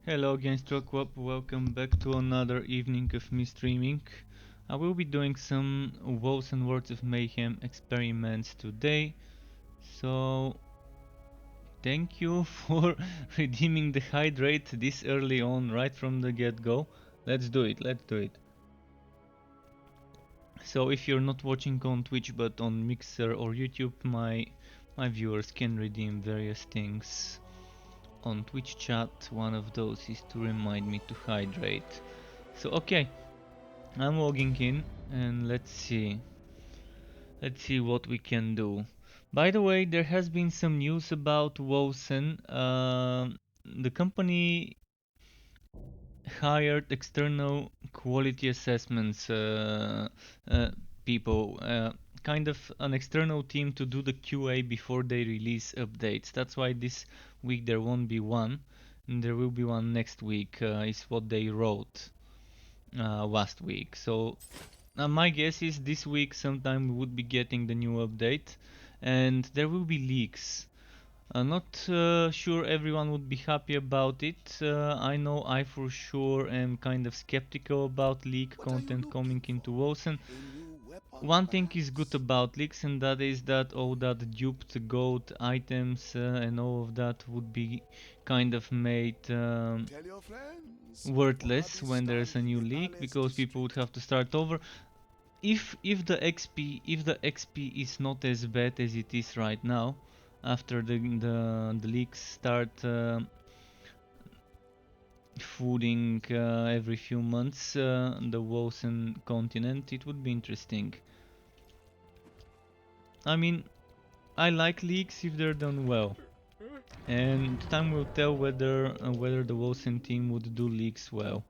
Hello again, Stroke, welcome back to another evening of me streaming. I will be doing some Wolcen Words of Mayhem experiments today, so thank you for redeeming the hydrate this early on, right from the get-go. Let's do it. So if you're not watching on Twitch but on Mixer or YouTube, my viewers can redeem various things on Twitch chat. One of those is to remind me to hydrate. So okay, I'm logging in and let's see. Let's see what we can do. By the way, there has been some news about Wolcen. The company hired external quality assessments uh, people, kind of an external team to do the QA before they release updates. That's why this week there won't be one, and there will be one next week. Is what they wrote last week. So my guess is this week sometime we would be getting the new update, and there will be leaks. Not sure everyone would be happy about it. I know I for sure am kind of skeptical about leak content coming into Wolcen. One thing is good about leaks, and that is that all that duped gold items and all of that would be kind of made worthless when there's a new leak, because people would have to start over. If the XP is not as bad as it is right now, after the leaks start fooding every few months the Wolcen continent, it would be interesting. I mean, I like leaks if they're done well, and time will tell whether the Wolcen team would do leaks well.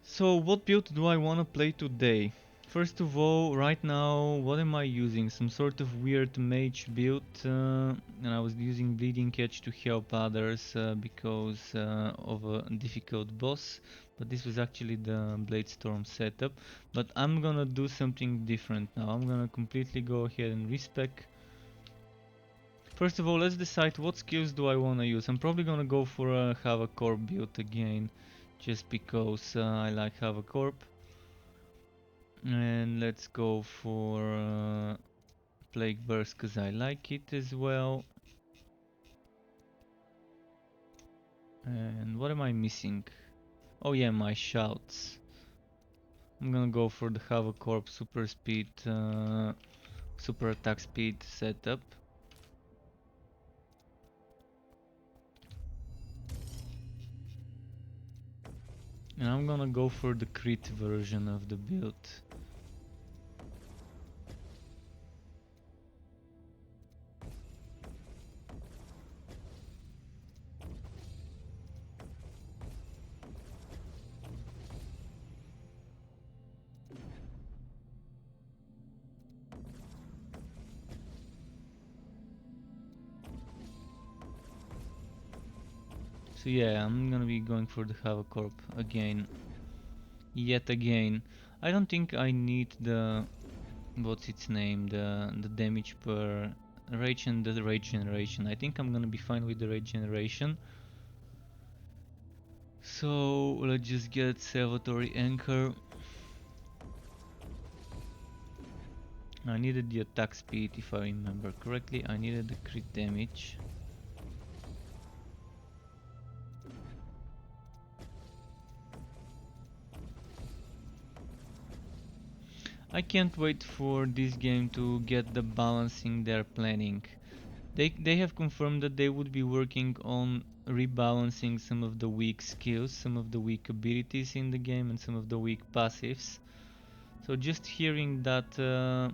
So what build do I want to play today? First of all, right now, what am I using? Some sort of weird mage build, and I was using Bleeding Edge to help others because of a difficult boss, but this was actually the Bladestorm setup. But I'm gonna do something different now. I'm gonna completely go ahead and respec. First of all, let's decide what skills do I want to use. I'm probably gonna go for a Havoc build again, just because I like Havoc. And let's go for Plague Burst because I like it as well. And what am I missing? Oh yeah, my shouts. I'm gonna go for the Havoc super speed, super attack speed setup. And I'm gonna go for the crit version of the build. So yeah, I'm gonna be going for the Havoc again. Yet again. I don't think I need the... what's its name? The damage per rage and the rage generation. I think I'm gonna be fine with the rage generation. So let's just get Salvatory Anchor. I needed the attack speed if I remember correctly. I needed the crit damage. I can't wait for this game to get the balancing they're planning. They have confirmed that they would be working on rebalancing some of the weak skills, some of the weak abilities in the game, and some of the weak passives. So just hearing that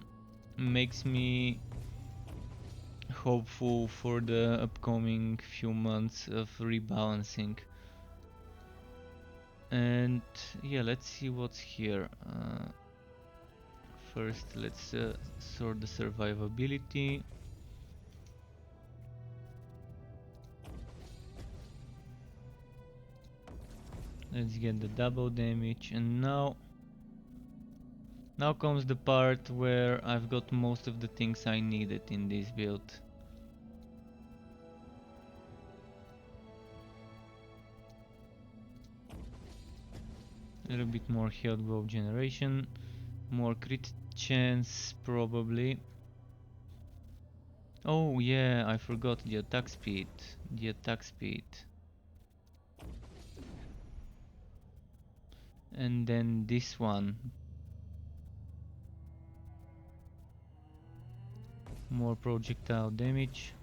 makes me hopeful for the upcoming few months of rebalancing. And yeah, let's see what's here. First, let's sort the survivability. Let's get the double damage, and now comes the part where I've got most of the things I needed in this build. little bit more health bow generation, more crit chance probably. Oh yeah, I forgot the attack speed. The attack speed. And then this one. More projectile damage.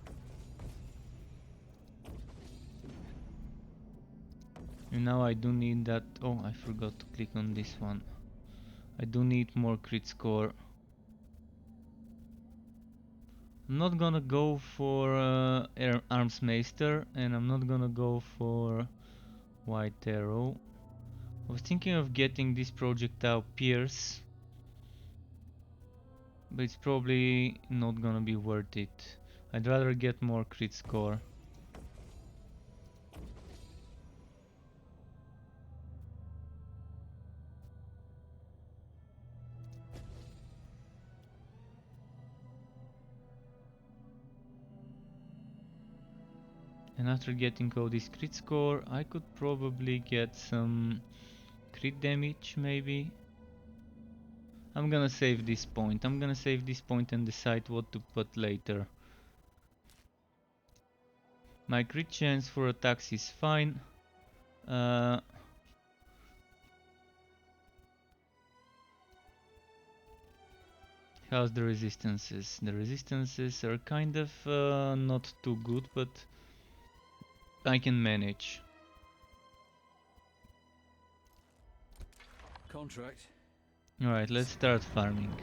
And now I do need that. Oh, I forgot to click on this one. I do need more crit score. I'm not gonna go for Arms Meister, and I'm not gonna go for White Arrow. I was thinking of getting this projectile Pierce, but it's probably not gonna be worth it. I'd rather get more crit score. And after getting all this crit score, I could probably get some crit damage maybe. I'm gonna save this point. I'm gonna save this point and decide what to put later. My crit chance for attacks is fine. How's the resistances? The resistances are kind of not too good, but I can manage. Contract. Alright, let's start farming.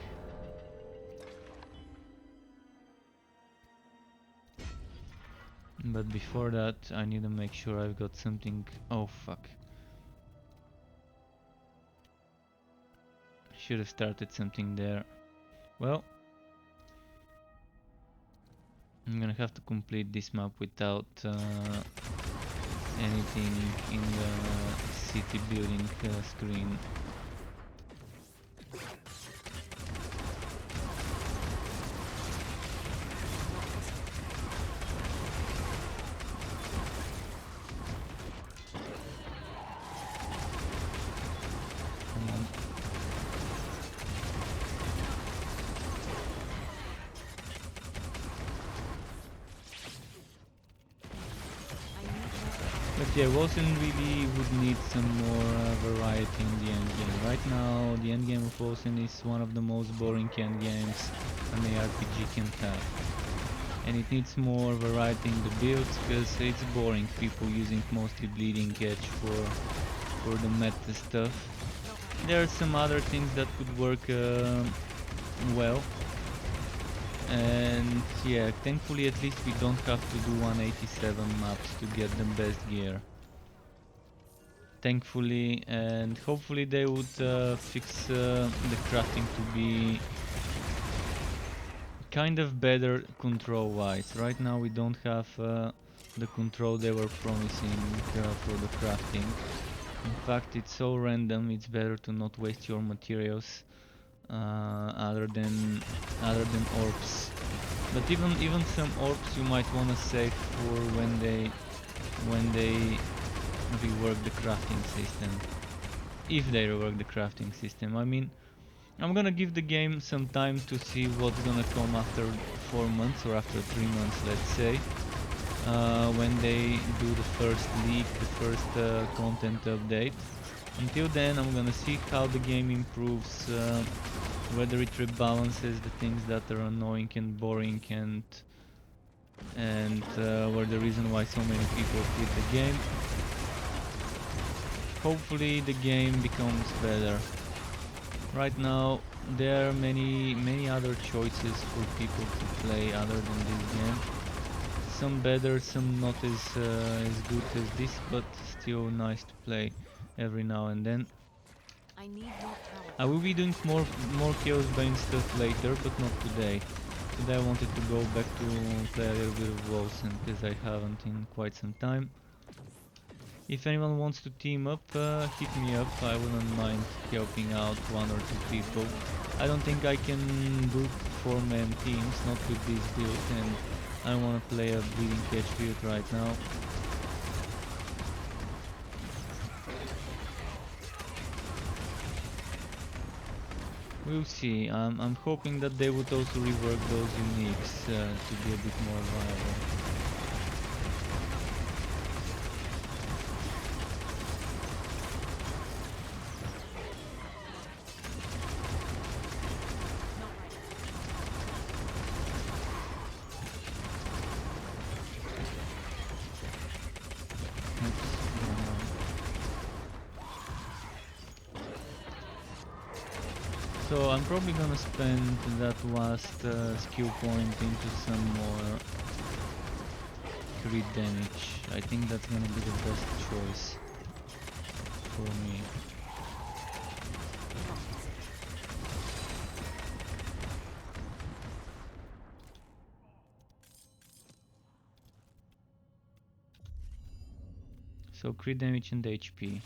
But before that, I need to make sure I've got something. Oh fuck. Should have started something there. Well, I'm gonna have to complete this map without anything in the city building screen. But yeah, Wolcen really would need some more variety in the endgame. Right now, the endgame of Wolcen is one of the most boring endgames an ARPG can have. And it needs more variety in the builds, because it's boring people using mostly bleeding edge for the meta stuff. There are some other things that could work well. And yeah, thankfully at least we don't have to do 187 maps to get the best gear. Thankfully, and hopefully they would fix the crafting to be kind of better control wise. Right now we don't have the control they were promising for the crafting. In fact, it's so random, it's better to not waste your materials other than orbs. But even some orbs you might want to save for when they rework the crafting system. If they rework the crafting system, I mean, I'm gonna give the game some time to see what's gonna come after 4 months or after 3 months, let's say. When they do the first leak, the first content update. Until then, I'm gonna see how the game improves, whether it rebalances the things that are annoying and boring, and were the reason why so many people quit the game. Hopefully the game becomes better. Right now there are many other choices for people to play other than this game. Some better, some not as good as this, but still nice to play every now and then. I will be doing more Chaos Bane stuff later, but not today. Today I wanted to go back to play a little bit of Wolcen, because I haven't in quite some time. If anyone wants to team up, hit me up. I wouldn't mind helping out 1 or 2 people. I don't think I can do 4-man teams, not with this build, and I don't want to play a bleeding catch build right now. We'll see. I'm hoping that they would also rework those uniques to be a bit more viable. So I'm probably gonna spend that last skill point into some more crit damage. I think that's gonna be the best choice for me. So crit damage and HP.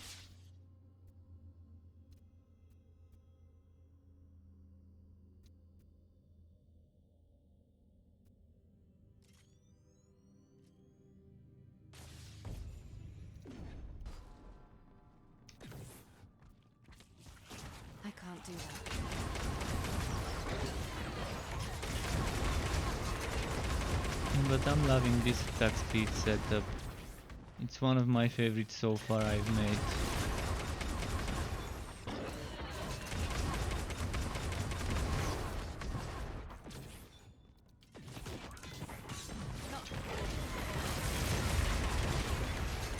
I can't do that. But I'm loving this attack speed setup. It's one of my favorites so far I've made.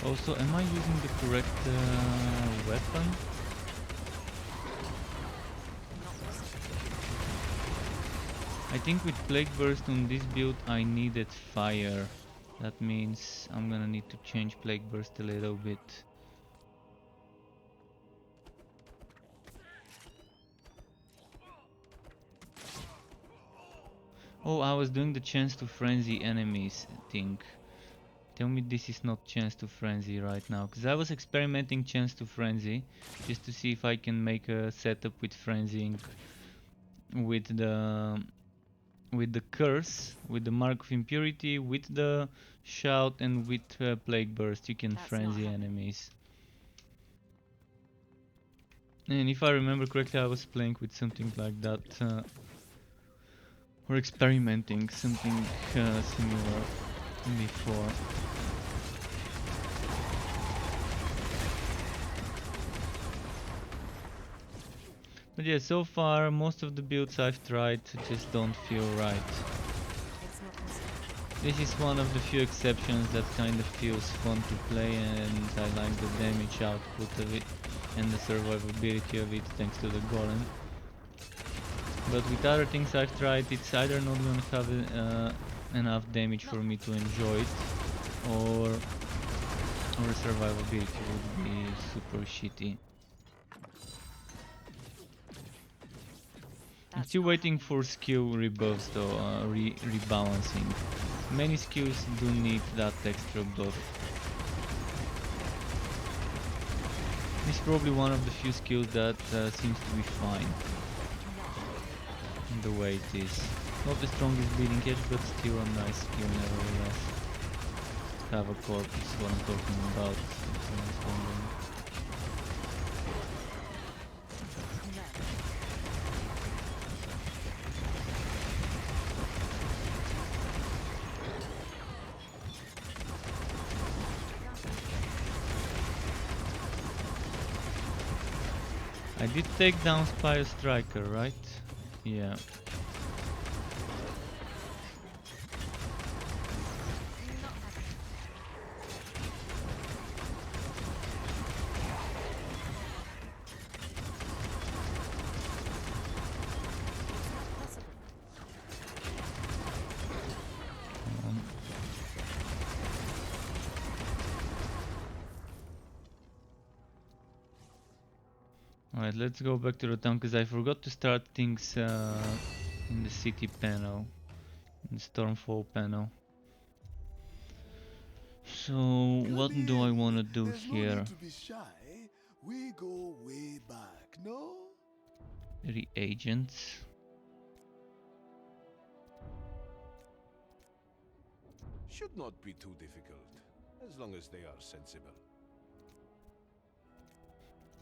Also, am I using the correct weapon? I think with Plague Burst on this build I needed fire. That means I'm gonna need to change Plague Burst a little bit. Oh, I was doing the chance to frenzy enemies thing. Tell me this is not chance to frenzy right now, because I was experimenting chance to frenzy just to see if I can make a setup with frenzying with the curse, with the mark of impurity, with the shout, and with plague burst. You can frenzy enemies. And if I remember correctly, I was playing with something like that, or experimenting something similar before. But yeah, so far most of the builds I've tried just don't feel right. This is one of the few exceptions that kind of feels fun to play, and I like the damage output of it and the survivability of it thanks to the golem. But with other things I've tried, it's either not gonna have enough damage for me to enjoy it, or survivability would be super shitty. I'm still waiting for skill rebuffs though, rebalancing. Many skills do need that extra buff. This is probably one of the few skills that seems to be fine in the way it is. Not the strongest bleeding edge, but still a nice skill nevertheless. Have a corpse is what I'm talking about. I did take down Spire Striker, right? Yeah. Alright, let's go back to the town, because I forgot to start things in the city panel, in the Stormfall panel. So, what do I want to do here? No need to be shy. We go way back, no? Reagents. Should not be too difficult, as long as they are sensible.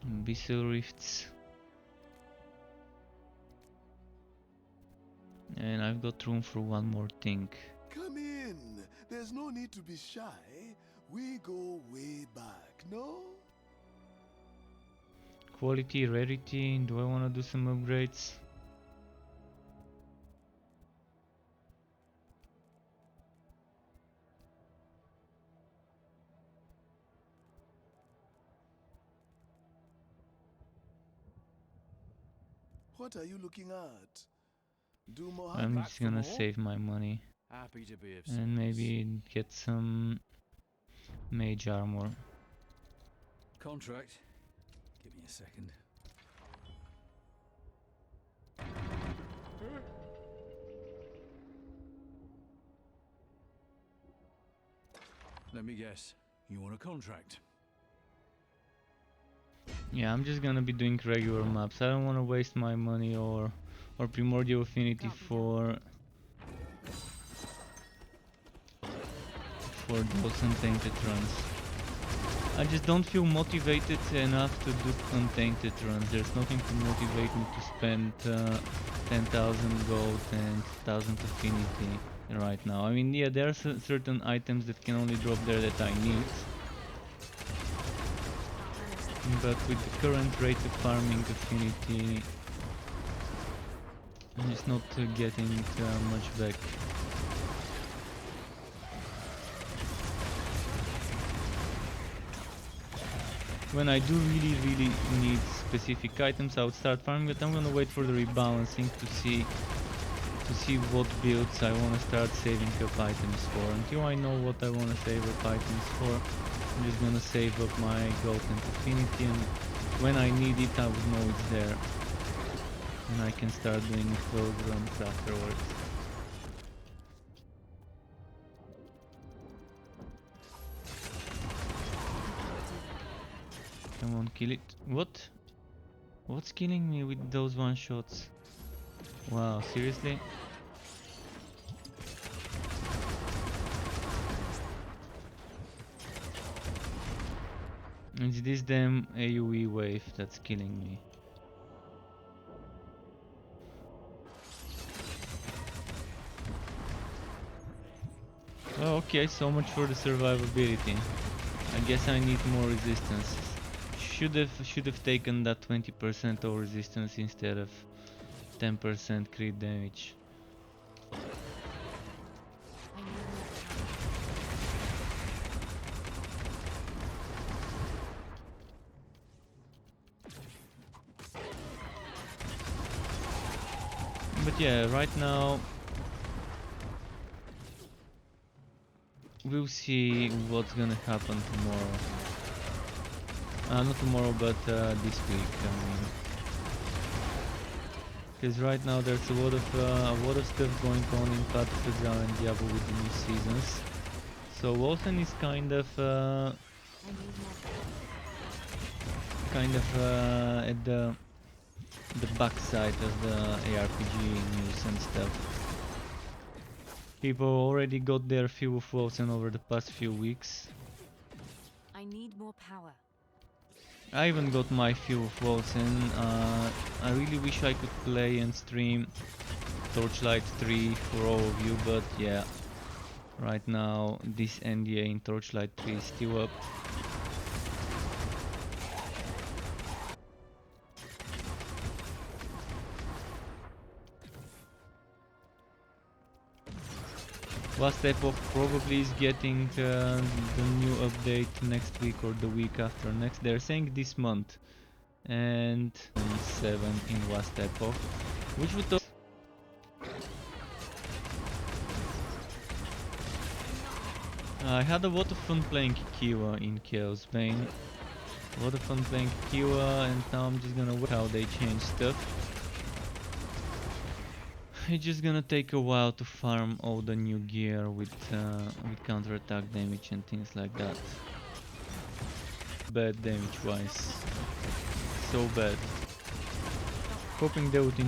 Abyssal Rifts. And I've got room for one more thing. Come in. There's no need to be shy. We go way back, no? Quality, rarity, do I want to do some upgrades? What are you looking at? Do more I'm back just for gonna more? save my money Happy to be of and service. maybe get some mage armor. Contract. Give me a second. Let me guess. You want a contract? Yeah, I'm just gonna be doing regular maps. I don't want to waste my money or primordial affinity for those untainted runs. I just don't feel motivated enough to do untainted runs. There's nothing to motivate me to spend 10,000 gold and 1,000 affinity right now. I mean, yeah, there are certain items that can only drop there that I need. But with the current rate of farming affinity, I'm just not getting much back. When I do really need specific items, I would start farming, but I'm gonna wait for the rebalancing to see what builds I wanna start saving up items for. Until I know what I wanna save up items for, I'm just gonna save up my gold and affinity, and when I need it I would know it's there. And I can start doing those runs afterwards. Come on, kill it. What? What's killing me with those one shots? Wow, seriously? It's this damn AoE wave that's killing me. Oh, okay, so much for the survivability. I guess I need more resistance. Should have taken that 20% of resistance instead of 10% crit damage. But yeah, right now we'll see what's gonna happen tomorrow. Not tomorrow, but this week. I mean, because right now there's a lot of stuff going on in Path of Exile and Diablo with the new seasons. So Wolcen is kind of at the backside of the ARPG news and stuff. People already got their fill of Wolcen over the past few weeks. I need more power. I even got my fill of Wolcen. I really wish I could play and stream Torchlight 3 for all of you, but yeah, right now this NDA in Torchlight 3 is still up. Last Epoch probably is getting the new update next week or the week after next. They're saying this month, and 7 in Last Epoch, which would I had a lot of fun playing Kiwa in Chaos Bane. A lot of fun playing Kiwa, and now I'm just gonna wait how they change stuff. It's just gonna take a while to farm all the new gear with counter-attack damage and things like that. Bad damage wise. So bad. Hoping they would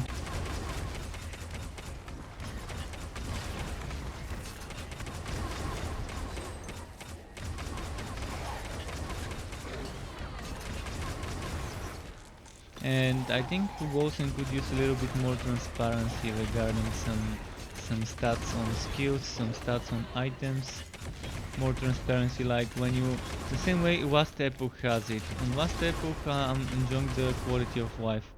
And I think Wolcen could use a little bit more transparency regarding some stats on skills, some stats on items. More transparency, like when you, the same way Last Epoch has it. On Last Epoch I'm enjoying the quality of life,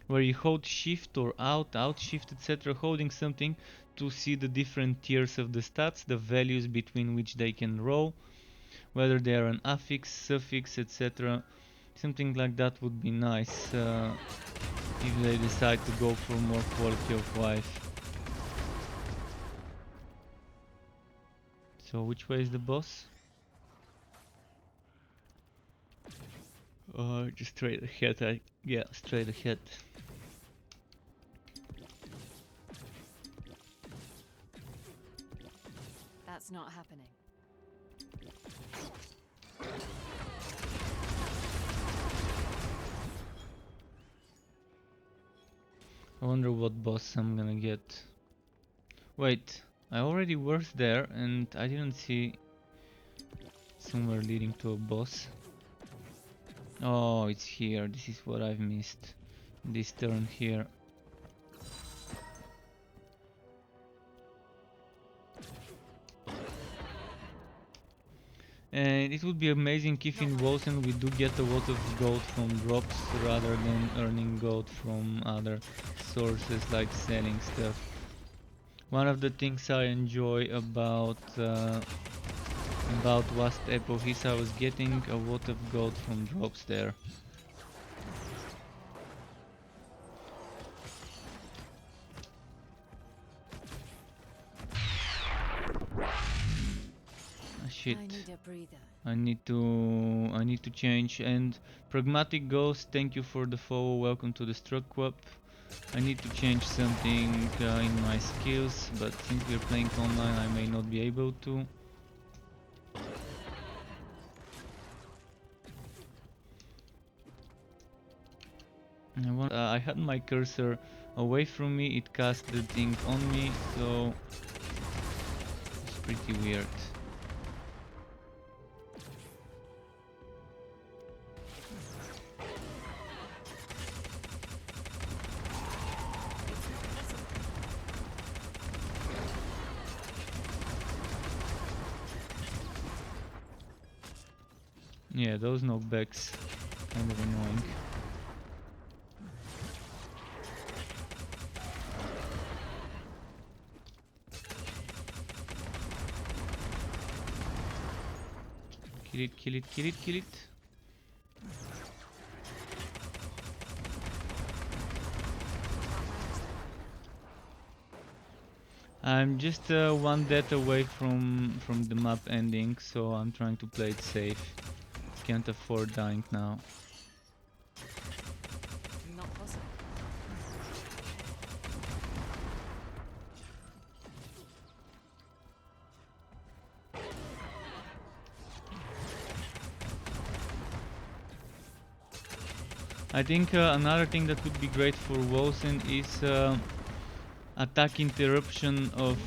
where you hold shift or out shift, etc., holding something to see the different tiers of the stats, the values between which they can roll, whether they are an affix, suffix, etc. Something like that would be nice if they decide to go for more quality of life. So which way is the boss? Just straight ahead. Yeah, straight ahead. That's not happening. I wonder what boss I'm gonna get. Wait, I already was there and I didn't see somewhere leading to a boss. Oh, it's here. This is what I've missed. This turn here. And it would be amazing if in Wolcen we do get a lot of gold from drops rather than earning gold from other sources like selling stuff. One of the things I enjoy about Last Epoch is I was getting a lot of gold from drops there. Shit. I need a breather. I need to change. And Pragmatic Ghost, thank you for the follow. Welcome to the Struck Club. I need to change something in my skills, but since we're playing online, I may not be able to. I had my cursor away from me, it cast the thing on me, so it's pretty weird. Yeah, those knockbacks kind of annoying. Kill it, kill it, kill it, kill it. I'm just one death away from the map ending, so I'm trying to play it safe. Can't afford dying now. Not possible. I think another thing that would be great for Wolcen is attack interruption of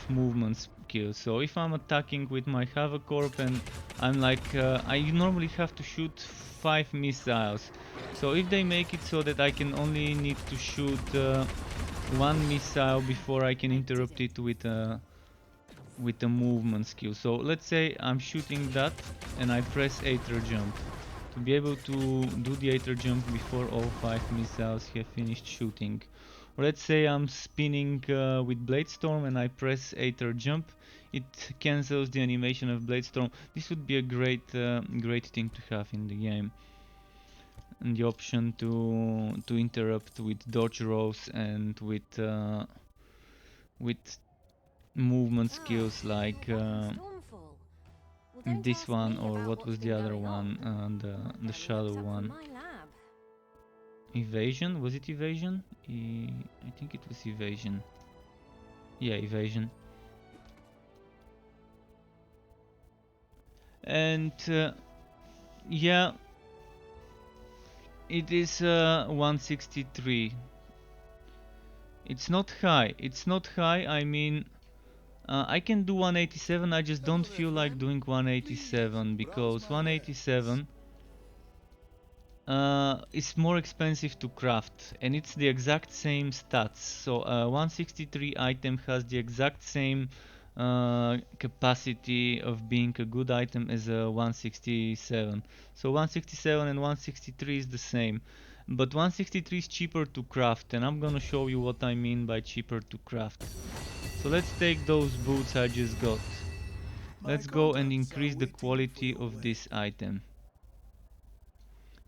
movement skills. So if I'm attacking with my Havoc Corp and I'm like, I normally have to shoot 5 missiles. So if they make it so that I can only need to shoot 1 missile before I can interrupt it with a movement skill. So let's say I'm shooting that and I press Aether Jump. To be able to do the Aether Jump before all 5 missiles have finished shooting. Or let's say I'm spinning with Bladestorm and I press Aether Jump, it cancels the animation of Bladestorm. This would be a great thing to have in the game. And the option to interrupt with dodge rolls and with movement skills like this one, or what was the other one, the shadow one. Evasion? Was it evasion? I think it was evasion. Yeah, evasion. And yeah, it is 163. It's not high. It's not high. I mean, I can do 187. I just don't feel like doing 187 because 187. it's more expensive to craft, and it's the exact same stats. So 163 item has the exact same capacity of being a good item as a 167. So 167 and 163 is the same, but 163 is cheaper to craft, and I'm gonna show you what I mean by cheaper to craft. So let's take those boots I just got. Let's go and increase the quality of this item.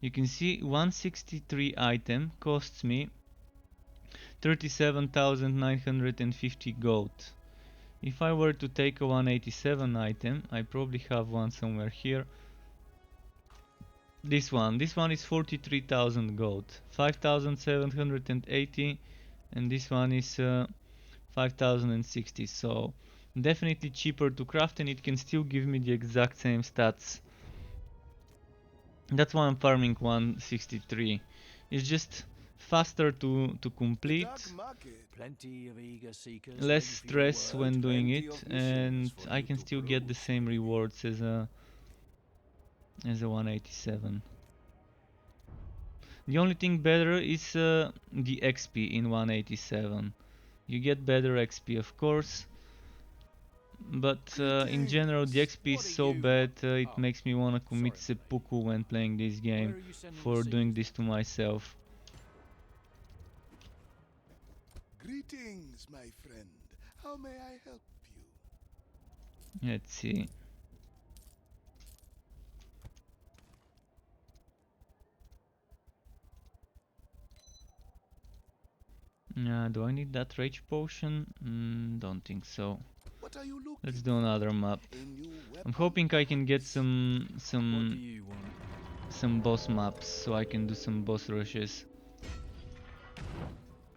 You can see 163 item costs me 37,950 gold. If I were to take a 187 item, I probably have one somewhere here. This one is 43,000 gold, 5,780, and this one is 5,060. So definitely cheaper to craft, and it can still give me the exact same stats. That's why I'm farming 163. It's just faster to complete, Plenty of eager seekers less waiting for your stress word. when doing Plenty it, of missions and for I you can to still get the peruse. same rewards as a 187. The only thing better is the XP in 187. You get better XP, of course, but in general the XP is What do so you bad want? it Oh, makes me want to commit sorry, mate. seppuku when playing this Where game are you sending for the doing seekers? this to myself. Greetings, my friend. How may I help you? Let's see. Do I need that rage potion? Don't think so. What are you looking Let's do another map. for? A new weapon, I'm hoping I can get perhaps? What do you want? some boss maps so I can do some boss rushes.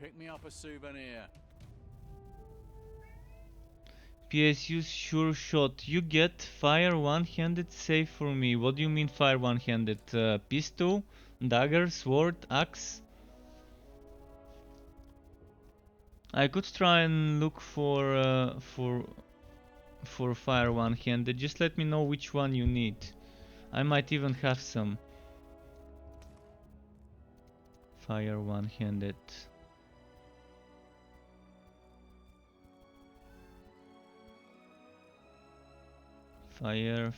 Pick me up a souvenir. PSU sure shot. You get fire one-handed save for me. What do you mean fire one-handed? Pistol, dagger, sword, axe? I could try and look for fire one-handed. Just let me know which one you need. I might even have some fire one-handed. Fire.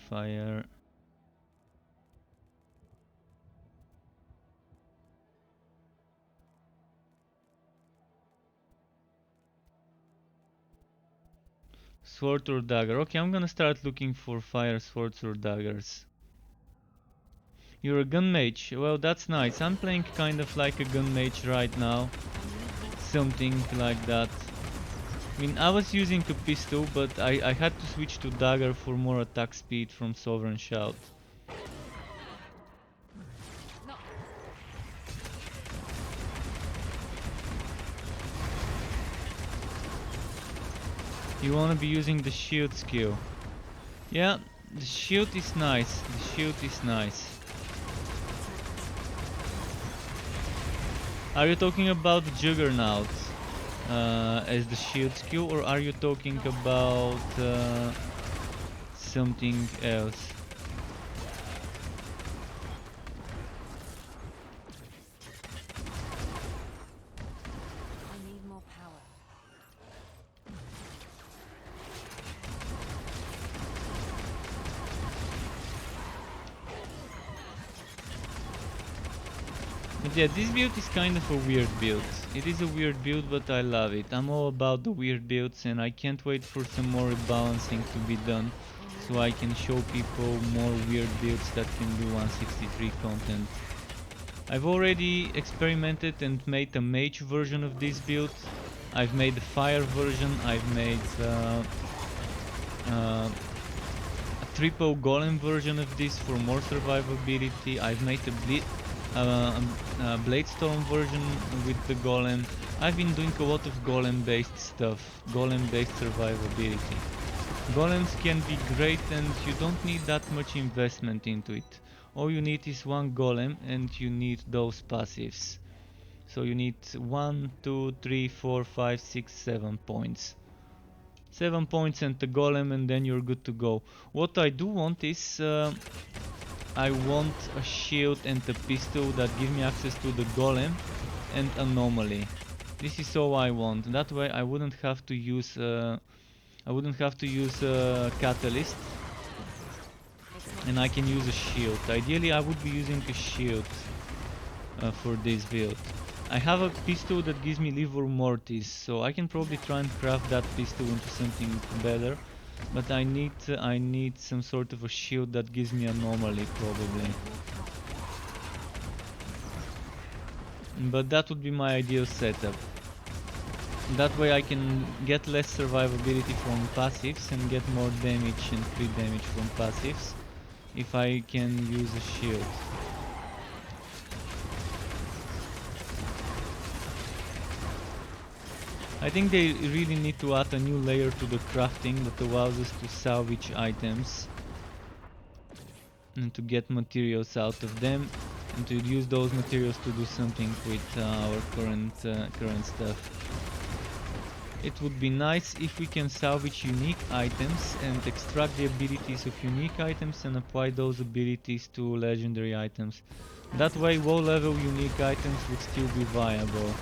Sword or dagger. Okay, I'm gonna start looking for fire swords or daggers. You're a gun mage. Well, that's nice. I'm playing kind of like a gun mage right now. Something like that. I mean, I was using a pistol, but I had to switch to dagger for more attack speed from Sovereign Shout. No. You wanna be using the shield skill. Yeah, the shield is nice. Are you talking about the Juggernaut as the shield skill, or are you talking about something else? I need more power. But yeah, this build is kind of a weird build. It is a weird build, but I love it. I'm all about the weird builds, and I can't wait for some more rebalancing to be done, so I can show people more weird builds that can do 163 content. I've already experimented and made a mage version of this build. I've made a fire version. I've made a triple golem version of this for more survivability. I've made a Bladestorm version with the golem. I've been doing a lot of golem based stuff, golem based survivability. Golems can be great and you don't need that much investment into it. All you need is one golem and you need those passives. So you need 1, 2, 3, 4, 5, 6, 7 points. 7 points and the golem, and then you're good to go. What I do want is I want a shield and a pistol that give me access to the golem and anomaly. This is all I want. That way I wouldn't have to use catalyst, and I can use a shield. Ideally I would be using a shield for this build. I have a pistol that gives me livor mortis, so I can probably try and craft that pistol into something better. But I need some sort of a shield that gives me anomaly probably. But that would be my ideal setup. That way I can get less survivability from passives and get more damage and crit damage from passives if I can use a shield. I think they really need to add a new layer to the crafting that allows us to salvage items and to get materials out of them and to use those materials to do something with our current stuff. It would be nice if we can salvage unique items and extract the abilities of unique items and apply those abilities to legendary items. That way low level unique items would still be viable.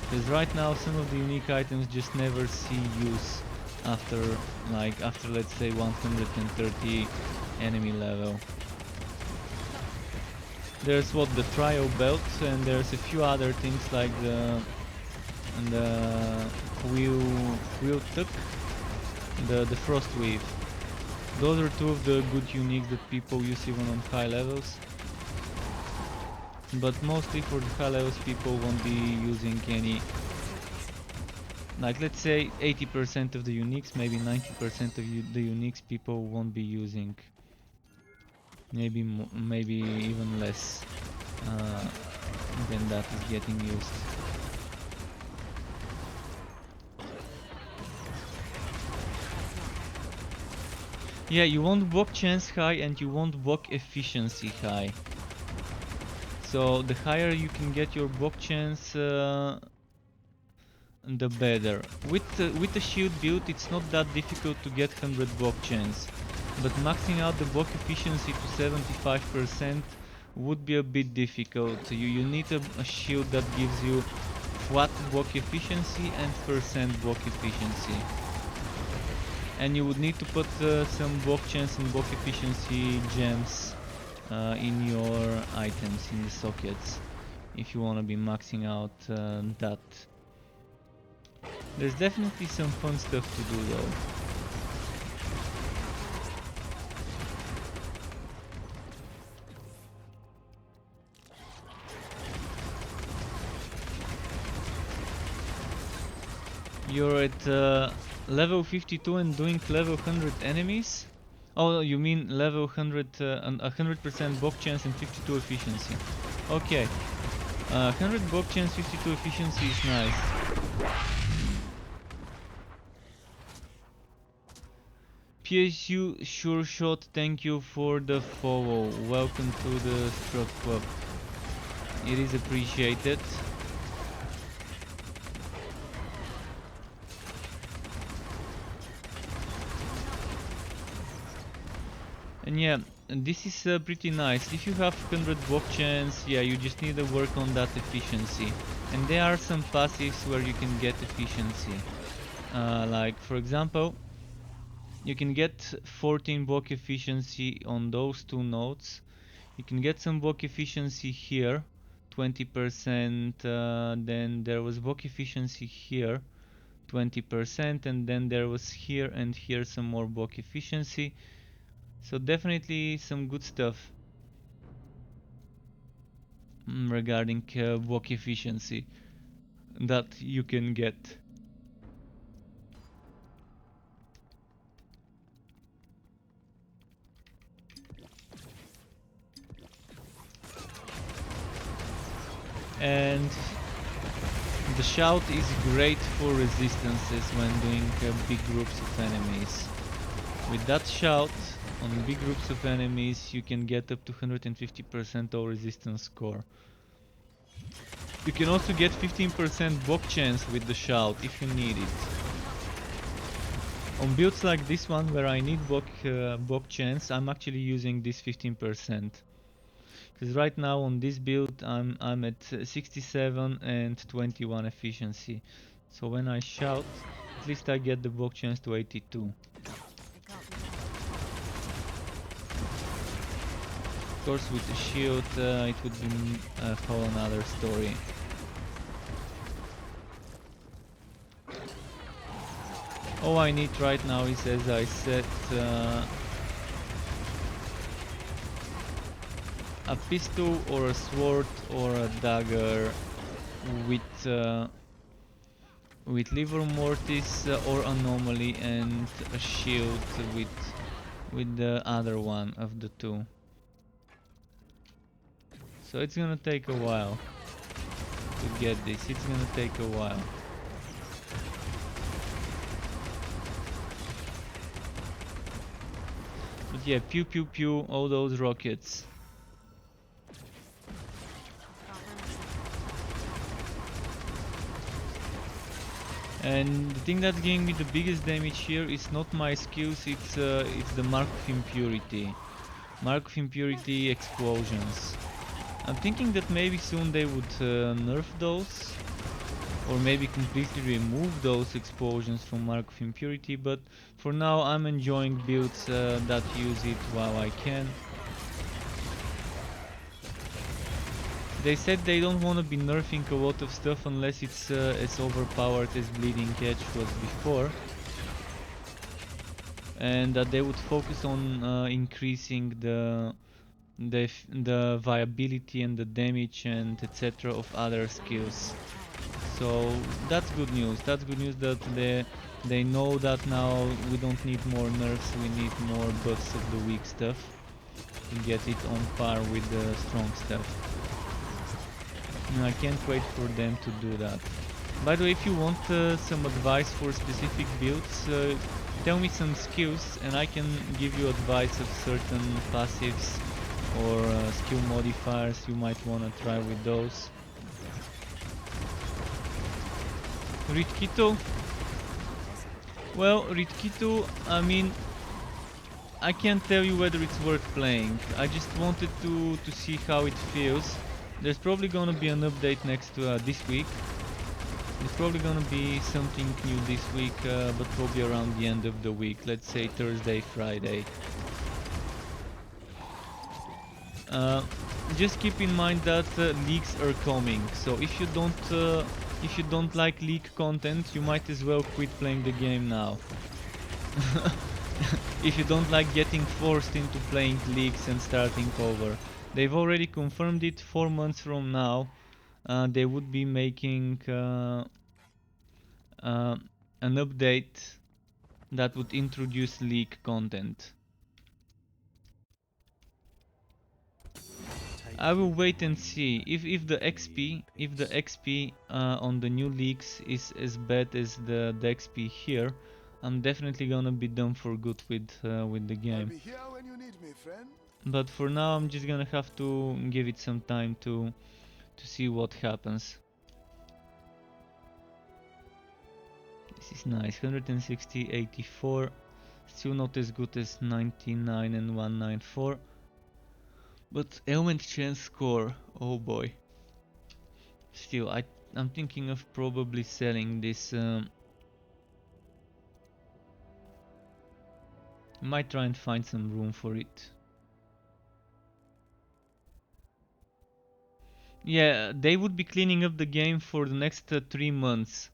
Because right now some of the unique items just never see use after let's say 130 enemy level. There's the trial belt, and there's a few other things like the wheel tuck, the frost weave. Those are two of the good uniques that people use even on high levels. But mostly for the high levels people won't be using any, like let's say 80% of the uniques, maybe 90% of the uniques people won't be using. Maybe even less than that is getting used. Yeah, you want block chance high and you want block efficiency high. So the higher you can get your block chance, the better. With the shield build, it's not that difficult to get 100 block chance, but maxing out the block efficiency to 75% would be a bit difficult. You need a shield that gives you flat block efficiency and % block efficiency. And you would need to put some block chance and block efficiency gems in your items, in the sockets, if you want to be maxing out that. There's definitely some fun stuff to do though. You're at level 52 and doing level 100 enemies? Oh, you mean level 100 and 100% block chance and 52 efficiency. Okay. 100 block chance, 52 efficiency is nice. PSU Sure Shot, thank you for the follow. Welcome to the Strut Club. It is appreciated. And yeah, this is pretty nice. If you have 100 block chance, yeah, you just need to work on that efficiency. And there are some passives where you can get efficiency. Like for example, you can get 14 block efficiency on those two nodes. You can get some block efficiency here, 20%, then there was block efficiency here, 20%, and then there was here and here some more block efficiency. So definitely some good stuff regarding block efficiency that you can get. And the shout is great for resistances when doing big groups of enemies. With that shout, on big groups of enemies you can get up to 150% all resistance score. You can also get 15% block chance with the shout if you need it. On builds like this one where I need block chance, I'm actually using this 15%. Because right now on this build I'm at 67 and 21 efficiency. So when I shout, at least I get the block chance to 82. It can't be done. Of course with the shield it would be a whole another story. All I need right now is, as I said, a pistol or a sword or a dagger with livor mortis or anomaly, and a shield with the other one of the two. So it's gonna take a while to get this. It's gonna take a while. But yeah, pew pew pew, all those rockets. And the thing that's giving me the biggest damage here is not my skills, it's the Mark of Impurity. Mark of Impurity explosions. I'm thinking that maybe soon they would nerf those, or maybe completely remove those explosions from Mark of Impurity, but for now I'm enjoying builds that use it while I can. They said they don't want to be nerfing a lot of stuff unless it's as overpowered as Bleeding Edge was before, and that they would focus on increasing the viability and the damage and etc. of other skills. So that's good news. That's good news that they know that now we don't need more nerfs, we need more buffs of the weak stuff to get it on par with the strong stuff. And I can't wait for them to do that. By the way, if you want some advice for specific builds, tell me some skills and I can give you advice of certain passives or skill modifiers you might want to try with those. Ritkito? Well, Ritkito, I mean, I can't tell you whether it's worth playing. I just wanted to see how it feels. There's probably gonna be an update this week. There's probably gonna be something new this week, but probably around the end of the week. Let's say Thursday, Friday. Just keep in mind that leaks are coming. So if you don't like leak content, you might as well quit playing the game now. If you don't like getting forced into playing leaks and starting over. They've already confirmed it. 4 months from now they would be making an update that would introduce leak content. I will wait and see if the XP on the new leaks is as bad as the XP here. I'm definitely gonna be done for good with the game. I'll be here when you need me, friend. But for now I'm just gonna have to give it some time to see what happens. This is nice. 160, 84. Still not as good as 99 and 194. But ailment chance score, oh boy. Still, I'm thinking of probably selling this. Might try and find some room for it. Yeah, they would be cleaning up the game for the next 3 months.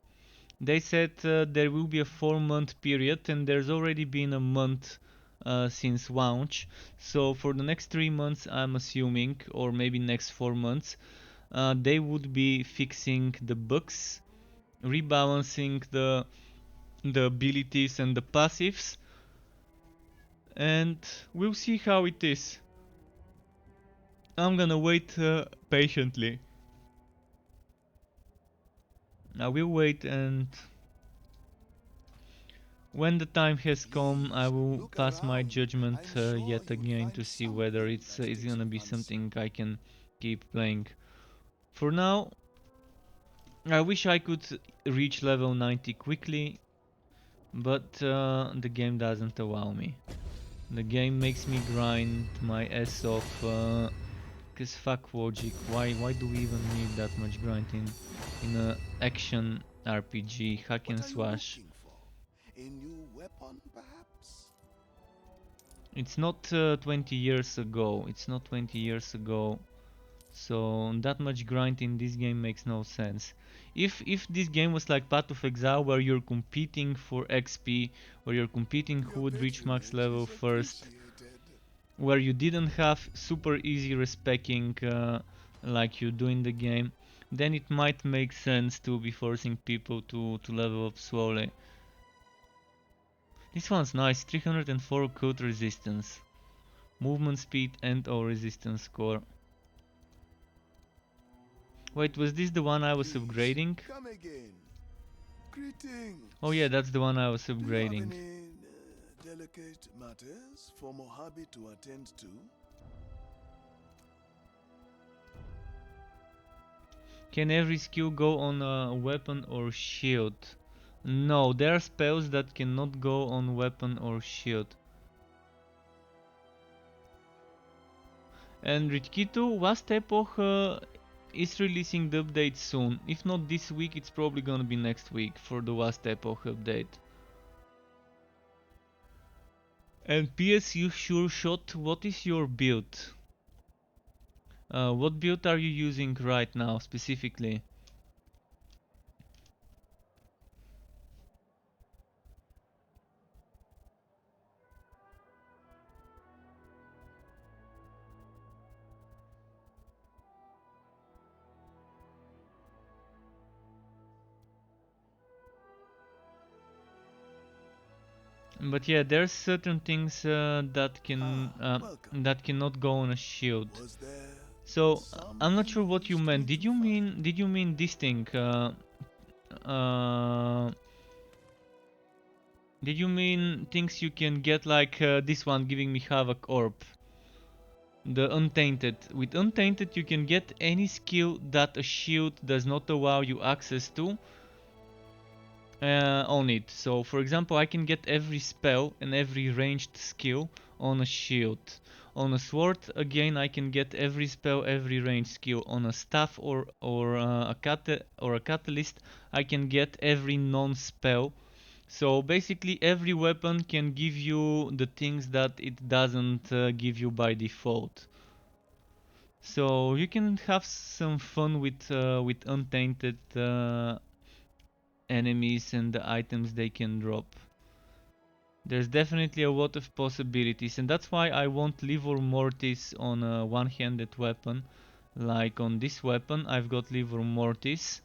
They said there will be a 4-month period, and there's already been a month since launch. So for the next 3 months, I'm assuming, or maybe next 4 months, they would be fixing the bugs, rebalancing the abilities and the passives, and we'll see how it is. I'm gonna wait patiently. I will wait, and when the time has come, I will pass my judgment yet again to see whether it's gonna be something I can keep playing. For now, I wish I could reach level 90 quickly, but the game doesn't allow me. The game makes me grind my ass off, as fuck logic. Why do we even need that much grind in a action RPG hack and What are you slash? looking for? A new weapon, perhaps? It's not 20 years ago. It's not 20 years ago. So that much grind in this game makes no sense. If this game was like Path of Exile, where you're competing for XP, where you're competing who Your would reach max level patronage is first, appreciated. where you didn't have super easy respecking like you do in the game, then it might make sense to be forcing people to level up slowly. This one's nice, 304 code resistance, movement speed and or resistance score. Wait, was this the one I was Please, upgrading? come again. Greetings. Oh yeah, that's the one I was Do you have upgrading. any delicate matters for Mojave to attend to? Can every skill go on a weapon or shield? No, there are spells that cannot go on weapon or shield. And Ritkitu, Last Epoch is releasing the update soon. If not this week, it's probably gonna be next week for the Last Epoch update. And PS, you sure shot, what is your build? What build are you using right now specifically? But yeah, there's certain things Welcome. that cannot go on a shield. Was there So I'm not something sure what you meant. useful Did to you find? mean this thing? Uh, did you mean things you can get like this one giving me Havoc Orb? The Untainted. With Untainted you can get any skill that a shield does not allow you access to on it. So for example, I can get every spell and every ranged skill on a shield. On a sword, again, I can get every spell, every ranged skill. On a staff or a catalyst, I can get every non-spell. So basically, every weapon can give you the things that it doesn't give you by default. So you can have some fun with untainted enemies and the items they can drop. There's definitely a lot of possibilities, and that's why I want Livor Mortis on a one-handed weapon. Like on this weapon, I've got Livor Mortis,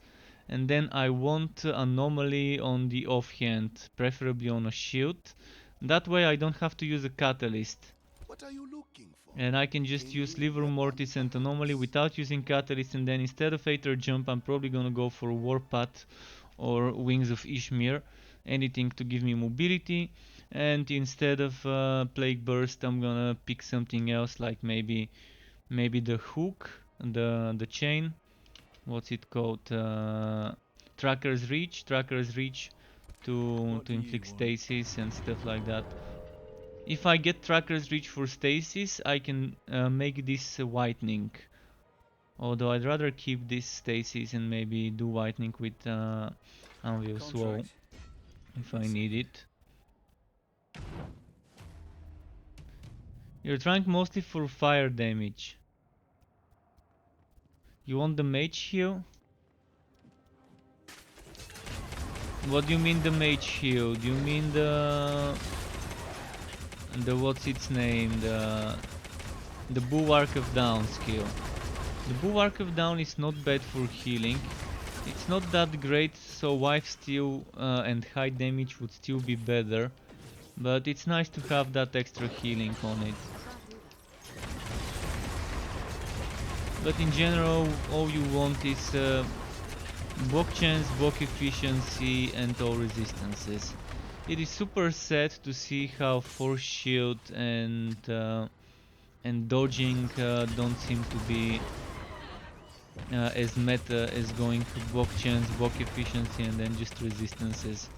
and then I want Anomaly on the offhand, preferably on a shield. That way I don't have to use a catalyst. What are you looking for? And I can A just use new Livor weapon, Mortis and Anomaly perhaps? without using catalyst, and then instead of Aether Jump, I'm probably gonna go for Warpath or Wings of Ishmir, anything to give me mobility. And instead of Plague Burst, I'm gonna pick something else, like maybe the hook, the chain. What's it called? Tracker's Reach to What do you inflict want? stasis and stuff like that. If I get Tracker's Reach for stasis, I can make this whitening. Although I'd rather keep this stasis and maybe do whitening with Anvil Slow Contract. if Give me I a need second. it. You're trying mostly for fire damage. You want the mage heal? What do you mean the mage heal? Do you mean the what's its name? The Bulwark of Down skill. The Bulwark of Down is not bad for healing. It's not that great, so Wife Steal and high damage would still be better. But it's nice to have that extra healing on it. But in general, all you want is block chance, block efficiency and all resistances. It is super sad to see how Force Shield and dodging don't seem to be as meta as going to block chance, block efficiency and then just resistances.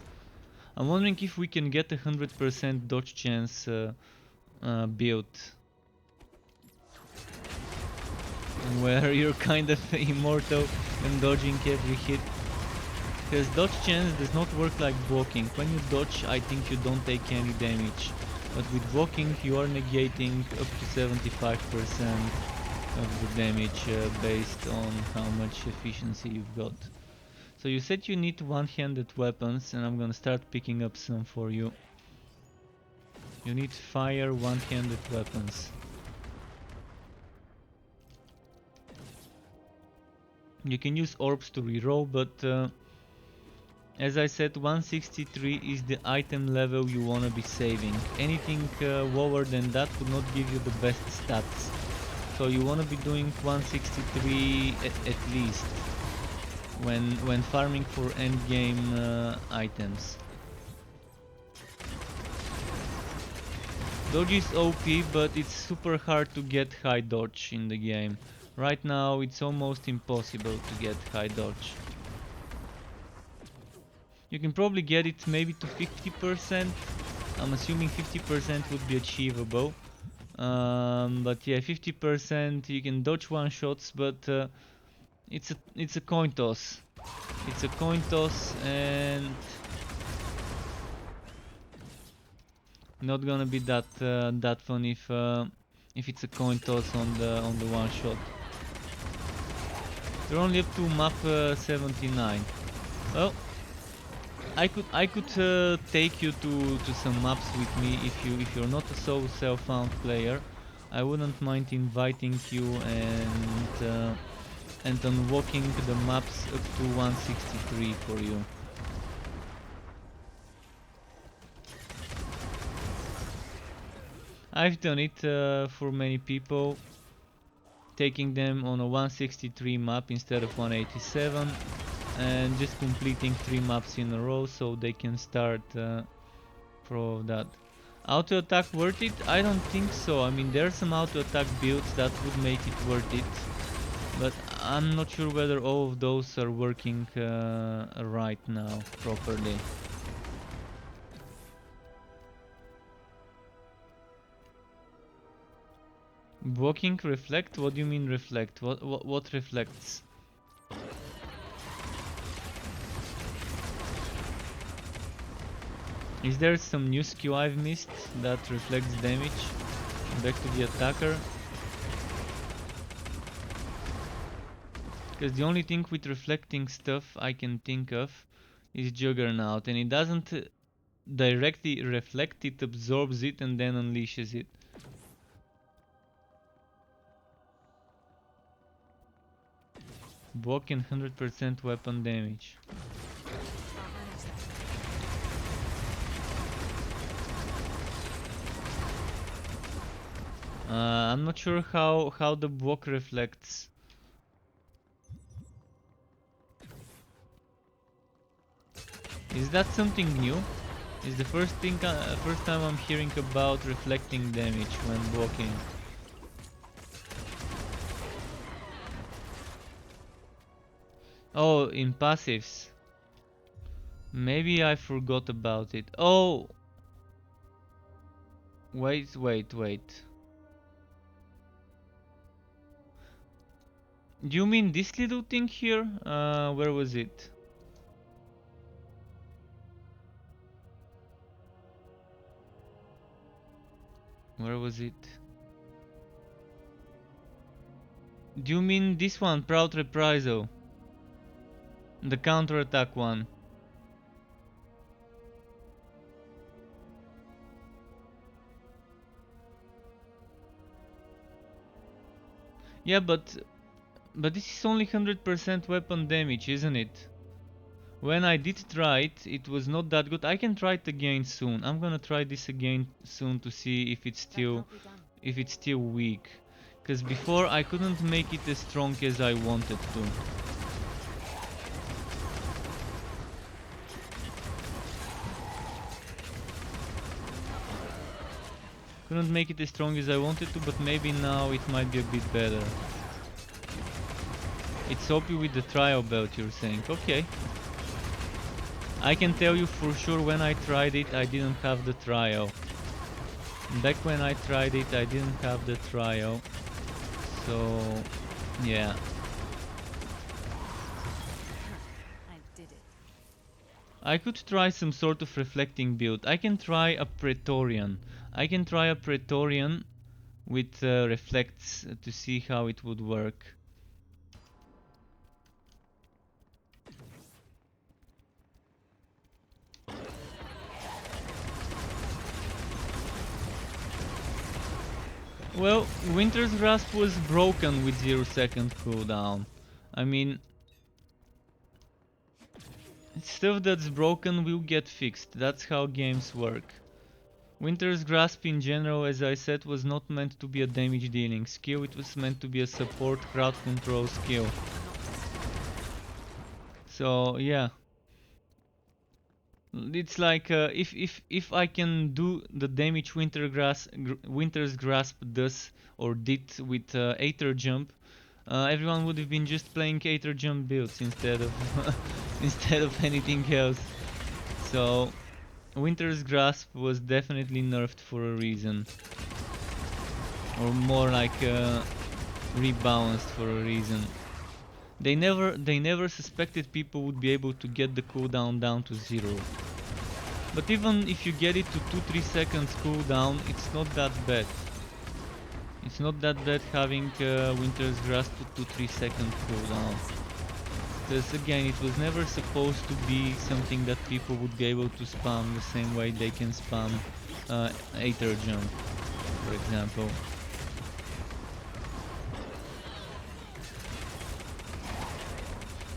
I'm wondering if we can get 100% dodge chance build. where you're kind of immortal and dodging every hit. Because dodge chance does not work like blocking. When you dodge, I think you don't take any damage. But with blocking, you are negating up to 75% of the damage based on how much efficiency you've got. So you said you need one-handed weapons, and I'm gonna start picking up some for you. You need fire one-handed weapons. You can use orbs to reroll, but as I said, 163 is the item level you wanna be saving. Anything lower than that would not give you the best stats. So you wanna be doing 163 at least when farming for endgame items. Dodge is OP, but it's super hard to get high dodge in the game. Right now it's almost impossible to get high dodge. You can probably get it maybe to 50%. I'm assuming 50% would be achievable. But yeah, 50% you can dodge one shots, but it's a coin toss. It's a coin toss, and not gonna be that fun if it's a coin toss on the one shot. You're only up to map 79. Well, I could take you to some maps with me if you're not a so self-found player. I wouldn't mind inviting you and unlocking the maps up to 163 for you. I've done it for many people, taking them on a 163 map instead of 187, and just completing 3 maps in a row so they can start pro of that. Auto attack worth it? I don't think so. I mean, there are some auto attack builds that would make it worth it, but I'm not sure whether all of those are working right now properly. Blocking reflect? What do you mean reflect? What reflects? Is there some new skill I've missed that reflects damage back to the attacker? Because the only thing with reflecting stuff I can think of is Juggernaut, and it doesn't directly reflect, it absorbs it and then unleashes it. Block and 100% weapon damage. I'm not sure how the block reflects. Is that something new? Is the first time I'm hearing about reflecting damage when blocking. Oh, in passives. Maybe I forgot about it. Oh! Wait. Do you mean this little thing here? Where was it? Where was it? Do you mean this one, Proud Reprisal? The counter-attack one. Yeah, but this is only 100% weapon damage, isn't it? When I did try it, it was not that good. I can try it again soon. I'm gonna try this again soon to see if it's still weak. Cause before I couldn't make it as strong as I wanted to. Couldn't make it as strong as I wanted to, but maybe now it might be a bit better. It's OP with the trial belt, you're saying. Okay. I can tell you for sure when I tried it, I didn't have the trial. Back when I tried it, I didn't have the trial. So Yeah. I did it. I could try some sort of reflecting build. I can try a Praetorian. I can try a Praetorian with reflects to see how it would work. Well, Winter's Grasp was broken with 0-second cooldown. I mean, stuff that's broken will get fixed. That's how games work. Winter's Grasp in general, as I said, was not meant to be a damage dealing skill. It was meant to be a support crowd control skill. So yeah. It's like if I can do the damage Winter's Grasp does or did with Aether Jump, everyone would have been just playing Aether Jump builds instead of instead of anything else. So Winter's Grasp was definitely nerfed for a reason, or more like rebalanced for a reason. They never suspected people would be able to get the cooldown down to 0. But even if you get it to 2-3 seconds cooldown, it's not that bad. It's not that bad having Winter's Grasp to 2-3 second cooldown. Because again, it was never supposed to be something that people would be able to spam the same way they can spam Aether Jump, for example.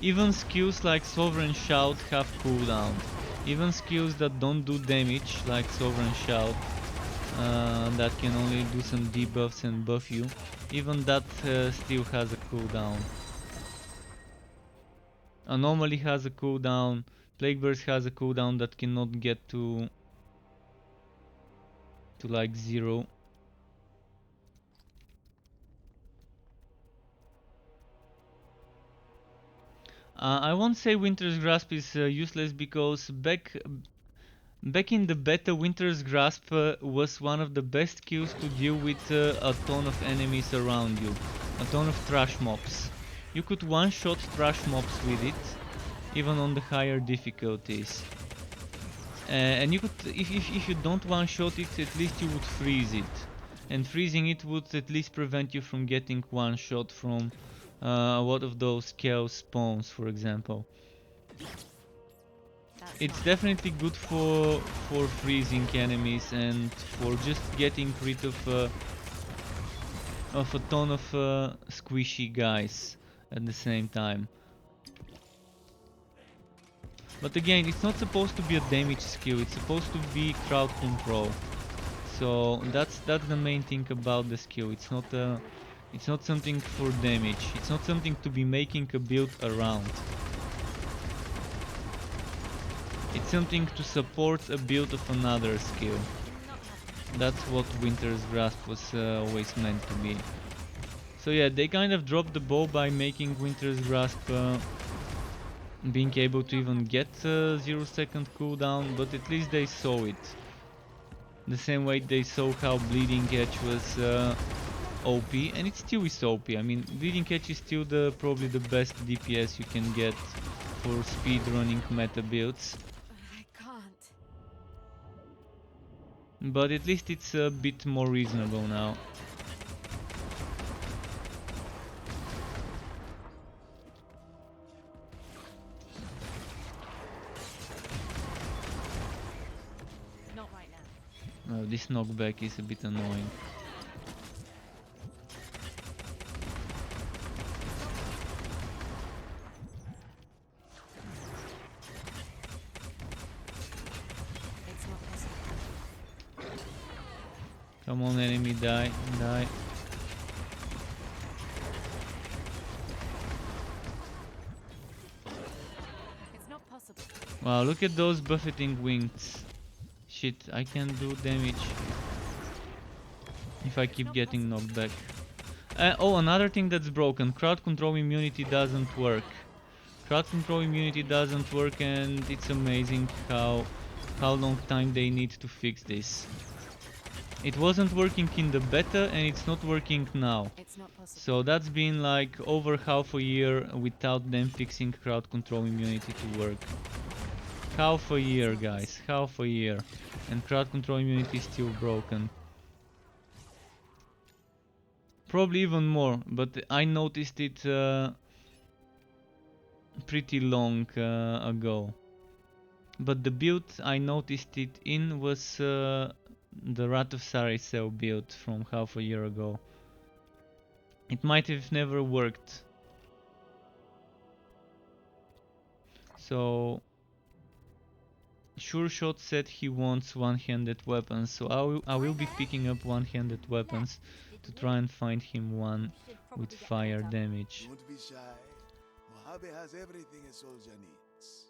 Even skills like Sovereign Shout have cooldown. Even skills that don't do damage, like Sovereign Shout, that can only do some debuffs and buff you, even that still has a cooldown. Anomaly has a cooldown, Plague Burst has a cooldown that cannot get to like 0. I won't say Winter's Grasp is useless because back in the beta, Winter's Grasp was one of the best skills to deal with a ton of enemies around you, a ton of trash mobs. You could one-shot trash mobs with it, even on the higher difficulties. And you could, if you don't one-shot it, at least you would freeze it. And freezing it would at least prevent you from getting one-shot from a lot of those chaos spawns, for example. It's definitely good for freezing enemies and for just getting rid of a ton of squishy guys at the same time. But again, it's not supposed to be a damage skill, it's supposed to be crowd control. So that's the main thing about the skill. It's not something for damage. It's not something to be making a build around. It's something to support a build of another skill. That's what Winter's Grasp was always meant to be. So yeah, they kind of dropped the ball by making Winter's Grasp being able to even get 0-second cooldown, but at least they saw it. The same way they saw how Bleeding Edge was OP, and it still is OP. I mean, Bleeding Edge is still probably the best DPS you can get for speedrunning meta builds. I can't. But at least it's a bit more reasonable now. Not right now. This knockback is a bit annoying. It's not possible. Come on, enemy, die, die. It's not possible. Wow, look at those buffeting wings. Shit, I can do damage if I keep getting knocked back. Oh, another thing that's broken. Crowd control immunity doesn't work. Crowd control immunity doesn't work, and it's amazing how long time they need to fix this. It wasn't working in the beta and it's not working now. It's not possible. So that's been like over half a year without them fixing crowd control immunity to work. Half a year, guys, half a year. And crowd control immunity is still broken. Probably even more, but I noticed it pretty long ago. But the build I noticed it in was the Rat of Saricel build from half a year ago. It might have never worked. So Sure Shot said he wants one-handed weapons, so I will be picking up one-handed weapons to try and find him one with fire damage. Don't be shy. Mojave has everything a soldier needs.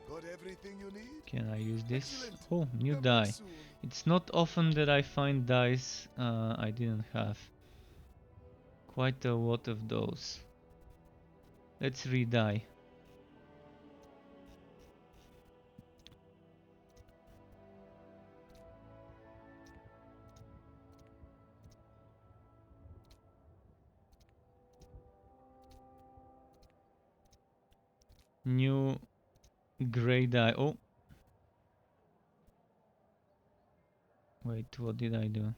Got everything you need? Can I use this? Excellent. Oh, new Come back die. soon. It's not often that I find dice I didn't have. Quite a lot of those. Let's re-die. New grey die. Oh! Wait, what did I do?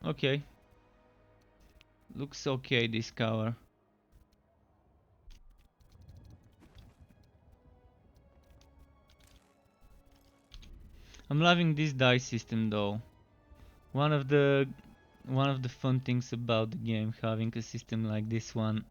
Okay. Looks okay, this cover. I'm loving this dice system though. One of the fun things about the game, having a system like this one.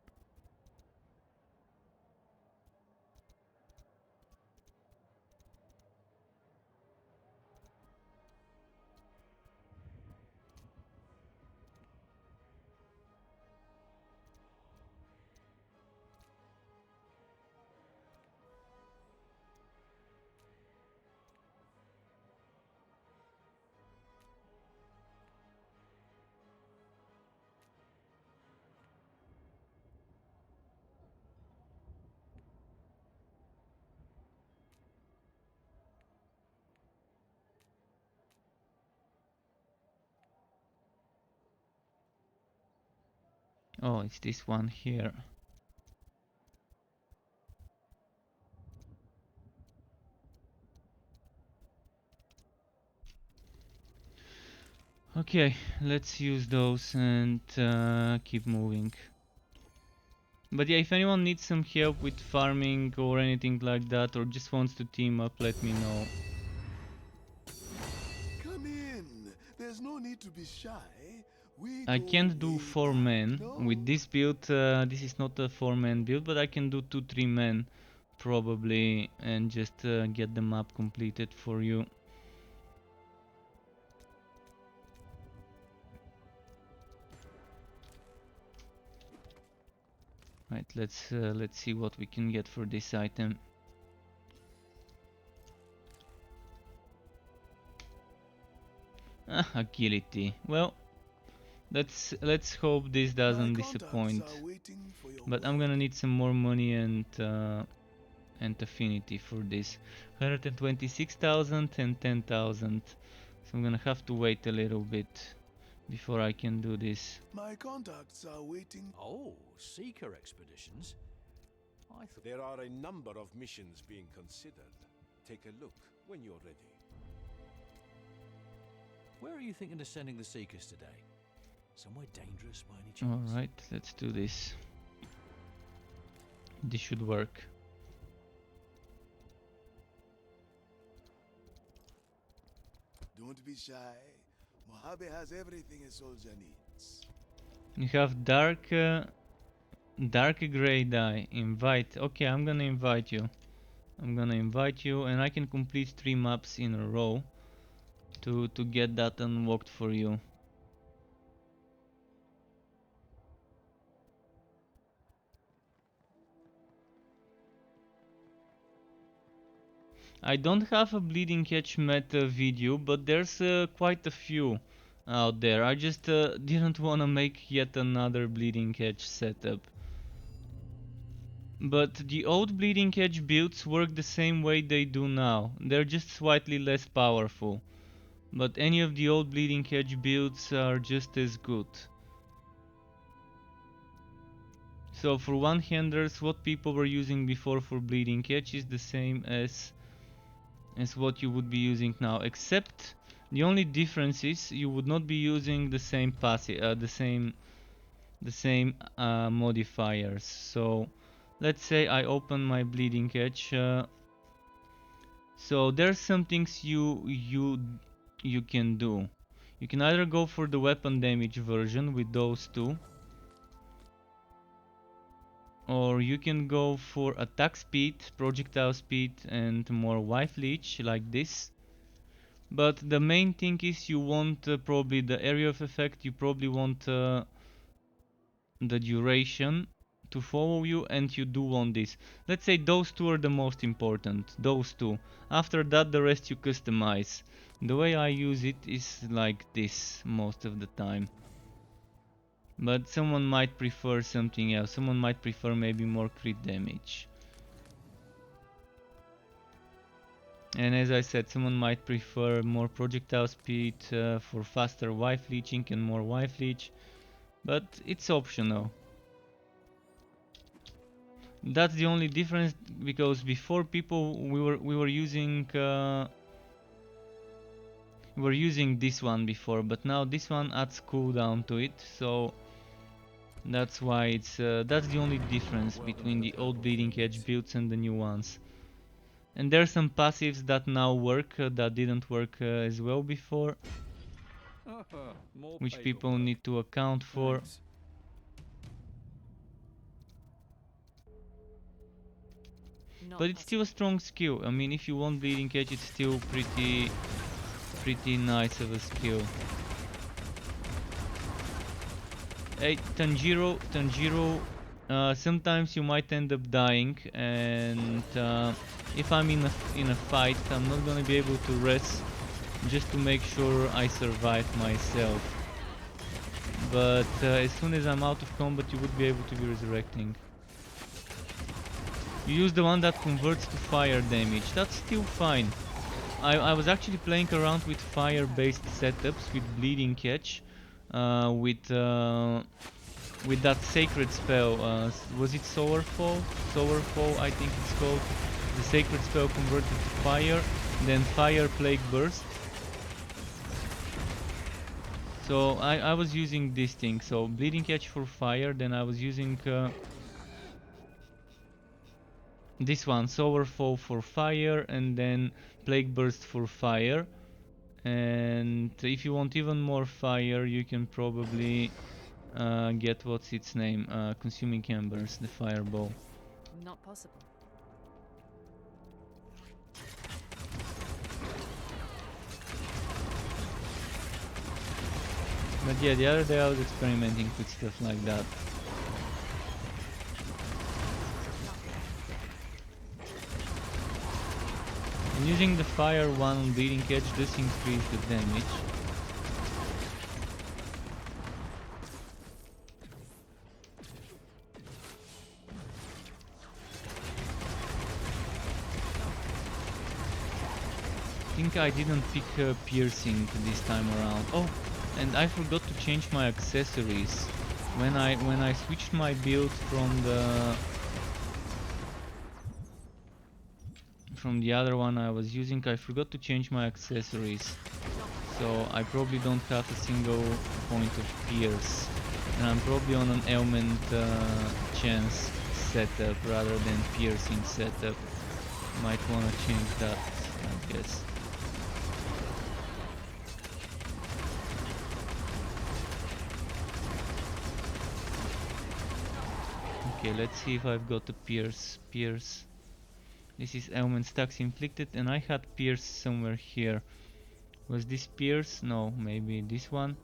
Oh, it's this one here. Okay, let's use those and keep moving. But yeah, if anyone needs some help with farming or anything like that, or just wants to team up, let me know. Come in. There's no need to be shy. I Go can't do way 4 back. men. No? With this build, this is not a 4-man build, but I can do 2-3 men probably and just get the map completed for you. Right, let's see what we can get for this item. Agility. Well, let's hope this doesn't My contacts disappoint. are waiting for your But I'm word. gonna need some more money and affinity for this. 126,000 and 10,000. So I'm gonna have to wait a little bit before I can do this. My contacts are waiting. Oh, seeker expeditions. I thought There are a number of missions being considered. Take a look when you're ready. Where are you thinking of sending the seekers today? Somewhere dangerous by any chance? Alright, let's do this. This should work. Don't be shy. Mojave has everything a soldier needs. You have dark Dark gray dye. Invite. Okay, I'm gonna invite you. And I can complete 3 maps in a row to get that unlocked for you. I don't have a Bleeding Edge meta video, but there's quite a few out there. I just didn't want to make yet another Bleeding Edge setup. But the old Bleeding Edge builds work the same way they do now. They're just slightly less powerful. But any of the old Bleeding Edge builds are just as good. So for one-handers, what people were using before for Bleeding Edge is the same as what you would be using now, except the only difference is you would not be using the same passive, the same modifiers. So let's say I open my Bleeding Edge. So there's some things you can do. You can either go for the weapon damage version with those two, or you can go for attack speed, projectile speed, and more wife leech like this. But the main thing is you want probably the area of effect, you probably want the duration to follow you, and you do want this. Let's say those two are the most important, those two. After that the rest you customize. The way I use it is like this most of the time. But someone might prefer something else, someone might prefer maybe more crit damage. And as I said, someone might prefer more projectile speed for faster wife leeching and more wife leech, but it's optional. That's the only difference, because before people we were using this one before, but now this one adds cooldown to it, so that's why it's that's the only difference between the old Bleeding Edge builds and the new ones. And there are some passives that now work that didn't work as well before, which people need to account for. But it's still a strong skill. I mean, if you want Bleeding Edge, it's still pretty nice of a skill. Hey, Tanjiro, sometimes you might end up dying, and if I'm in a fight, I'm not gonna be able to rest just to make sure I survive myself. But as soon as I'm out of combat, you would be able to be resurrecting. You use the one that converts to fire damage. That's still fine. I was actually playing around with fire-based setups with Bleeding Edge, with that sacred spell. Was it Solarfall? Solarfall, I think it's called. The sacred spell converted to fire, then Fire Plague Burst. So I was using this thing. So Bleeding Edge for fire, then I was using this one, Solarfall for fire, and then Plague Burst for fire. And if you want even more fire, you can probably get, what's its name, Consuming Embers, the fireball. Not possible. But yeah, the other day I was experimenting with stuff like that. And using the fire one on Bleeding Edge does increase the damage. I think I didn't pick piercing this time around. Oh, and I forgot to change my accessories. When I switched my build from the other one I was using, I forgot to change my accessories. So I probably don't have a single point of pierce. And I'm probably on an ailment chance setup rather than piercing setup. Might wanna change that, I guess. Okay, let's see if I've got a Pierce. Pierce. This is ailment stacks inflicted, and I had Pierce somewhere here. Was this Pierce? No, maybe this one.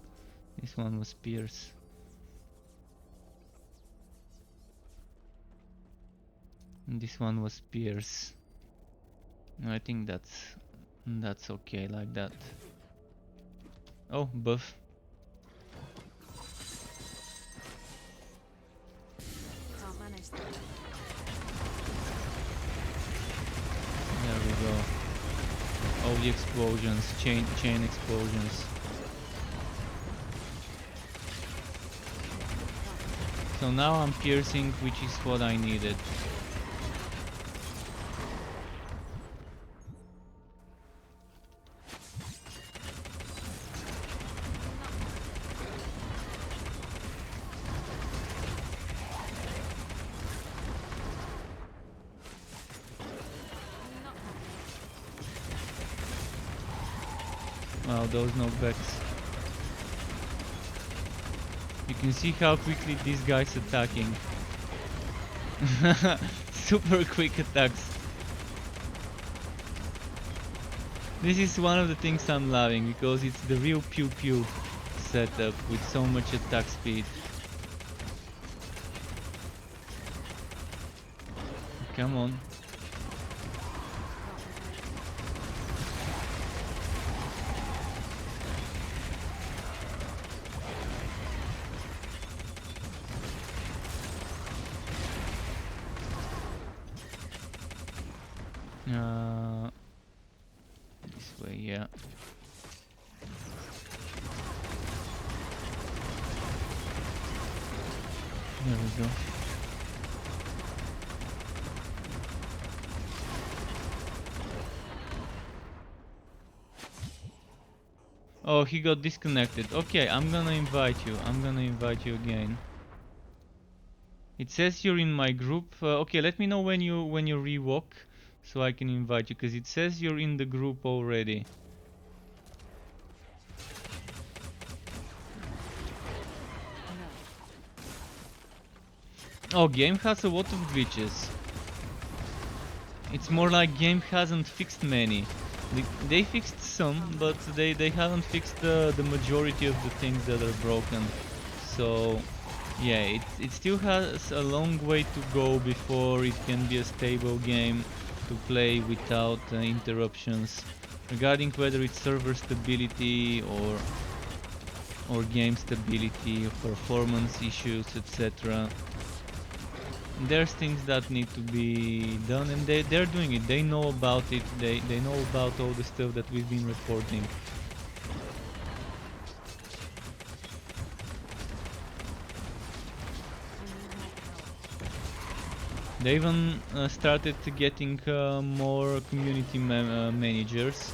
This one was Pierce. And this one was Pierce. I think that's okay like that. Oh, buff. Can't manage that. There we go. All the explosions, chain explosions. So now I'm piercing, which is what I needed. Wow, those knockbacks. You can see how quickly this guy's attacking. Super quick attacks. This is one of the things I'm loving, because it's the real pew pew setup with so much attack speed. Come on. This way, yeah. There we go. Oh, he got disconnected. Okay, I'm gonna invite you. I'm gonna invite you again. It says you're in my group. Okay, let me know when you re-walk, so I can invite you, because it says you're in the group already. Oh, game has a lot of glitches. It's more like game hasn't fixed many. They fixed some, but they haven't fixed the majority of the things that are broken. So yeah, it still has a long way to go before it can be a stable game to play without interruptions. Regarding whether it's server stability or game stability, or performance issues, etc. There's things that need to be done, and they're doing it. They know about it. They know about all the stuff that we've been reporting. They even started getting more community managers,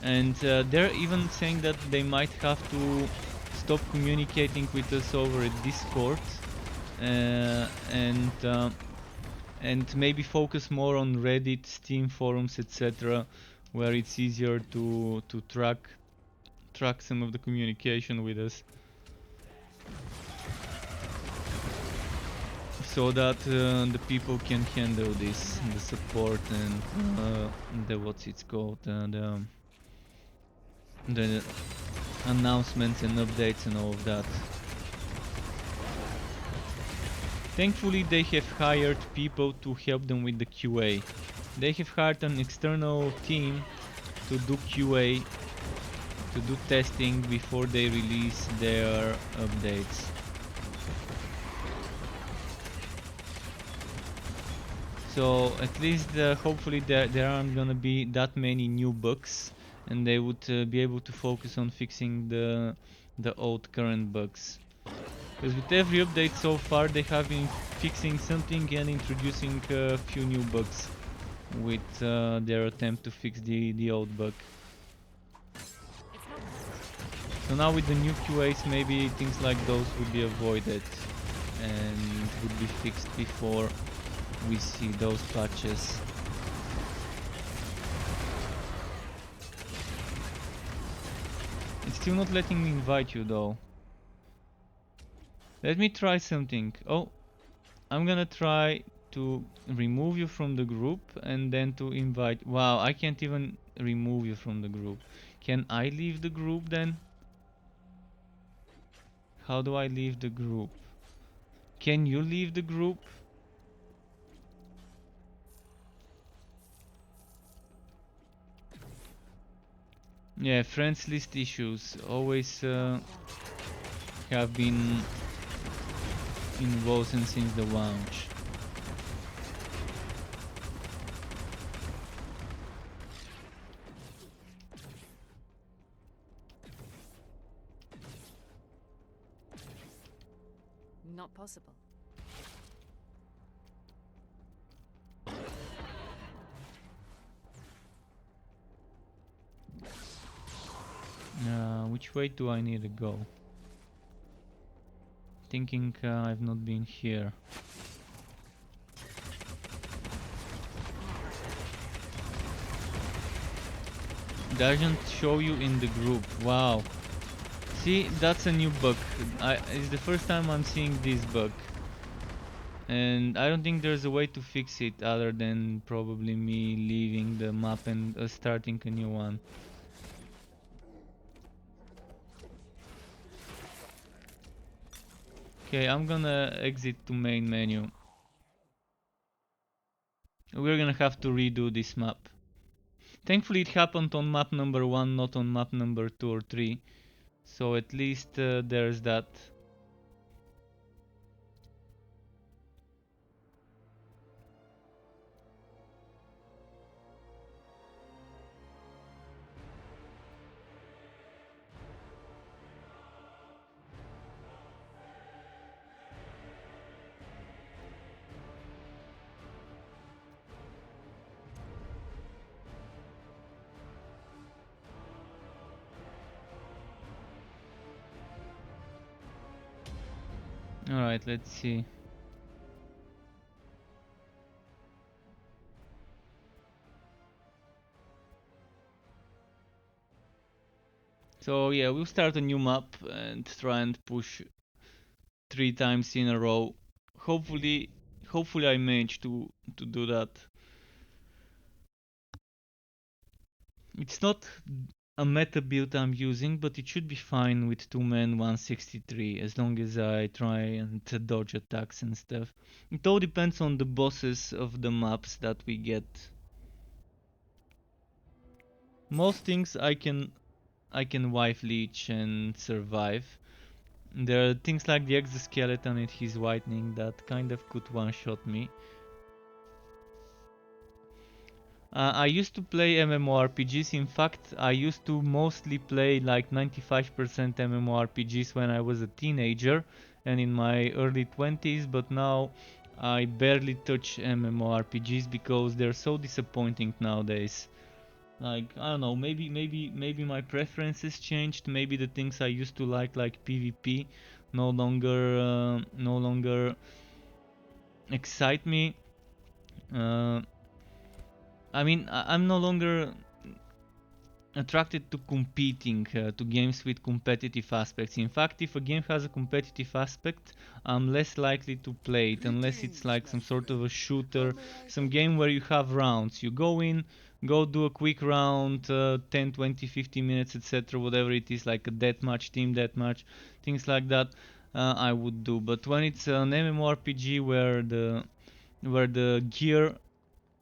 and they're even saying that they might have to stop communicating with us over at Discord, and maybe focus more on Reddit, Steam forums, etc., where it's easier to track some of the communication with us, so that the people can handle this, the support and the what's it's called, the announcements and updates and all of that. Thankfully, they have hired people to help them with the QA. They have hired an external team to do QA, to do testing before they release their updates. So at least hopefully there aren't gonna be that many new bugs, and they would be able to focus on fixing the old current bugs. Because with every update so far, they have been fixing something and introducing a few new bugs with their attempt to fix the old bug. So now with the new QAs, maybe things like those would be avoided and would be fixed before we see those patches. It's still not letting me invite you though. Let me try something. Oh, I'm gonna try to remove you from the group and then to invite. Wow, I can't even remove you from the group. Can I leave the group then? How do I leave the group? Can you leave the group? Yeah, friends list issues always have been in Wolcen since the launch. Not possible. Which way do I need to go? Thinking I've not been here. Doesn't show you in the group. Wow. See, that's a new bug. It's the first time I'm seeing this bug. And I don't think there's a way to fix it other than probably me leaving the map and starting a new one. Okay, I'm gonna exit to main menu. We're gonna have to redo this map. Thankfully it happened on map number 1, not on map number 2 or 3. So at least there's that. Alright, let's see. So yeah, we'll start a new map and try and push 3 times in a row. Hopefully I manage to do that. It's not a meta build I'm using, but it should be fine with 2 men 163 as long as I try and dodge attacks and stuff. It all depends on the bosses of the maps that we get. Most things I can wife leech and survive. There are things like the exoskeleton and his whitening that kind of could one-shot me. I used to play MMORPGs. In fact, I used to mostly play like 95% MMORPGs when I was a teenager and in my early 20s, but now I barely touch MMORPGs because they're so disappointing nowadays. Like, I don't know, maybe my preferences changed. Maybe the things I used to like PvP, no longer excite me. I mean, I'm no longer attracted to competing, to games with competitive aspects. In fact, if a game has a competitive aspect, I'm less likely to play it unless it's like some sort of a shooter, some game where you have rounds. You go in, go do a quick round, 10, 20, 50 minutes, etc. Whatever it is, like a deathmatch, team deathmatch, things like that, I would do. But when it's an MMORPG where the gear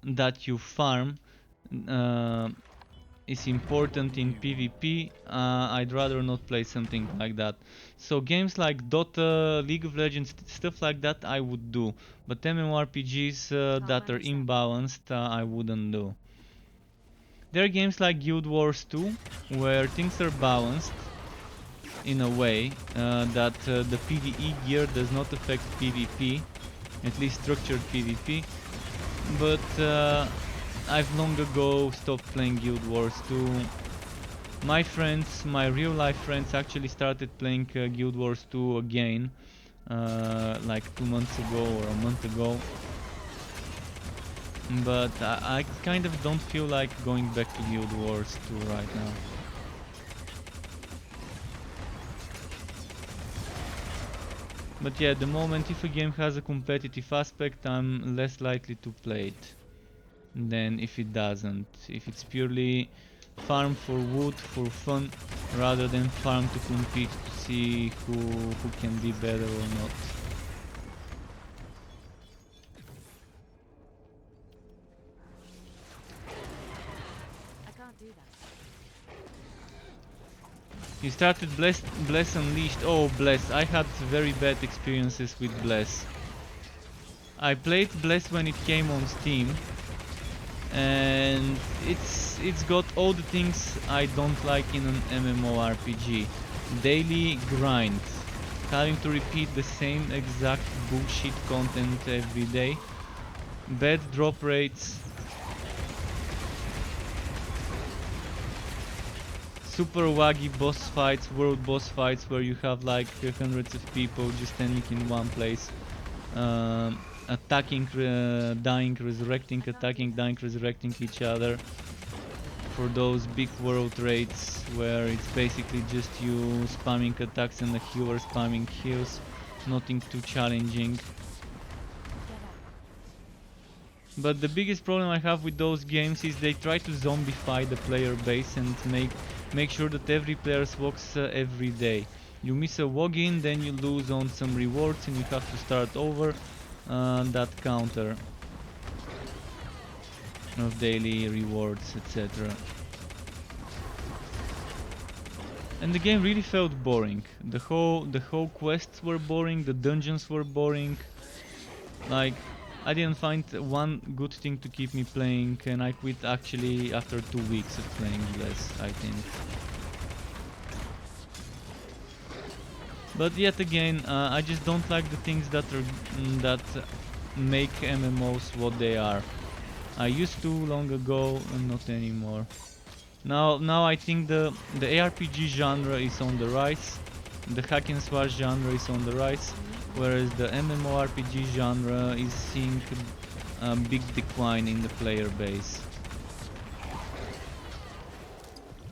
that you farm uh, is important in PvP, I'd rather not play something like that. So games like Dota, League of Legends, stuff like that I would do, but MMORPGs that are imbalanced I wouldn't do. There are games like Guild Wars 2 where things are balanced in a way that the PvE gear does not affect PvP, at least structured PvP, but I've long ago stopped playing Guild Wars 2. My friends, my real life friends, actually started playing Guild Wars 2 again, like 2 months ago or a month ago. But I kind of don't feel like going back to Guild Wars 2 right now. But yeah, at the moment, if a game has a competitive aspect, I'm less likely to play it than if it doesn't. If it's purely farm for wood, for fun, rather than farm to compete to see who can be better or not. I can't do that. You started Bless Unleashed. Oh, Bless. I had very bad experiences with Bless. I played Bless when it came on Steam, and it's got all the things I don't like in an MMORPG. Daily grind, having to repeat the same exact bullshit content every day, bad drop rates, super waggy boss fights, world boss fights where you have like hundreds of people just standing in one place, attacking, dying, resurrecting, attacking, dying, resurrecting each other for those big world raids where it's basically just you spamming attacks and the healer spamming heals. Nothing too challenging. Get out. But the biggest problem I have with those games is they try to zombify the player base and make sure that every player walks every day. You miss a login, then you lose on some rewards and you have to start over that counter of daily rewards, etc. And the game really felt boring. The whole quests were boring, the dungeons were boring. Like, I didn't find one good thing to keep me playing, and I quit actually after 2 weeks of playing less, I think. But yet again, I just don't like the things that make MMOs what they are. I used to long ago, and not anymore. Now I think the ARPG genre is on the rise, the hack and slash genre is on the rise, whereas the MMORPG genre is seeing a big decline in the player base.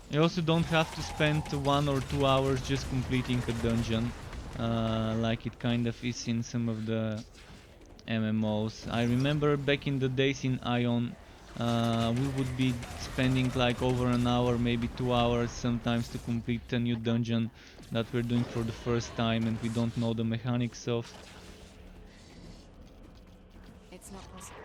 You also don't have to spend 1 or 2 hours just completing a dungeon, like it kind of is in some of the MMOs. I remember back in the days in Ion, we would be spending like over an hour, maybe 2 hours sometimes to complete a new dungeon that we're doing for the first time and we don't know the mechanics of. It's not possible.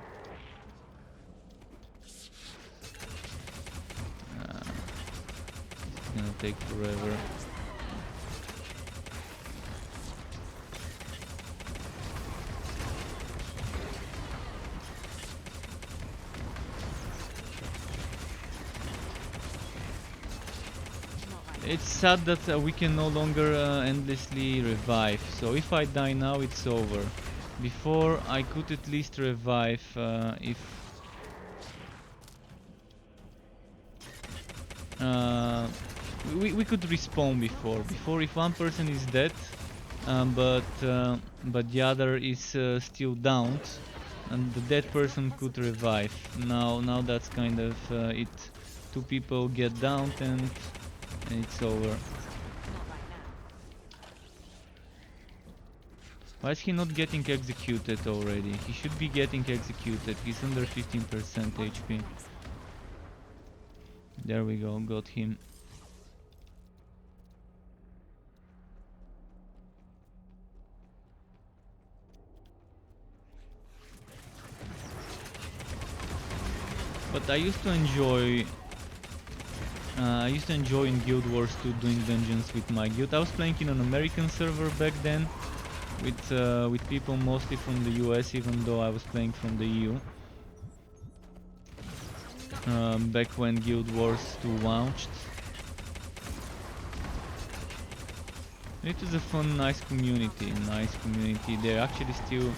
It's gonna take forever. It's sad that we can no longer endlessly revive, so if I die now it's over. Before I could at least revive if... we could respawn before. Before, if one person is dead, but the other is still downed, and the dead person could revive. Now that's kind of it. 2 people get downed and it's over. Not right now. Why is he not getting executed already? He should be getting executed. He's under 15% HP. There we go, got him. But I used to enjoy in Guild Wars 2 doing dungeons with my guild. I was playing in an American server back then with people mostly from the US, even though I was playing from the EU. Back when Guild Wars 2 launched. It was a fun, nice community. They're actually still...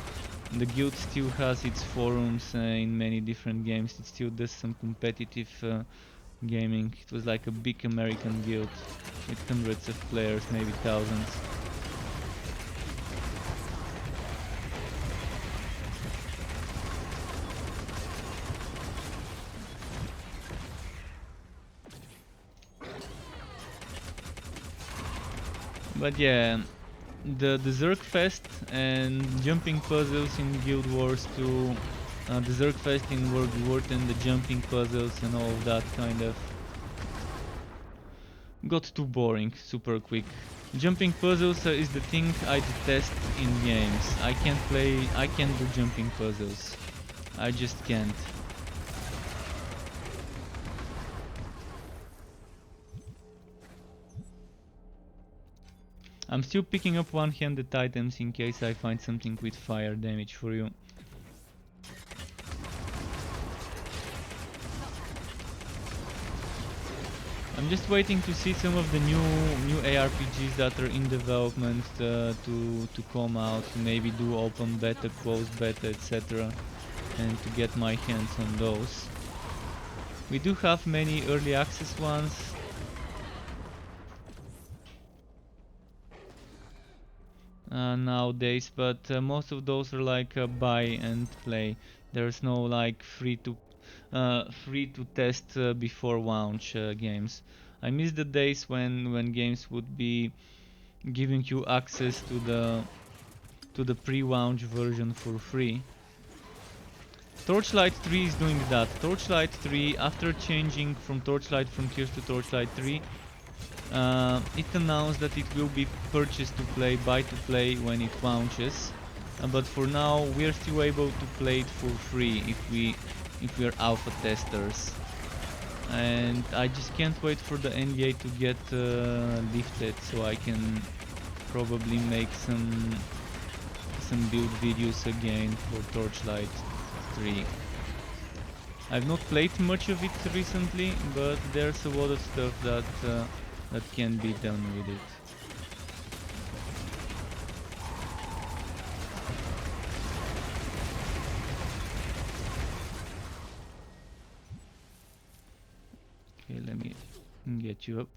The guild still has its forums in many different games. It still does some competitive gaming. It was like a big American guild with hundreds of players, maybe thousands. But yeah, the Zerg Fest and jumping puzzles in Guild Wars 2, the Zerg Fest in Wolcen, the jumping puzzles and all of that kind of got too boring super quick. Jumping puzzles is the thing I detest in games. I can't do jumping puzzles. I just can't. I'm still picking up one-handed items in case I find something with fire damage for you. I'm just waiting to see some of the new ARPGs that are in development to come out, to maybe do open beta, closed beta, etc. and to get my hands on those. We do have many early access ones. Nowadays, but most of those are like buy and play. There's no like free to test before launch games. I miss the days when games would be giving you access to the pre-launch version for free. Torchlight 3 is doing that. Torchlight 3, after changing from Torchlight Frontiers to Torchlight 3, it announced that it will be purchased to play, buy to play when it launches. But for now, we're still able to play it for free if we're alpha testers. And I just can't wait for the NDA to get lifted so I can probably make some build videos again for Torchlight 3. I've not played much of it recently, but there's a lot of stuff that can be done with it. Okay, let me get you up.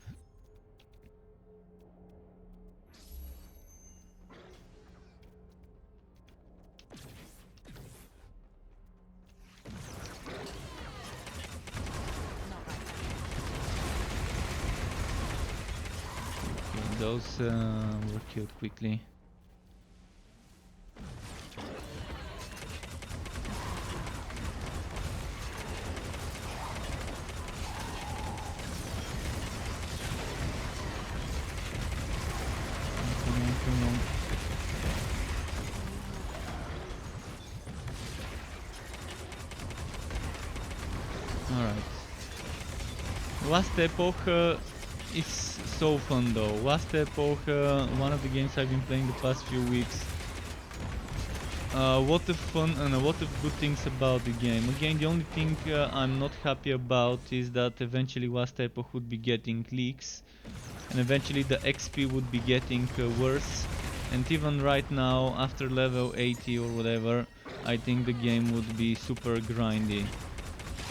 Those were killed quickly. Come on. Alright. Last Epoch is so fun though. Last Epoch, one of the games I've been playing the past few weeks. A lot of fun and a lot of good things about the game. Again, the only thing I'm not happy about is that eventually Last Epoch would be getting leaks. And eventually the XP would be getting worse. And even right now, after level 80 or whatever, I think the game would be super grindy.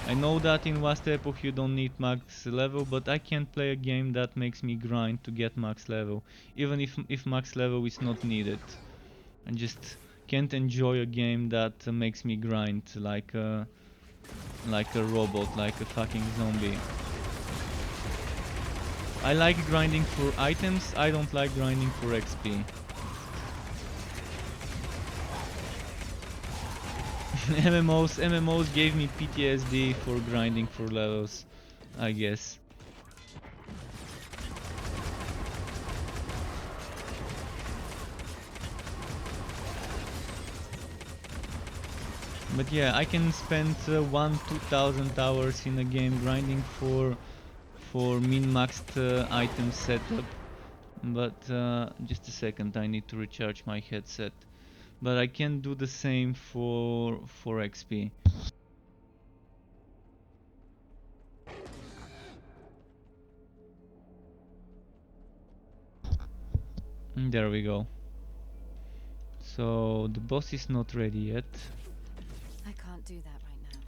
I know that in Last Epoch you don't need max level, but I can't play a game that makes me grind to get max level, even if max level is not needed. I just can't enjoy a game that makes me grind like a robot, like a fucking zombie. I like grinding for items, I don't like grinding for XP. MMOs gave me PTSD for grinding for levels, I guess. But yeah, I can spend 1-2,000 hours in a game grinding for min-maxed item setup. But just a second, I need to recharge my headset. But I can do the same for XP. There we go. So the boss is not ready yet. I can't do that right now.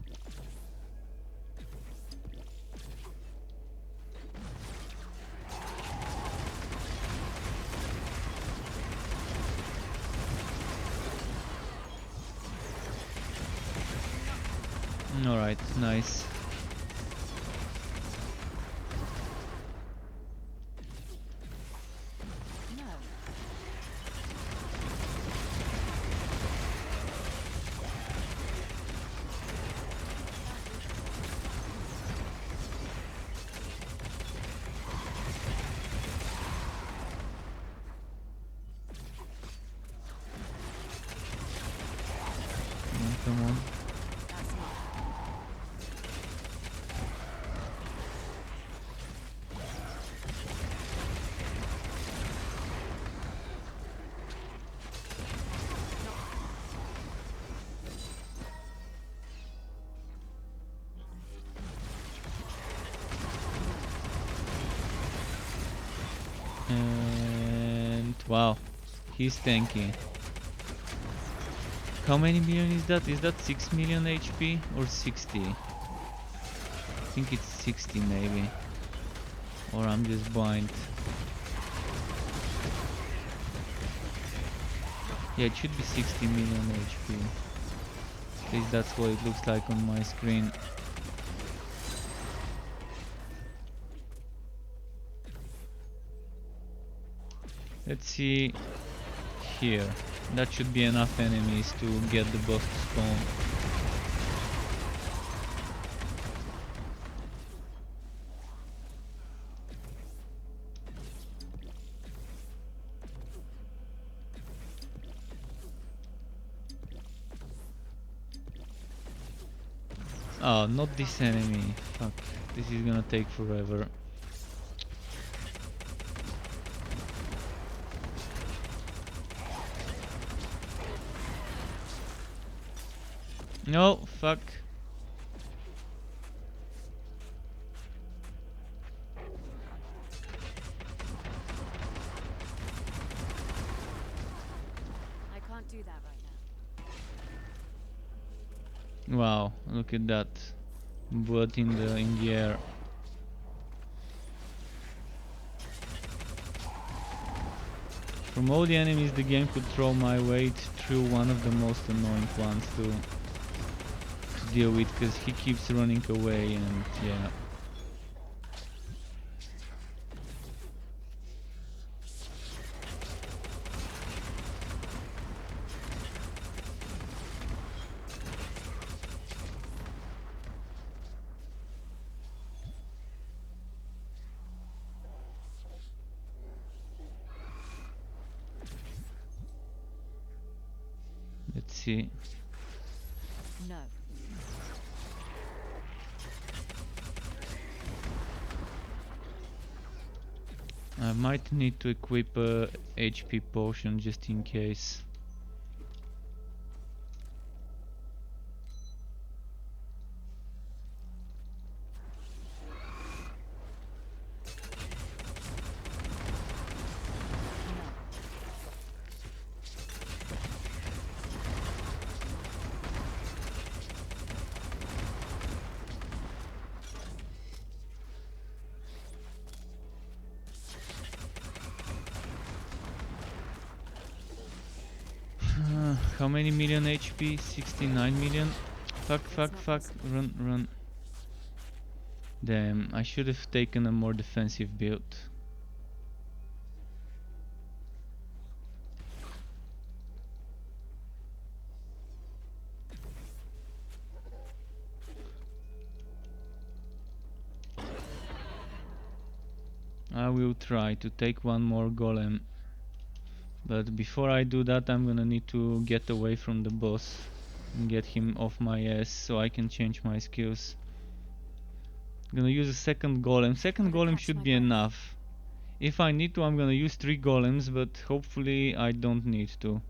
Alright, nice. No. And wow, he's tanky. How many million is that? Is that 6 million HP or 60? I think it's 60 maybe. Or I'm just blind. Yeah, it should be 60 million HP. At least that's what it looks like on my screen. Let's see here. That should be enough enemies to get the boss to spawn. Oh, not this enemy. Fuck. This is gonna take forever. No, fuck. I can't do that right now. Wow, look at that. Blood in the air. From all the enemies the game could throw my way, it threw one of the most annoying ones to deal with, because he keeps running away and yeah. Let's see. No. I might need to equip a HP potion just in case. How many million HP? 69 million? Fuck, fuck, fuck. Run, run. Damn, I should have taken a more defensive build. I will try to take one more golem. But before I do that, I'm gonna need to get away from the boss and get him off my ass so I can change my skills. I'm gonna use a second golem. Second golem should be enough. If I need to, I'm gonna use 3 golems, but hopefully I don't need to.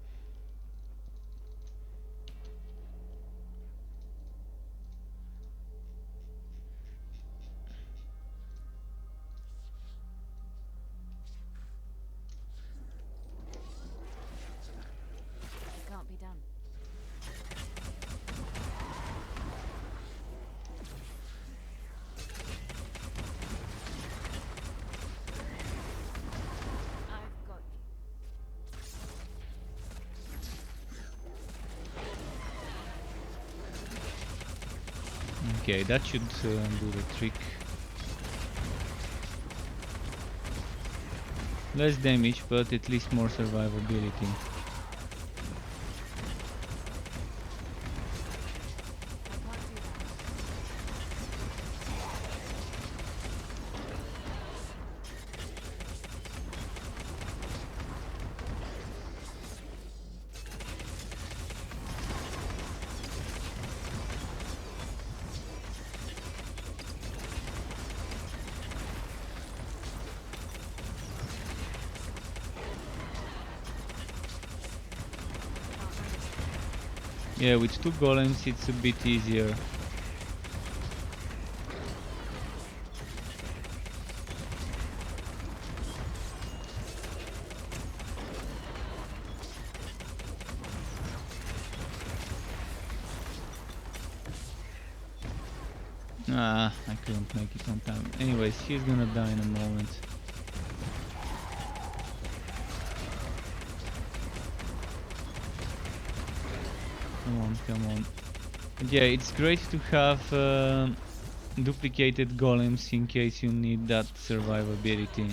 It can't be done. I've got you. Okay, that should do the trick. Less damage, but at least more survivability. Yeah, with 2 golems it's a bit easier. Ah, I couldn't make it on time. Anyways, he's gonna die in a moment. Come on, come on. But yeah, it's great to have duplicated golems in case you need that survivability.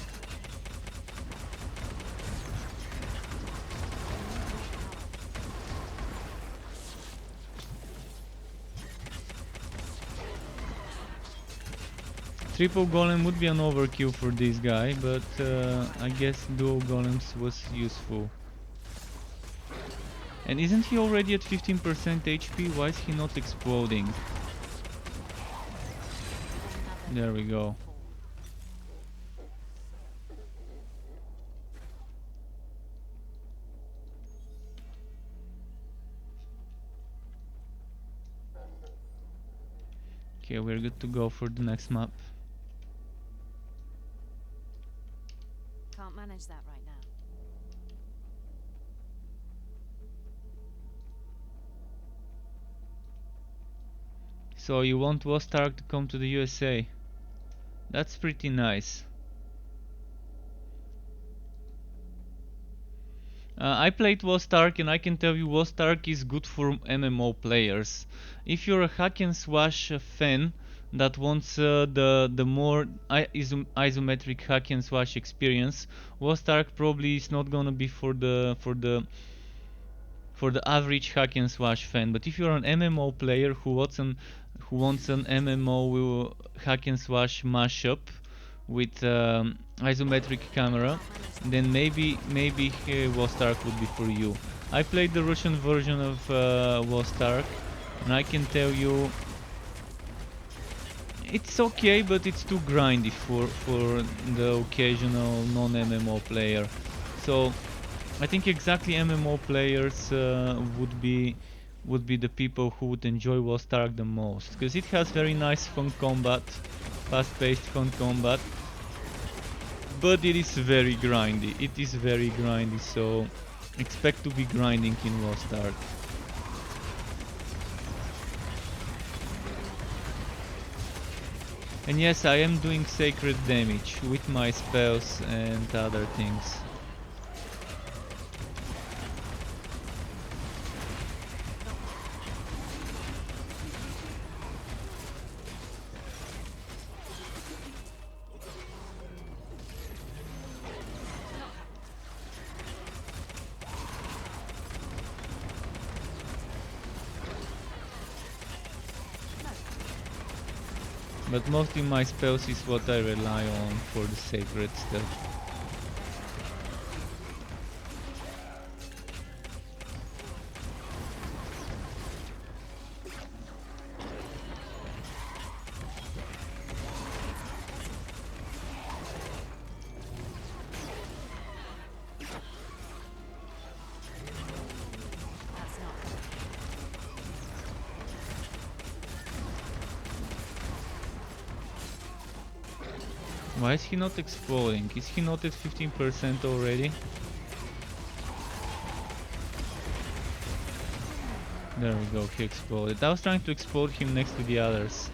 Triple golem would be an overkill for this guy, but I guess dual golems was useful. And isn't he already at 15% HP? Why is he not exploding? There we go. Okay, we're good to go for the next map. Can't manage that right now. So you want Vostark to come to the USA? That's pretty nice. I played Vostark and I can tell you Vostark is good for MMO players. If you're a hack and slash fan that wants the more isometric hack and slash experience, Vostark probably is not gonna be for the average hack and slash fan. But if you're an MMO player who wants an MMO hack and slash mashup with isometric camera, then maybe Vostark would be for you. I played the Russian version of Vostark, and I can tell you it's okay, but it's too grindy for the occasional non-MMO player. So I think exactly MMO players would be the people who would enjoy Vostark the most, because it has very nice fun combat, fast-paced fun combat, but it is very grindy. It is very grindy, so expect to be grinding in Vostark. And yes, I am doing sacred damage with my spells and other things. But mostly my spells is what I rely on for the sacred stuff. That's not. Why is he not exploding? Is he not at 15% already? There we go, he exploded. I was trying to explode him next to the others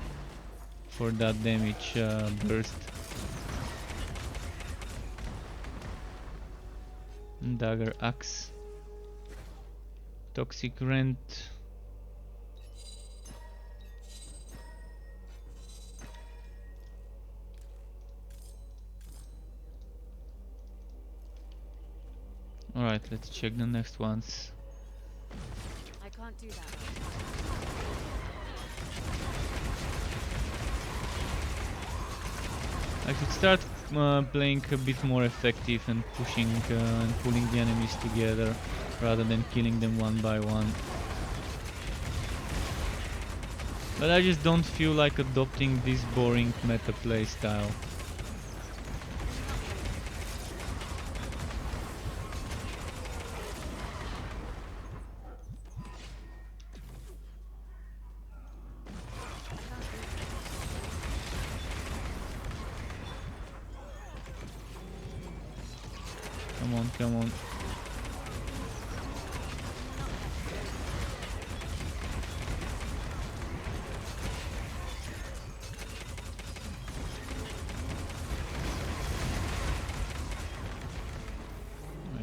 for that damage burst. Dagger axe. Toxic rent. Alright, let's check the next ones. I can't do that. I should start playing a bit more effective and pushing and pulling the enemies together rather than killing them one by one. But I just don't feel like adopting this boring meta play style. Come on, come on.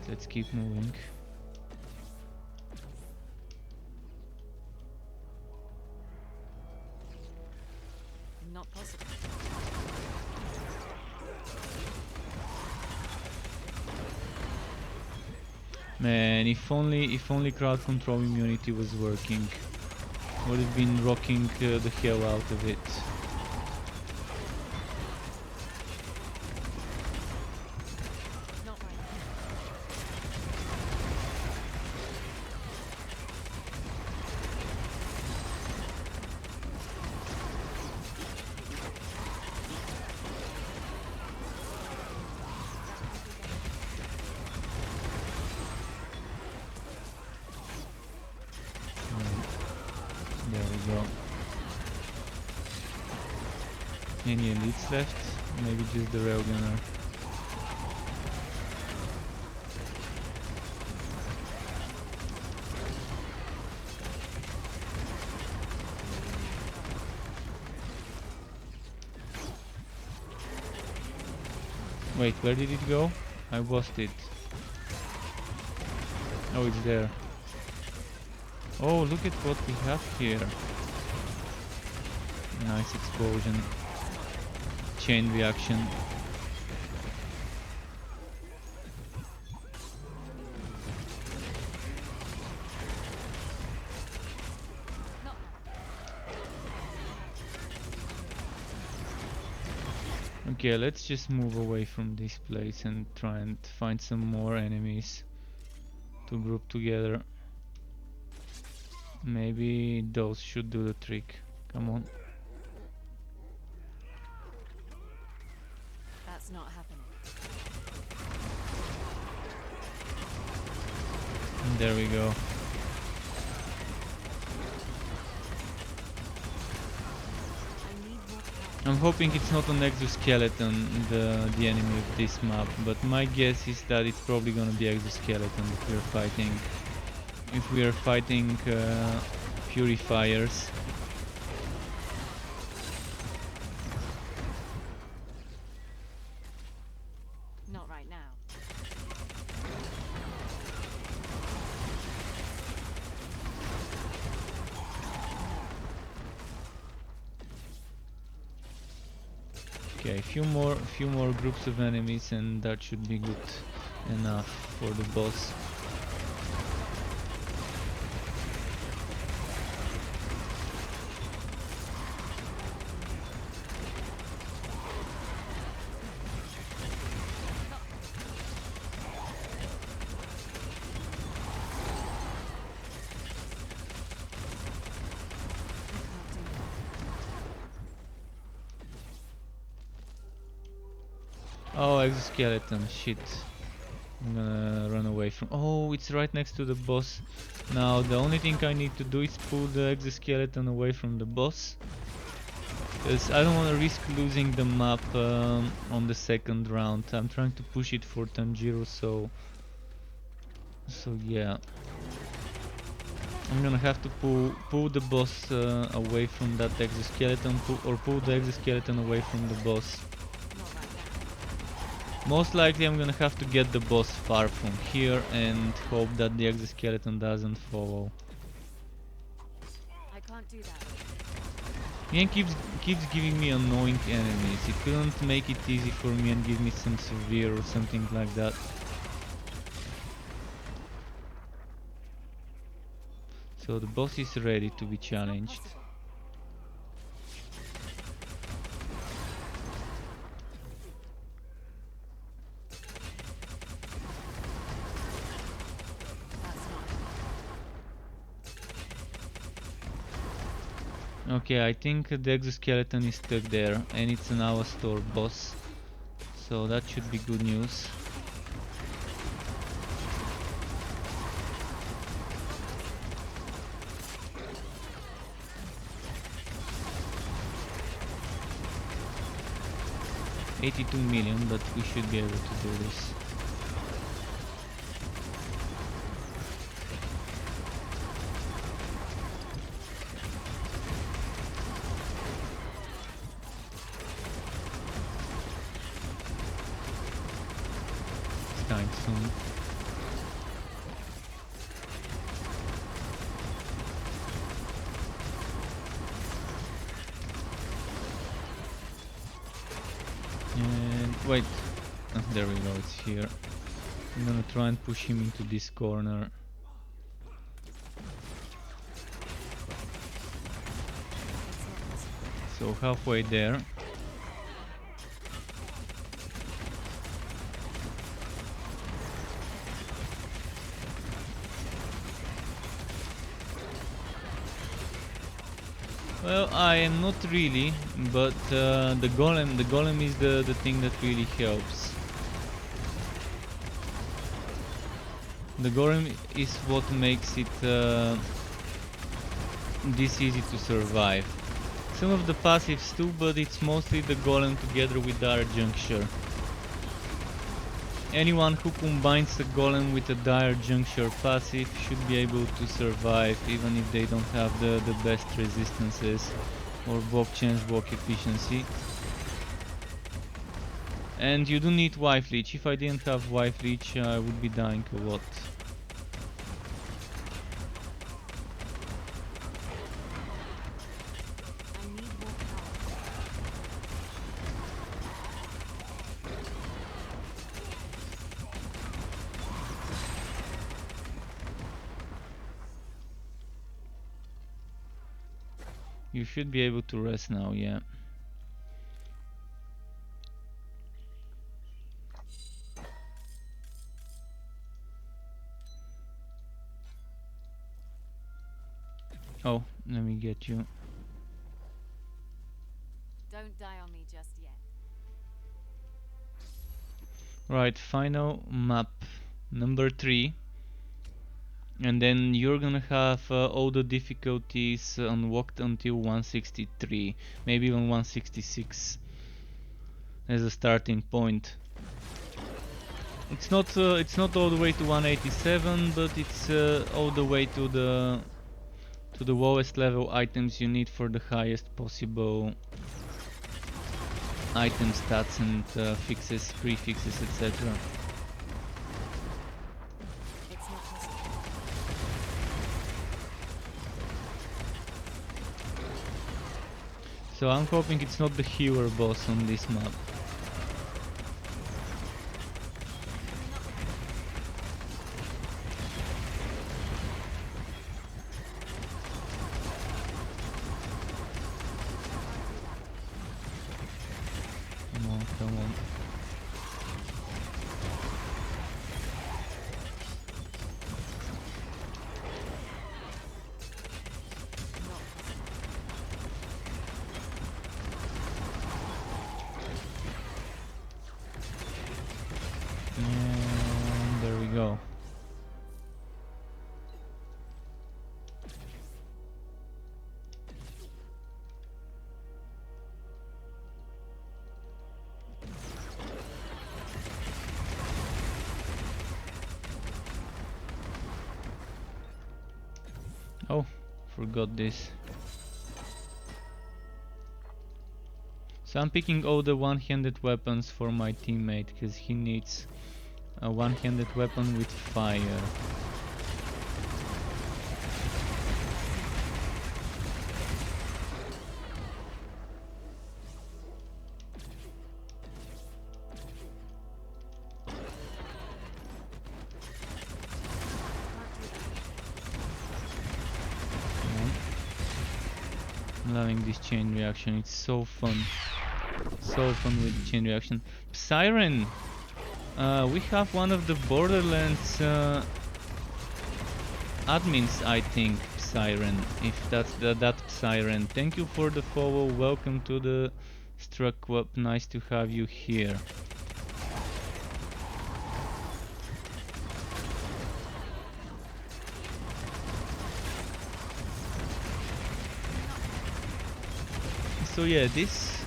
let's keep moving. Not possible. Man, if only crowd control immunity was working, would have been rocking the hell out of it. Not right now. There we go. Any elites left? Maybe just the railgunner. Wait, where did it go? I lost it. Oh, it's there. Oh, look at what we have here. Nice explosion. Chain reaction. Not Okay, let's just move away from this place and try and find some more enemies to group together. Maybe those should do the trick. Come on. That's not happening. And there we go. I need more power. I'm hoping it's not an exoskeleton, the enemy of this map, but my guess is that it's probably gonna be exoskeleton if we're fighting. If we are fighting purifiers. Not right now. Okay, a few more groups of enemies and that should be good enough for the boss. Oh, exoskeleton, shit. I'm gonna run away from... Oh, it's right next to the boss. Now, the only thing I need to do is pull the exoskeleton away from the boss. Because I don't want to risk losing the map on the second round. I'm trying to push it for Tanjiro, so yeah. I'm gonna have to pull the boss away from that exoskeleton, or pull the exoskeleton away from the boss. Not right now. Most likely I'm gonna have to get the boss far from here and hope that the exoskeleton doesn't follow. I can't do that. Game keeps giving me annoying enemies. It couldn't make it easy for me and give me some severe or something like that. So the boss is ready to be challenged. Possible. That's not. Okay, I think the exoskeleton is stuck there and it's an hour store boss. So that should be good news. $82 million, but we should be able to do this. It's time soon. there we go, it's here. I'm gonna try and push him into this corner. So halfway there. Well, I am not really, but the golem is the thing that really helps. The golem is what makes it this easy to survive. Some of the passives too, but it's mostly the golem together with the dire juncture. Anyone who combines the golem with a dire juncture passive should be able to survive, even if they don't have the best resistances or walk chance, walk efficiency. And you do need wife leech. If I didn't have wife leech, I would be dying a lot. I need more power. You should be able to rest now, yeah. Oh, let me get you. Don't die on me just yet. Right, final map number 3. And then you're gonna have all the difficulties unlocked until 163, maybe even 166 as a starting point. It's not all the way to 187, but it's all the way to the lowest level items you need for the highest possible item stats and fixes, prefixes, etc. It's not possible. So I'm hoping it's not the healer boss on this map. Come on, come on. And there we go. Oh, forgot this. So I'm picking all the one-handed weapons for my teammate because he needs a one-handed weapon with fire. I'm loving this chain reaction, it's so fun. So fun with the chain reaction. Siren! We have one of the Borderlands admins, I think, Siren. If that's that Siren. Thank you for the follow, welcome to the Struck Club, nice to have you here. So yeah, this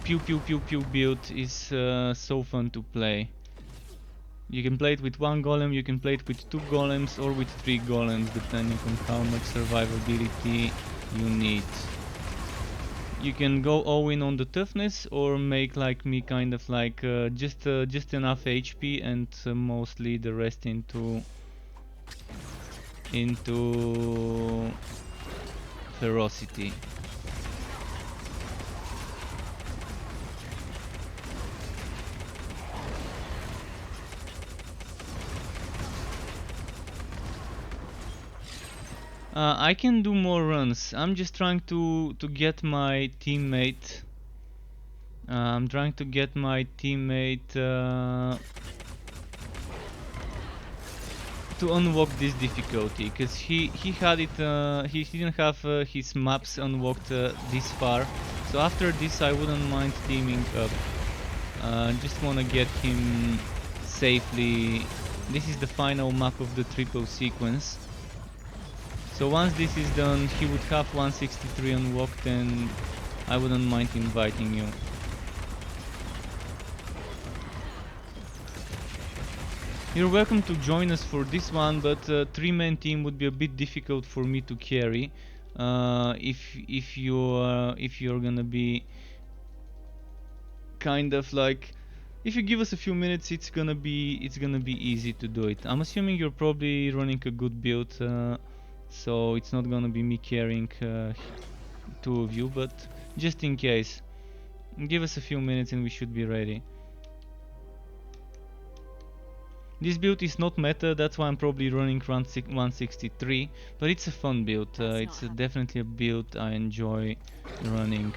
pew pew pew pew build is so fun to play. You can play it with one golem, you can play it with 2 golems or with 3 golems, depending on how much survivability you need. You can go all in on the toughness or make like me, kind of like just enough HP and mostly the rest into ferocity. I can do more runs. I'm just trying to get my teammate. I'm trying to get my teammate to unlock this difficulty, because he had it. He didn't have his maps unlocked this far. So after this, I wouldn't mind teaming up. Just wanna get him safely. This is the final map of the triple sequence. So once this is done, he would have 163 unlocked, and I wouldn't mind inviting you. You're welcome to join us for this one, but a 3-man team would be a bit difficult for me to carry. If you're gonna be kind of like, if you give us a few minutes, it's gonna be easy to do it. I'm assuming you're probably running a good build, so it's not gonna be me carrying two of you, but just in case, give us a few minutes and we should be ready. This build is not meta, that's why I'm probably running around 163, but it's a fun build. It's definitely a build I enjoy running.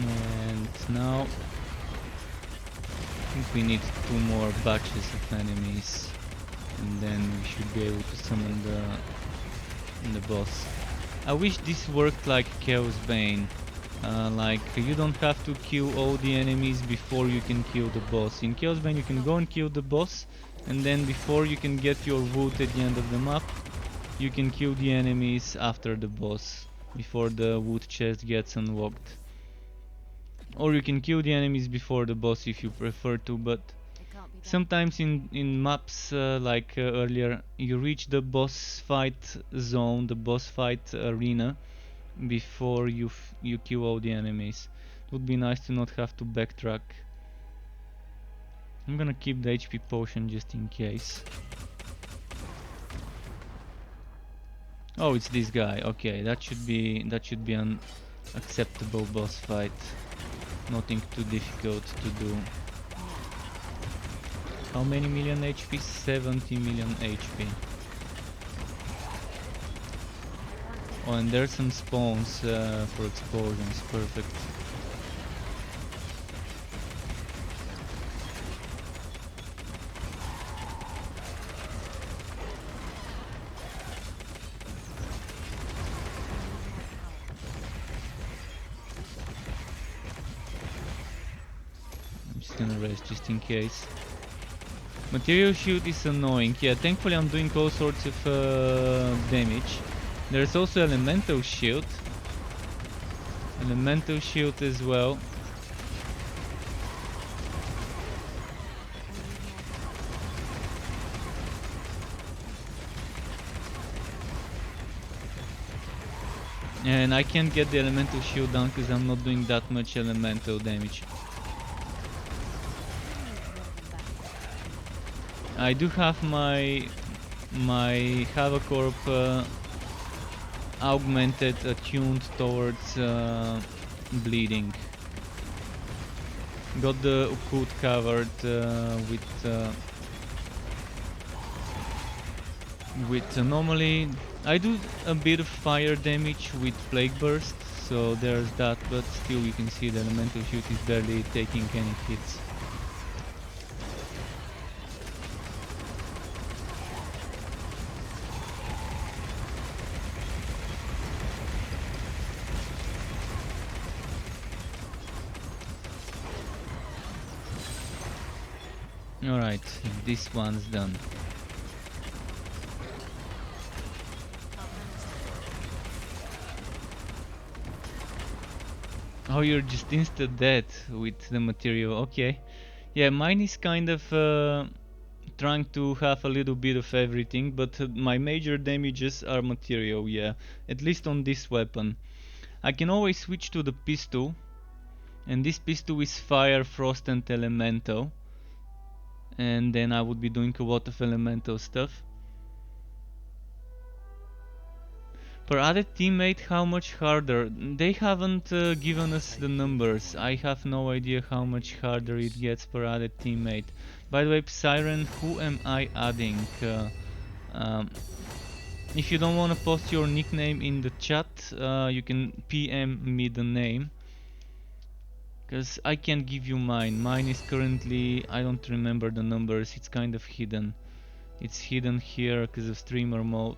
And now I think we need 2 more batches of enemies, and then we should be able to summon the boss. I wish this worked like Chaos Bane. Like you don't have to kill all the enemies before you can kill the boss. In Chaos Bane you can go and kill the boss, and then before you can get your wood at the end of the map, you can kill the enemies after the boss, before the wood chest gets unlocked. Or you can kill the enemies before the boss if you prefer to, but sometimes in maps like earlier, you reach the boss fight zone, the boss fight arena, before you kill all the enemies. It would be nice to not have to backtrack. I'm gonna keep the HP potion just in case. Oh, it's this guy. Okay, that should be an acceptable boss fight. Nothing too difficult to do. How many million HP? 70 million HP. Oh, and there's some spawns for explosions. Perfect. I'm just gonna rest just in case. Material shield is annoying. Yeah, thankfully I'm doing all sorts of damage. There's also elemental shield. Elemental shield as well. And I can't get the elemental shield down because I'm not doing that much elemental damage. I do have my Havocorp augmented, attuned towards bleeding. Got the occult covered with normally I do a bit of fire damage with Plague Burst, so there's that, but still you can see the elemental shoot is barely taking any hits. Alright, this one's done. Oh, you're just insta dead with the material, okay. Yeah, mine is kind of trying to have a little bit of everything, but my major damages are material, yeah. At least on this weapon. I can always switch to the pistol, And this pistol is fire, frost and elemental. And then I would be doing a lot of elemental stuff. Per added teammate, how much harder? They haven't given us the numbers. I have no idea how much harder it gets per added teammate. By the way, Siren, who am I adding? If you don't want to post your nickname in the chat, you can PM me the name. Because I can't give you mine. Mine is currently, I don't remember the numbers, it's kind of hidden. It's hidden here because of streamer mode.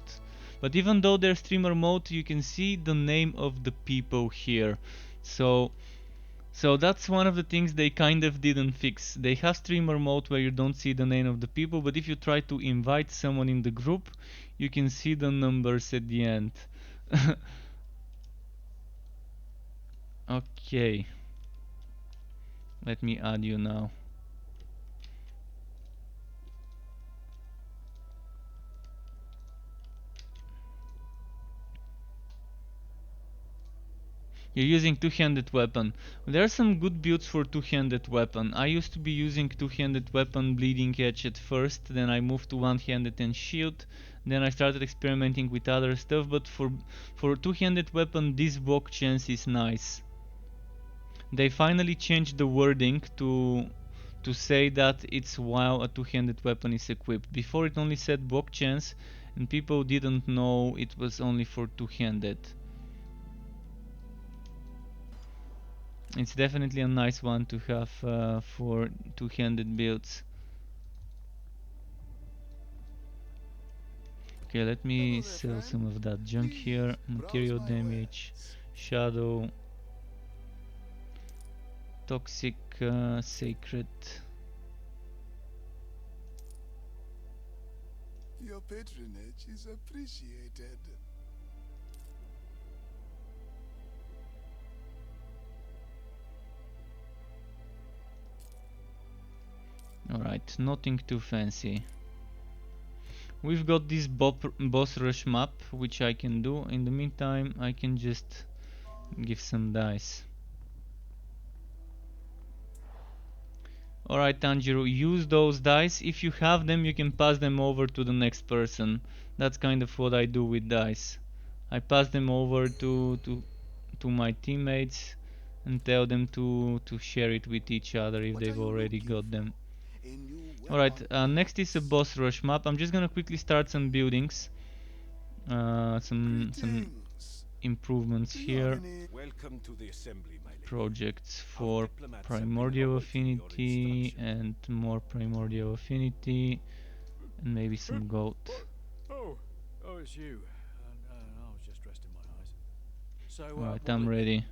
But even though there's streamer mode, you can see the name of the people here. So that's one of the things they kind of didn't fix. They have streamer mode where you don't see the name of the people, but if you try to invite someone in the group, you can see the numbers at the end. Okay. Let me add you now. You're using two-handed weapon. There are some good builds for two-handed weapon. I used to be using two-handed weapon bleeding edge at first, then I moved to one-handed and shield. Then I started experimenting with other stuff, but for two-handed weapon this block chance is nice. They finally changed the wording to say that it's while a two-handed weapon is equipped. Before it only said block chance and people didn't know it was only for two-handed. It's definitely a nice one to have for two-handed builds. Okay, let me sell some of that junk here. Material damage, shadow, toxic, sacred. Your patronage is appreciated. Alright, nothing too fancy. We've got this boss rush map, which I can do. In the meantime, I can just give some dice. Alright, Tanjiro, use those dice. If you have them, you can pass them over to the next person. That's kind of what I do with dice. I pass them over to my teammates and tell them to share it with each other if they've already got them. Alright, next is a boss rush map. I'm just gonna quickly start some buildings. Some improvements here. Welcome to the assembly, my lady. Projects for primordial affinity and more primordial affinity. And maybe some gold. Oh, it's you. I was just resting my eyes. So, Alright, I'm ready.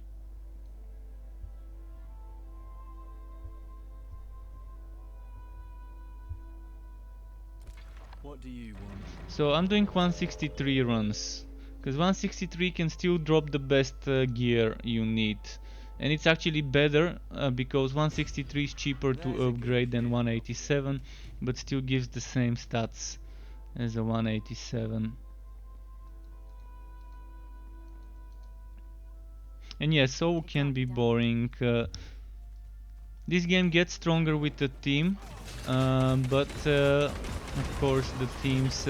What do you want? So I'm doing 163 runs, because 163 can still drop the best gear you need. And it's actually better because 163 is cheaper to upgrade than 187, but still gives the same stats as a 187. And yes, so can be boring. This game gets stronger with the team, but of course the team's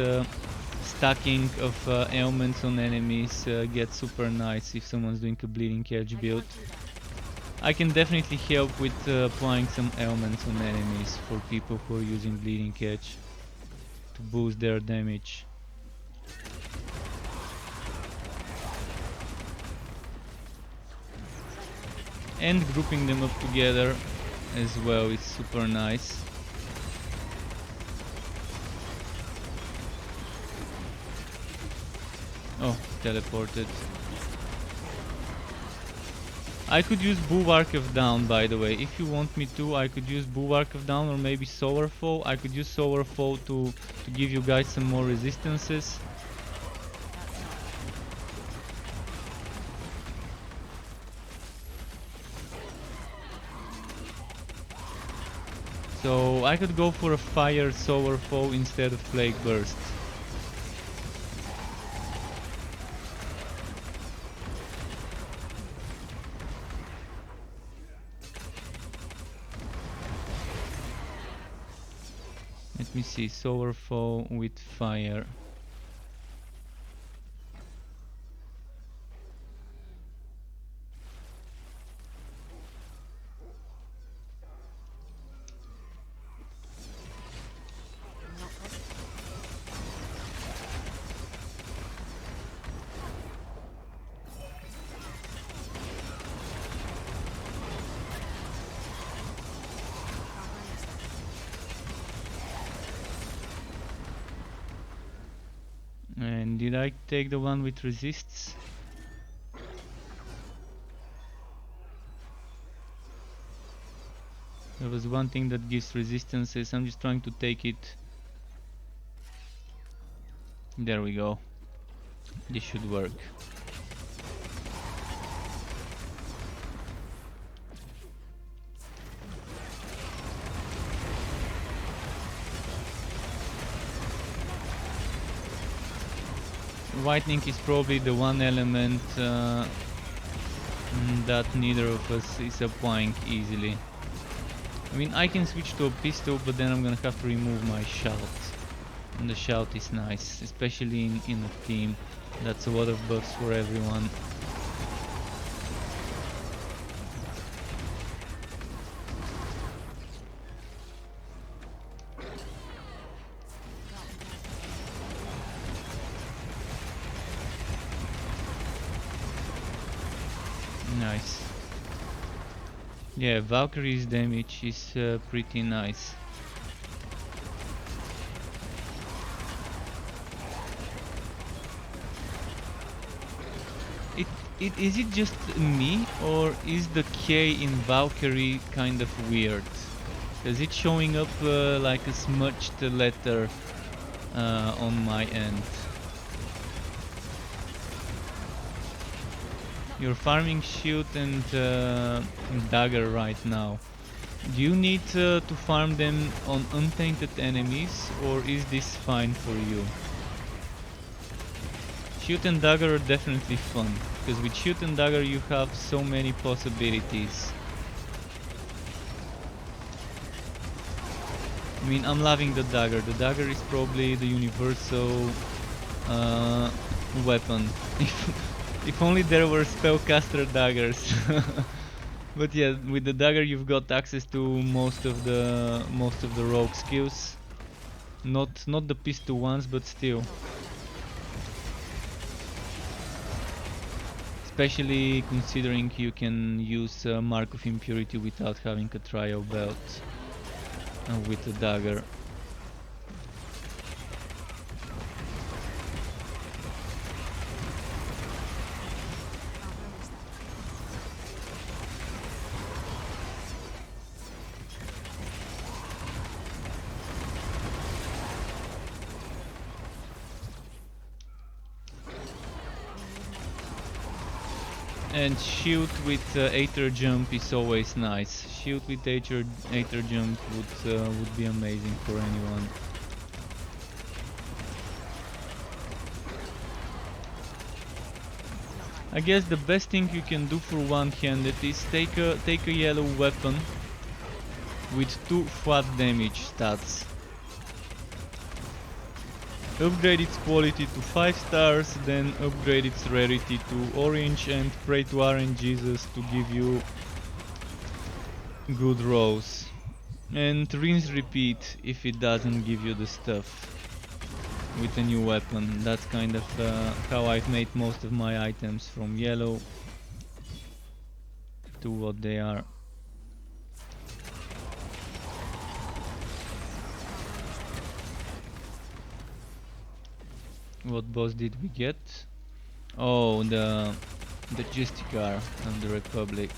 stacking of ailments on enemies gets super nice if someone's doing a bleeding edge build. I can definitely help with applying some ailments on enemies for people who are using bleeding edge to boost their damage. And grouping them up together as well is super nice. Oh, teleported. I could use Bulwark of Down, by the way. If you want me to, I could use Bulwark of Down or maybe Solar Fall. I could use Solar Fall to give you guys some more resistances. So I could go for a Fire Solar Fall instead of Plague Burst. Let me see, solar foe with fire. Not positive. Can't manage that. And did I take the one with resists? There was one thing that gives resistances. I'm just trying to take it. There we go. This should work. Lightning is probably the one element that neither of us is applying easily. I mean, I can switch to a pistol, but then I'm gonna have to remove my shout. And the shout is nice, especially in a team. That's a lot of buffs for everyone. Nice. Yeah, Valkyrie's damage is pretty nice. Is it just me, or is the K in Valkyrie kind of weird? Because it's showing up like a smudged letter on my end. You're farming shield and dagger right now. Do you need to farm them on untainted enemies, or is this fine for you? Shield and dagger are definitely fun, because with shield and dagger you have so many possibilities. I mean, I'm loving the dagger. The dagger is probably the universal weapon. If only there were spellcaster daggers. But yeah, with the dagger you've got access to most of the rogue skills. Not the pistol ones, but still. Especially considering you can use Mark of Impurity without having a trial belt with the dagger. And shield with Aether Jump is always nice. Shield with Aether Jump would be amazing for anyone. I guess the best thing you can do for one-handed is take a yellow weapon with 2 flat damage stats. Upgrade its quality to 5 stars, then upgrade its rarity to orange and pray to RNGesus to give you good rolls. And rinse repeat if it doesn't give you the stuff with a new weapon. That's kind of how I've made most of my items, from yellow to what they are. What boss did we get? Oh, the Justicar of the Republic.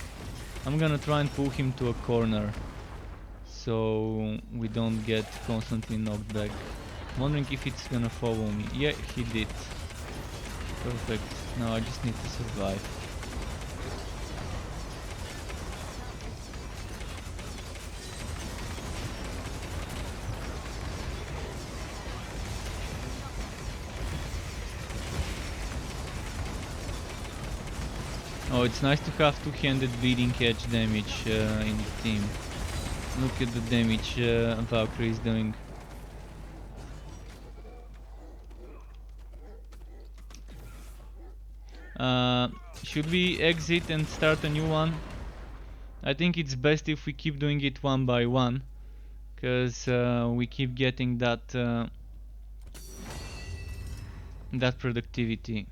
I'm gonna try and pull him to a corner so we don't get constantly knocked back. Wondering if it's gonna follow me. Yeah, he did. Perfect. Now I just need to survive. Oh, it's nice to have two-handed bleeding edge damage in the team. Look at the damage Valkyrie is doing. Should we exit and start a new one? I think it's best if we keep doing it one by one, because we keep getting that that productivity.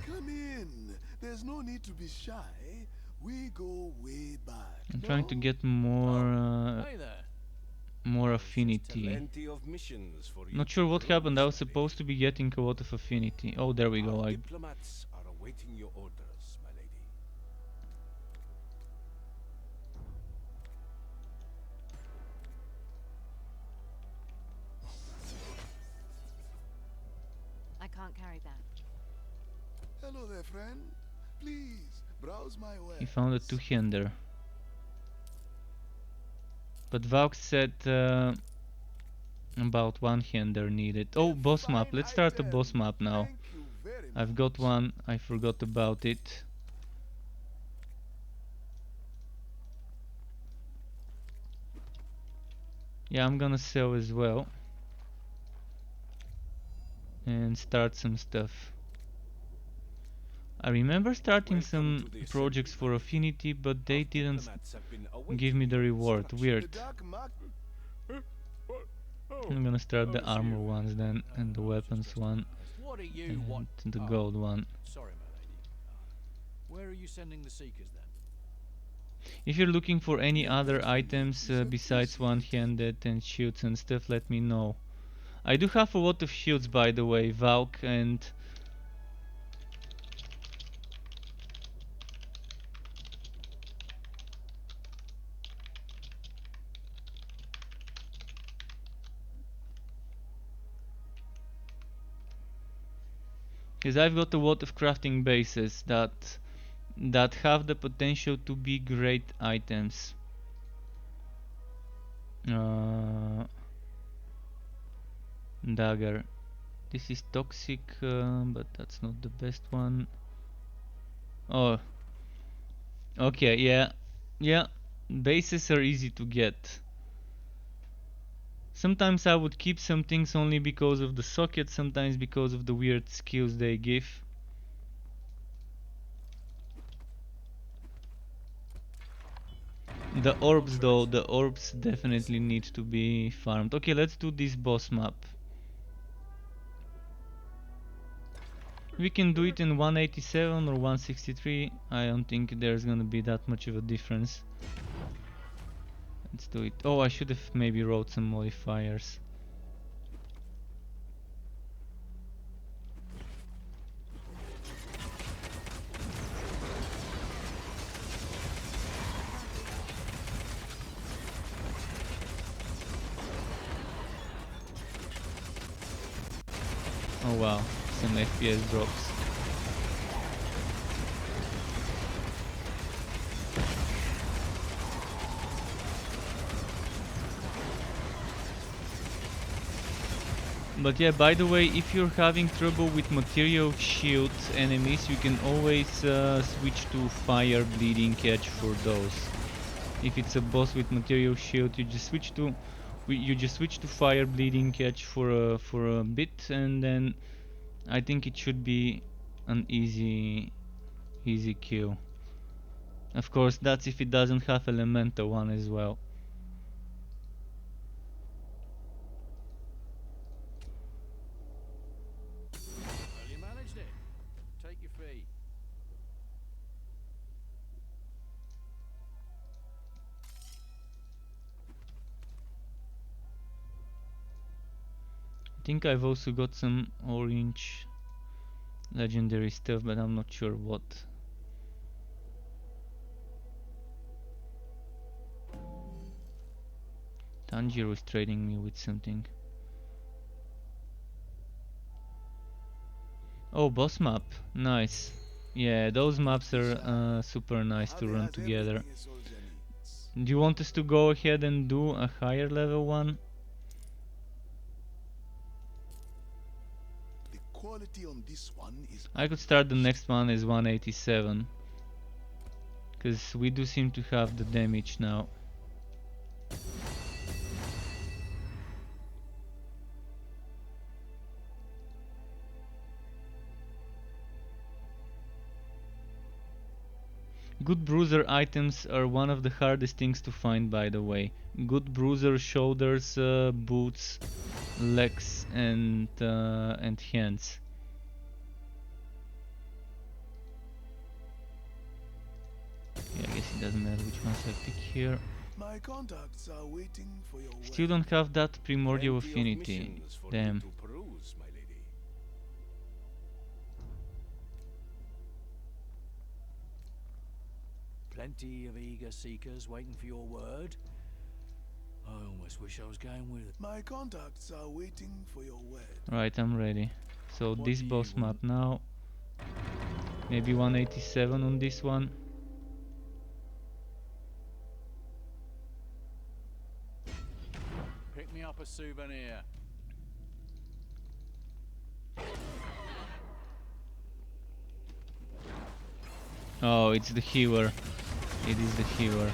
Come in. There's no need to be shy. We go way back. I'm trying to No? get more Hey there. more affinity. Plenty of missions for you Not sure to what do, happened. I was my supposed to lady. be getting a lot of affinity. Oh, there we go. Our I diplomats are awaiting your orders, my lady. I can't carry that. Hello there, friend. Please browse my wares. he found a two-hander. But Valk said about one-hander needed. Oh, A boss map. fine Let's start a item. boss map now. Thank you very I've much. got one. I forgot about it. Yeah, I'm gonna sell as well. And start some stuff. I remember starting Welcome some to the projects assembly, for my affinity, but they Our didn't diplomats have been give me awaiting the your reward. instructions. The Weird. dark market. Oh, I'm gonna start the it's armor you. ones then, and the I was just weapons resting my one, eyes. What are you? and What? the Oh, gold one. Sorry, my lady. Where are you sending the seekers then? If you're looking for any Your other patronage items is besides appreciated. one-handed and shields and stuff, let me know. I do have a lot of shields, by the way, Valk, and because I've got a lot of crafting bases that have the potential to be great items. Dagger. This is toxic, but that's not the best one. Oh, okay, yeah, yeah. Bases are easy to get. Sometimes I would keep some things only because of the socket, sometimes because of the weird skills they give. The orbs though, the orbs definitely need to be farmed. Okay, let's do this boss map. We can do it in 187 or 163. I don't think there's gonna be that much of a difference. Let's do it. Oh, I should have maybe wrote some modifiers. Oh wow, some FPS drops. But yeah, by the way, if you're having trouble with material shield enemies, you can always switch to fire bleeding edge for those. If it's a boss with material shield, you just switch to fire bleeding edge for a bit, and then I think it should be an easy kill. Of course, that's if it doesn't have elemental one as well. Well, you managed it. Take your fee. I think I've also got some orange legendary stuff, but I'm not sure what. Tanjiro is trading me with something. Oh, boss map. Nice. Yeah, those maps are super nice to Javi run has together. everything a soldier needs. Do you want us to go ahead and do a higher level one? The quality on this one is I could start the next one as 187. Because we do seem to have the damage now. Good bruiser items are one of the hardest things to find, by the way. Good bruiser shoulders, boots, legs, and hands. Yeah, I guess it doesn't matter which ones I pick here. My contacts are waiting for your Still word. don't have that primordial Plenty of affinity. missions for Damn. you to peruse, my lady. Plenty of eager seekers waiting for your word. I almost wish I was going with it. My contacts are waiting for your word. Right, I'm ready. So What this do you boss map want? now. Maybe 187 on this one. Pick me up a souvenir. Oh, it's the healer. It is the healer.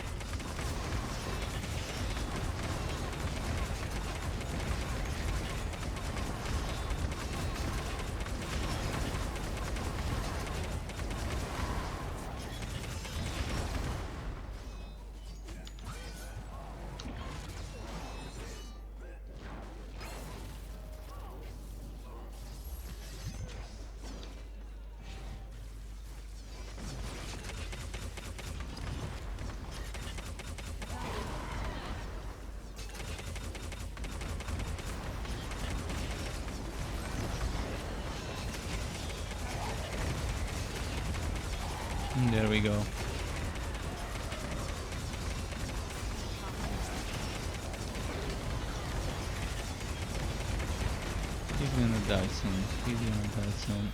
There we go. He's gonna die soon. He's gonna die soon.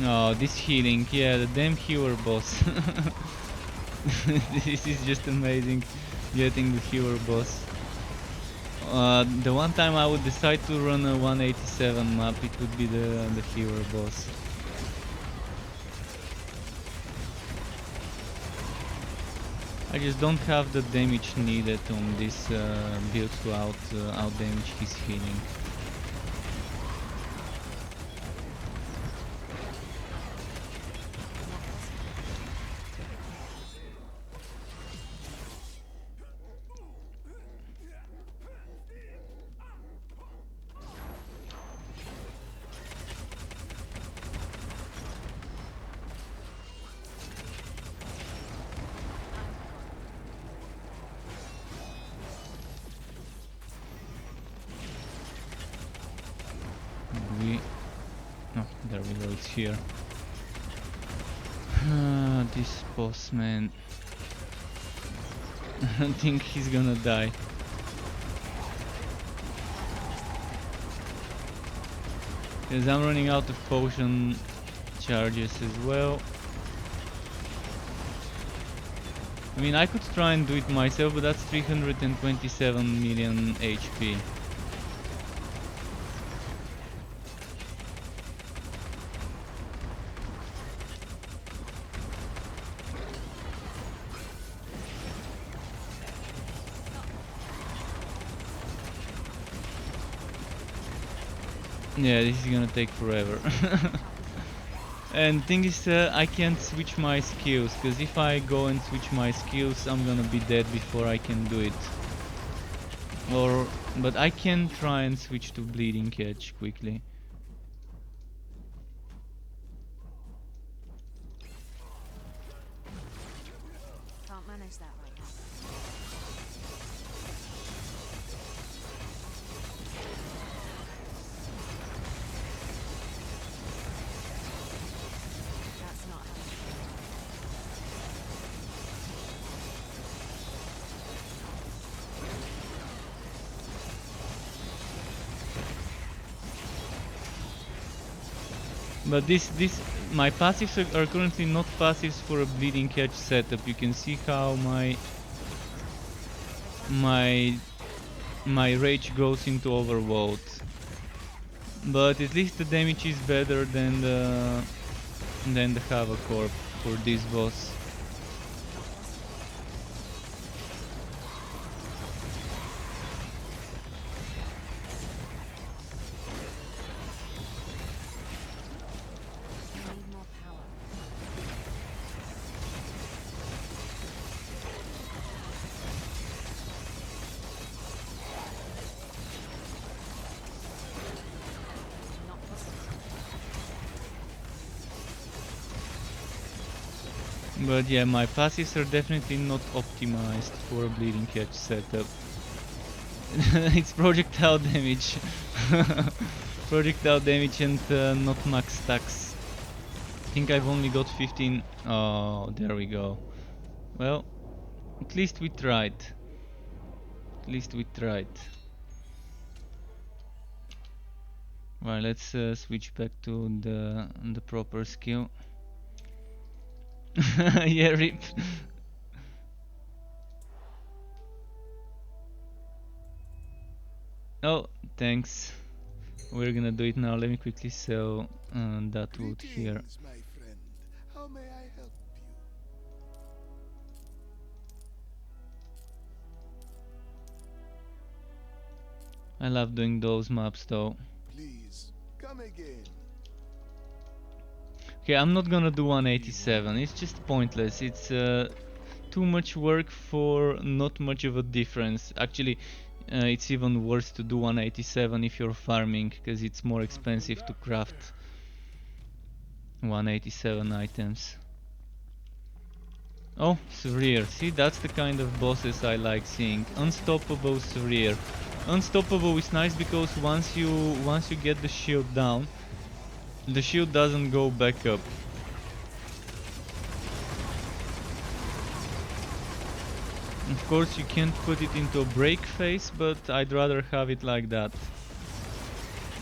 Oh, this healing, yeah, the damn healer boss. This is just amazing, getting the healer boss. The one time I would decide to run a 187 map, it would be the healer boss. I just don't have the damage needed on this build to out damage his healing. Oh, there we go, it's here. This boss, man. I think he's gonna die. Because I'm running out of potion charges as well. I mean, I could try and do it myself, but that's 327 million HP. Yeah, this is gonna take forever. And thing is, I can't switch my skills, because if I go and switch my skills, I'm gonna be dead before I can do it. But I can try and switch to Bleeding Edge quickly. Can't manage that right now. That's not how. But my passives are currently not passives for a bleeding edge setup. You can see how my rage goes into overload. But at least the damage is better than the Havoc Orb for this boss. I need more power. Not possible. But yeah, my passives are definitely not optimized for a bleeding edge setup. It's projectile damage. Projectile damage and not max stacks. I think I've only got 15. Oh, there we go. Well, at least we tried. At least we tried. Right, let's switch back to the proper skill. Yeah, rip. Oh, thanks. We're gonna do it now. Let me quickly sell that wood here. Greetings, my friend. How may I help you? I love doing those maps though. Please, come again. Okay, I'm not gonna do 187. It's just pointless. It's too much work for not much of a difference. Actually, it's even worse to do 187 if you're farming, because it's more expensive to craft 187 items. Oh, Surreer. See, that's the kind of bosses I like seeing. Unstoppable Surreer. Unstoppable is nice because once you get the shield down, the shield doesn't go back up. Of course you can't put it into a break phase, but I'd rather have it like that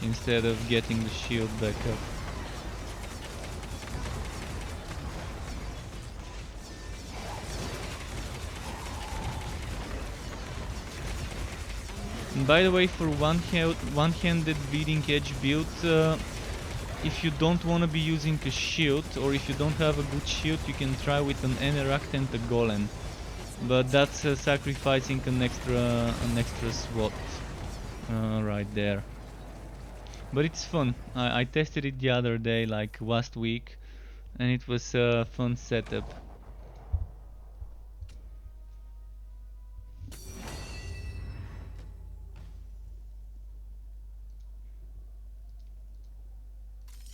instead of getting the shield back up. And by the way, for one-handed bleeding edge build, if you don't want to be using a shield, or if you don't have a good shield, you can try with an Eneract and a Golem. But that's sacrificing an extra slot right there. But it's fun. I tested it the other day, like last week, and it was a fun setup.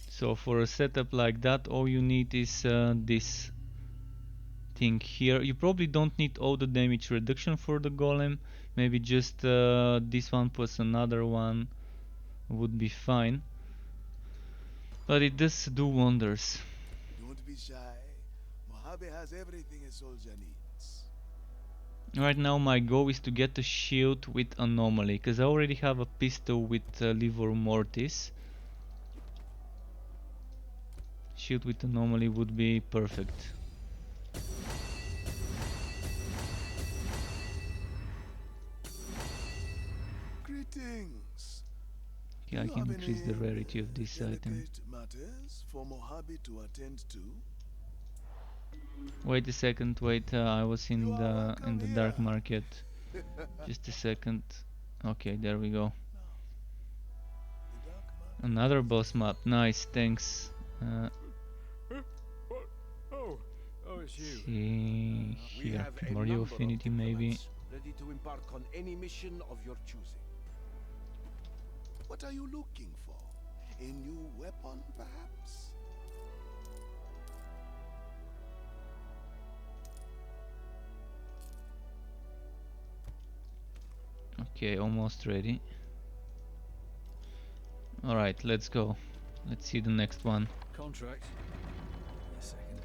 So for a setup like that, all you need is this thing here. You probably don't need all the damage reduction for the golem. Maybe just this one plus another one would be fine. But it does do wonders. Don't be shy. Mojave has everything a soldier needs. Right now my goal is to get a shield with anomaly, because I already have a pistol with Livor Mortis. Shield with anomaly would be perfect. Greetings. Yeah, I Do you can have increase the any rarity of this item. delicate matters for Mojave to attend to? Wait a second, wait, I was in You are welcome the dark here. market. Just a second. Okay, there we go. The dark market. Another boss map. Nice, thanks. Oh, it's you. See We here, have a Mario number of Affinity maybe. diplomats ready to embark on any mission of your choosing. What are you looking for? A new weapon, perhaps? Okay, almost ready. Alright, let's go. Let's see the next one. Contract. Give me a second.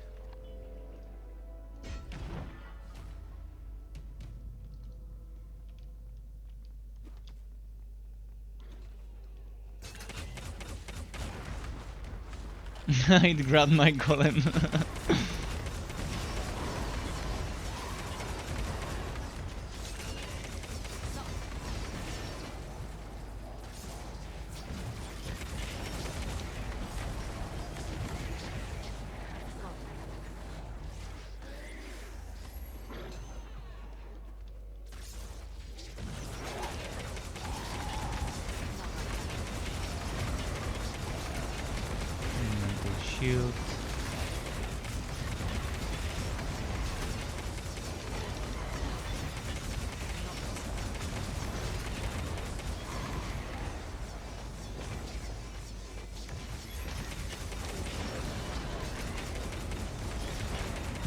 It grabbed my golem. Mental shield.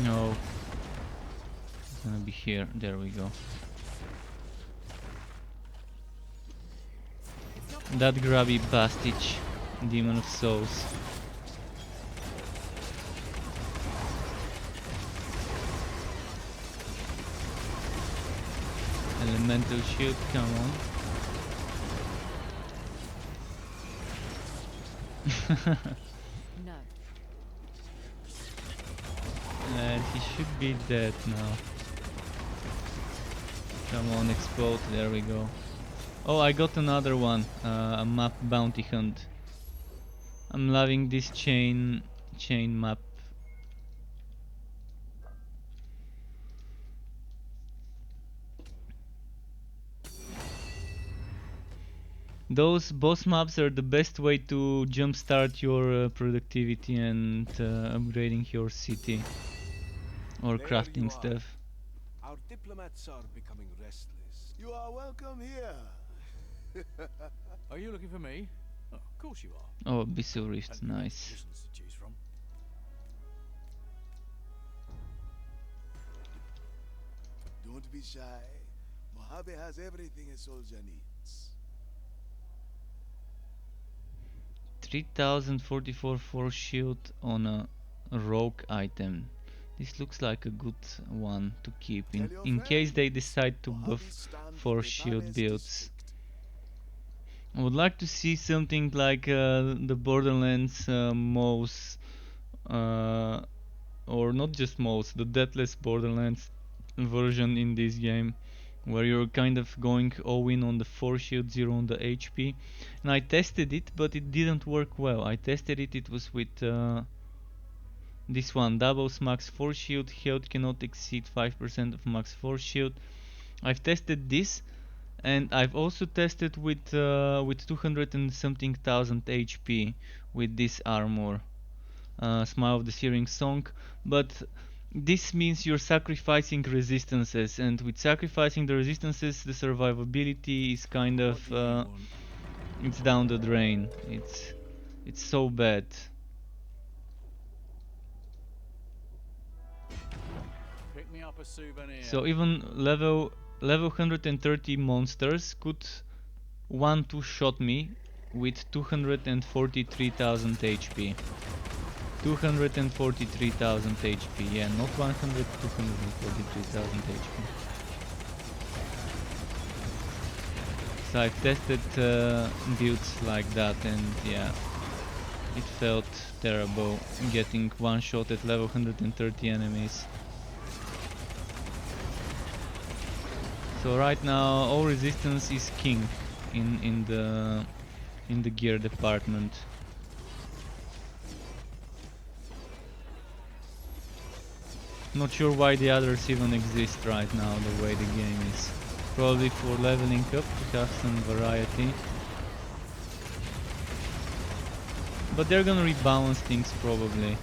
No. It's gonna be here. There we go. That grubby bastich. Demon of Souls. Elemental shield, come on. No. He should be dead now. Come on, explode. There we go. Oh, I got another one. A map bounty hunt. I'm loving this chain map. Those boss maps are the best way to jumpstart your productivity and upgrading your city or There crafting you are. stuff. Our diplomats are becoming restless. You are welcome here. Are you looking for me? Oh, of course you are. Oh, Abyssal Rift, Plenty of nice. positions to choose from. Don't be shy. Mojave has everything a soldier needs. 3044 force shield on a rogue item. This looks like a good one to keep Tell your in case they friends, decide to Mojave buff stand for force the shield Banes builds. district. I would like to see something like the Borderlands MOS, or not just MOS, the Deathless Borderlands version in this game, where you're kind of going all in on the force shield, 0 on the HP. And I tested it, but it didn't work well. I tested it, it was with this one, doubles max force shield, health cannot exceed 5% of max force shield. I've tested this, and I've also tested with 200 and something thousand HP with this armor, Smile of the Searing Song, but this means you're sacrificing resistances, and with sacrificing the resistances, the survivability is kind What of do you want? it's down the drain. It's so bad. Pick me up a souvenir. So even level 130 monsters could 1-2 shot me with 243,000 HP. 243,000 HP, yeah, not 100, 243,000 HP. So I've tested builds like that, and yeah, it felt terrible getting one shot at level 130 enemies. So right now all resistance is king in the gear department. Not sure why the others even exist right now, the way the game is. Probably for leveling up to have some variety. But they're gonna rebalance things probably,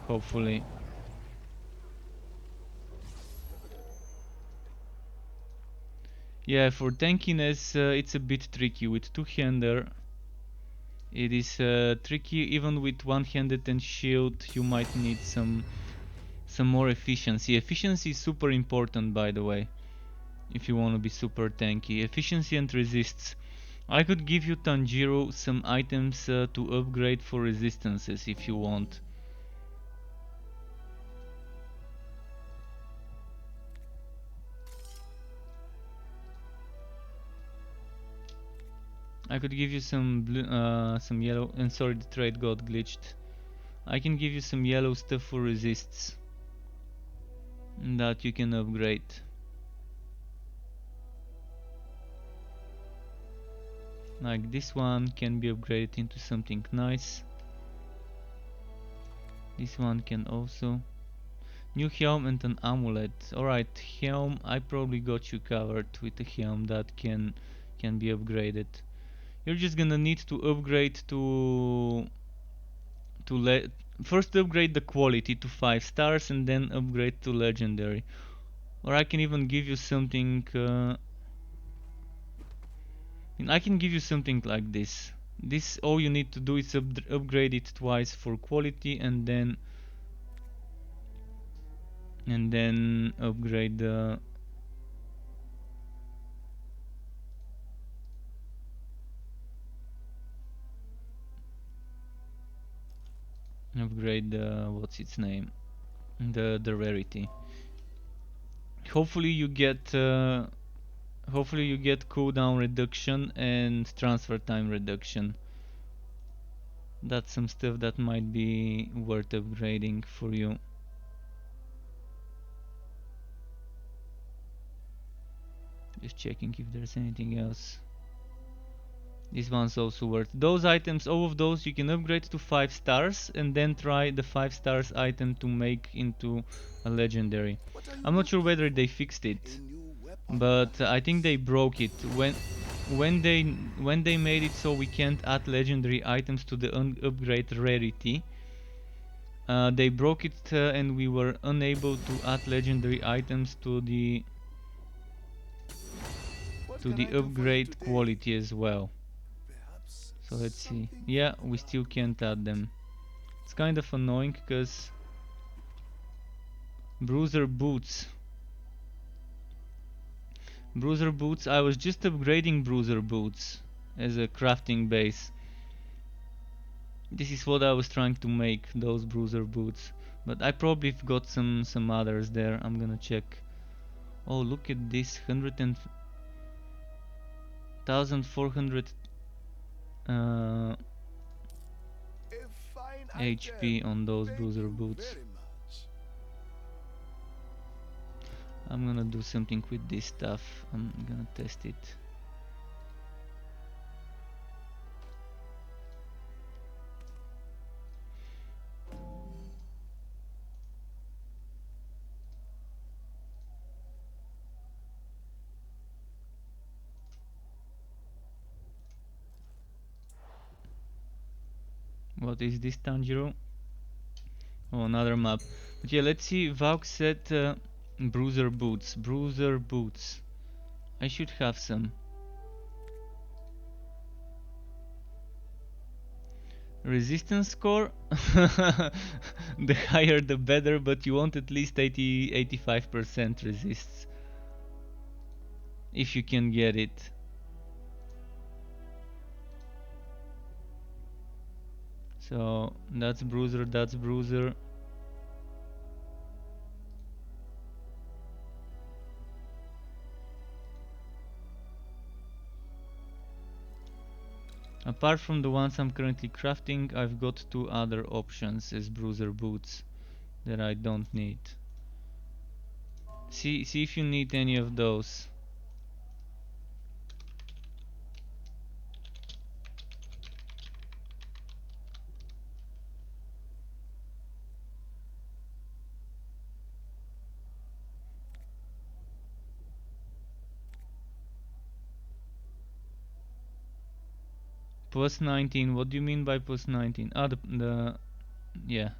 hopefully. Yeah, for tankiness it's a bit tricky with two-hander. It is tricky even with one-handed and shield. You might need some more efficiency. Efficiency is super important, by the way, if you want to be super tanky. Efficiency and resists. I could give you Tanjiro some items to upgrade for resistances if you want. I could give you some blue, some yellow, and sorry, the trade got glitched. I can give you some yellow stuff for resists that you can upgrade. Like this one can be upgraded into something nice. This one can also. New helm and an amulet. Alright, helm, I probably got you covered with a helm that can be upgraded. You're just gonna need to upgrade to first upgrade the quality to 5 stars and then upgrade to legendary. Or I can even give you something I can give you something like this. This, all you need to do is upgrade it twice for quality and then upgrade the what's its name, the rarity. Hopefully you get cooldown reduction and transfer time reduction. That's some stuff that might be worth upgrading for you. Just checking if there's anything else. This one's also worth. Those items, all of those you can upgrade to 5 stars and then try the 5 stars item to make into a legendary. I'm not sure whether they fixed it, but I think they broke it when they made it so we can't add legendary items to the upgrade rarity. They broke it and we were unable to add legendary items to the upgrade quality as well. So let's see. Yeah, we still can't add them. It's kind of annoying because Bruiser Boots. I was just upgrading Bruiser Boots as a crafting base. This is what I was trying to make, those Bruiser Boots. But I probably got some others there. I'm gonna check. Oh, look at this, 1,400 HP on those Bruiser Boots. I'm gonna do something with this stuff. I'm gonna test it. What is this, Tanjiro? Oh, another map. But yeah, let's see. Valk said Bruiser Boots. I should have some. Resistance score? The higher the better, but you want at least 85% resists. If you can get it. So that's Bruiser. Apart from the ones I'm currently crafting, I've got 2 other options as Bruiser Boots that I don't need. See if you need any of those. Plus 19, what do you mean by plus 19? Ah, yeah,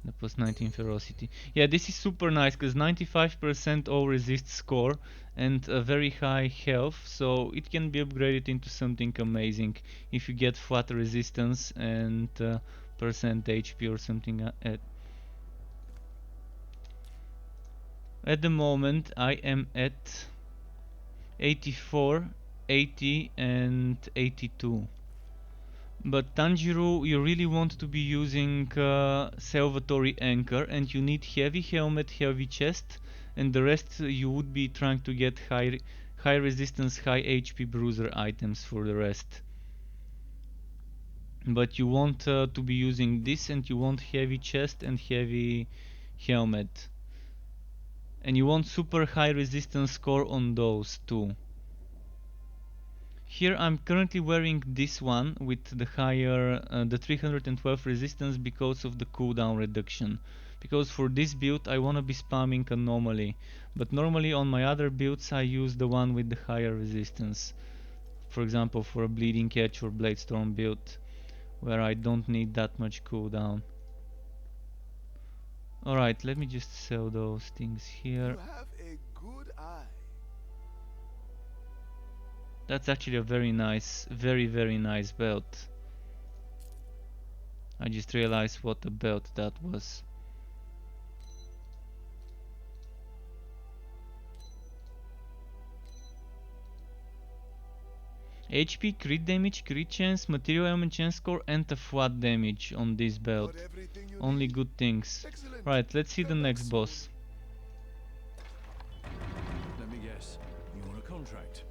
the plus 19 ferocity. Yeah, this is super nice because 95% all resist score and a very high health, so it can be upgraded into something amazing if you get flat resistance and percent HP or something. At the moment I am at 84, 80 and 82. But Tanjiro, you really want to be using Salvatore Anchor and you need heavy helmet, heavy chest, and the rest you would be trying to get high resistance, high HP bruiser items for the rest. but you want to be using this, and you want heavy chest and heavy helmet, and you want super high resistance score on those too. Here I'm currently wearing this one with the higher, the 312 resistance because of the cooldown reduction. Because for this build I wanna be spamming Anomaly, but normally on my other builds I use the one with the higher resistance. For example, for a Bleeding Edge or Bladestorm build, where I don't need that much cooldown. Alright, let me just sell those things here. You have a good eye. That's actually a very nice, very nice belt. I just realized what a belt that was. HP, crit damage, crit chance, material element chance score, and a flat damage on this belt. Got everything you Only need. good things. Excellent. Right, let's see the Come back next soon. boss. Let me guess. You want a contract?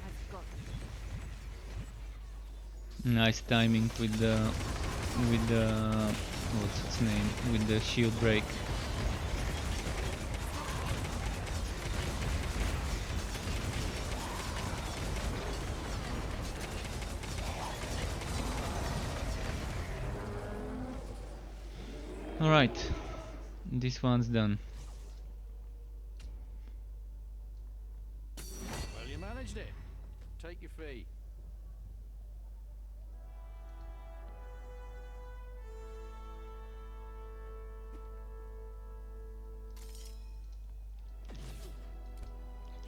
I've got Nice timing with the what's its name? With the shield break. Alright, this one's done. Well, you managed it. Take your fee.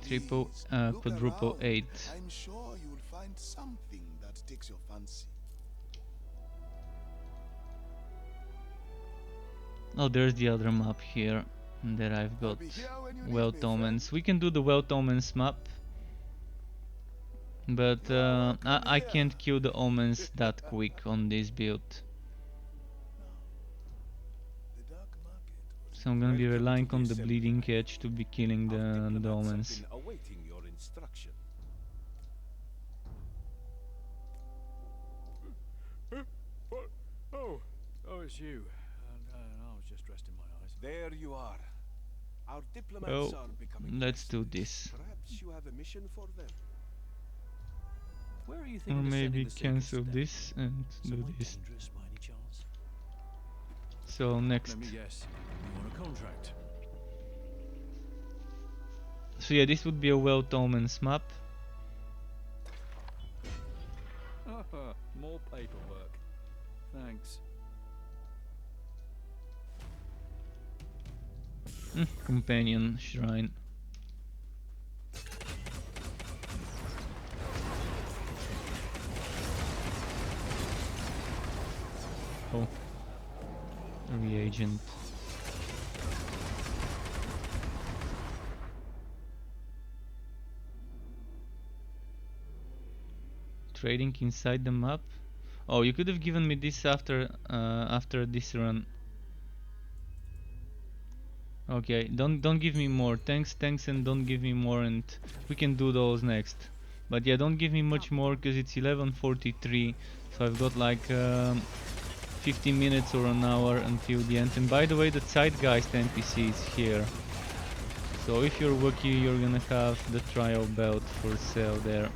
Triple, Please, look quadruple around. 8. I'm sure you'll find something that takes your fancy. Oh, there's the other map here that I've I'll got. be here when you need Wealth me, Omens. friend. We can do the Wealth Omens map, but You are welcome I here. can't kill the Omens that quick on this build. The dark market was So I'm gonna be Welcome to relying the on the assembly Bleeding line. Edge to be killing Our the diplomats have Omens. been awaiting your instruction. Oh, it's you. I was just resting my eyes. There you are. Our diplomats Well, are becoming let's do restless. this. Perhaps you have a mission for them. Where are you Or thinking of maybe sending the circus cancel today? this and do Somewhere this. dangerous by any chance? So next. Let me guess. You want a contract? So yeah, this would be a Wealth Omens map. More paperwork. Thanks. Companion Shrine. Oh. Reagent. Trading inside the map? Oh, you could have given me this after this run. Okay, don't give me more. Thanks, and don't give me more, and we can do those next. But yeah, don't give me much more because it's 11:43, so I've got like 15 minutes or an hour until the end. And by the way, the Zeitgeist NPC is here. So if you're lucky, you're gonna have the trial belt for sale there.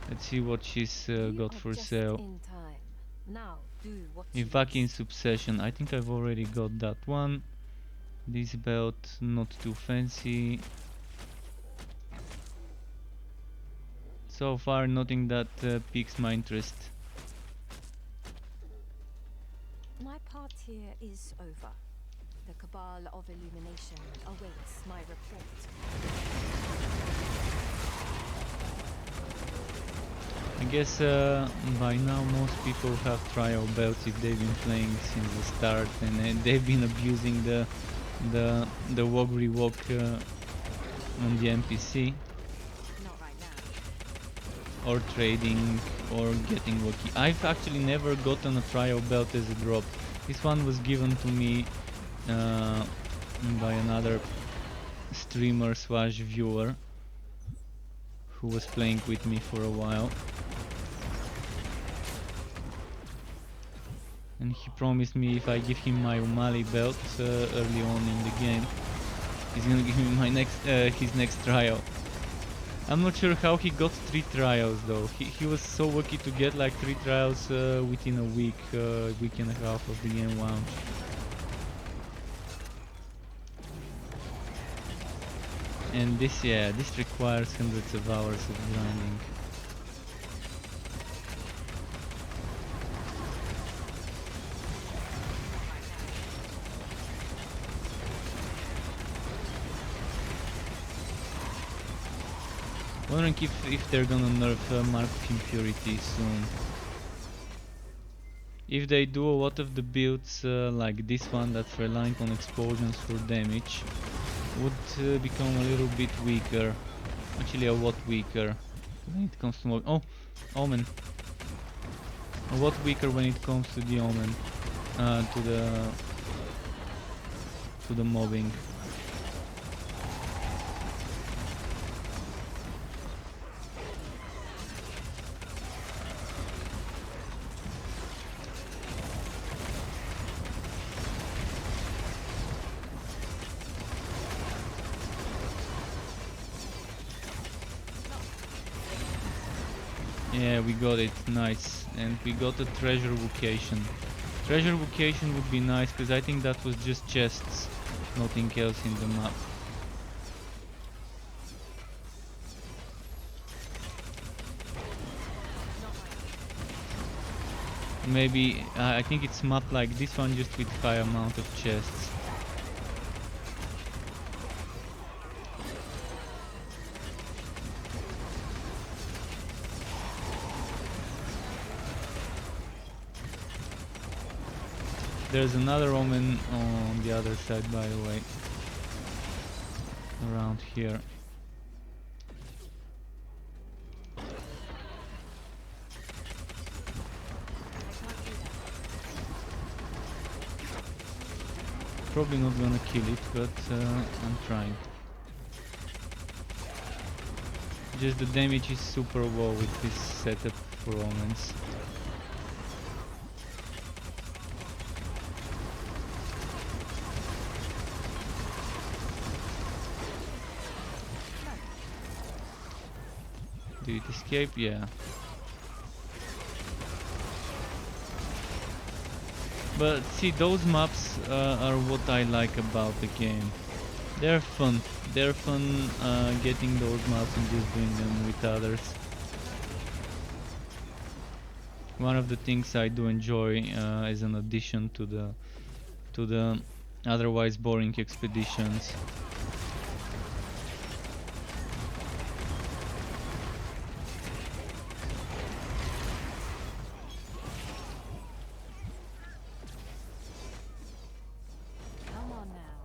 Let's see what she's you got are for just sale. in time. Now do what you Vakin's must. Obsession. I think I've already got that one. This belt, not too fancy. So far, nothing that piques my interest. My part here is over. The Cabal of Illumination awaits my report. I guess by now most people have trial belts if they've been playing since the start, and they've been abusing the walk rewalk on the NPC, Not right now. or trading, or getting lucky. I've actually never gotten a trial belt as a drop. This one was given to me by another streamer slash viewer who was playing with me for a while, and he promised me if I give him my Umali belt early on in the game, he's gonna give me my his next trial. I'm not sure how he got 3 trials though. He was so lucky to get like 3 trials within a week and a half of the game launch. And this requires hundreds of hours of grinding. Wondering if they're gonna nerf Mark of Impurity soon. If they do, a lot of the builds like this one that's reliant on explosions for damage would become a little bit weaker. Actually a lot weaker when it comes to Omen. A lot weaker when it comes to the Omen, to the mobbing. Yeah, we got it, nice. And we got a treasure vocation. Treasure vocation would be nice, because I think that was just chests, nothing else in the map. Maybe, I think it's mapped like this one, just with high amount of chests. There's another Omen on the other side, by the way. Around here. Probably not gonna kill it, but I'm trying. Just the damage is super low with this setup for Omens. Did it escape? Yeah. But see, those maps are what I like about the game. They're fun. They're fun getting those maps and just doing them with others. One of the things I do enjoy as an addition to the otherwise boring expeditions. Come on now.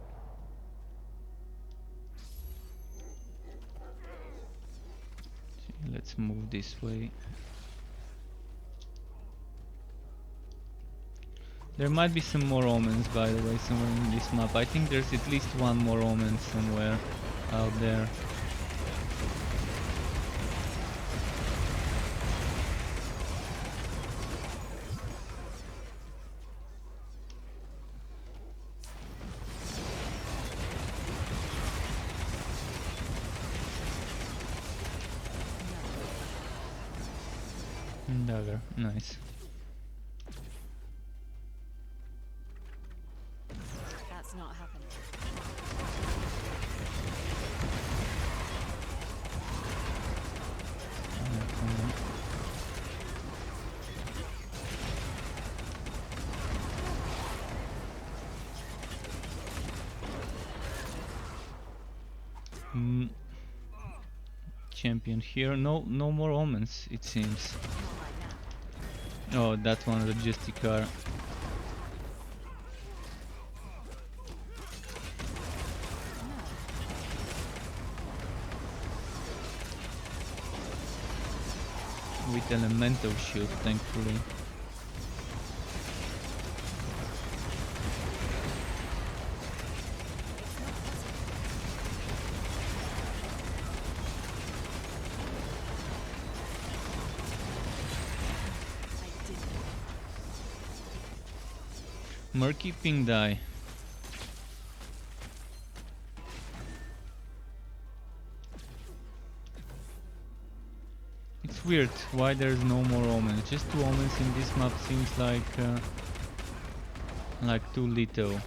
Let's move this way. There might be some more Omens, by the way, somewhere in this map. I think there's at least one more Omen somewhere out there. Dagger, nice. That's not happening. champion here. No more omens, it seems. Oh, that one's a Justicar. With elemental shield, thankfully. Murky pink die. It's weird why there's no more omens. Just 2 omens in this map seems like too little.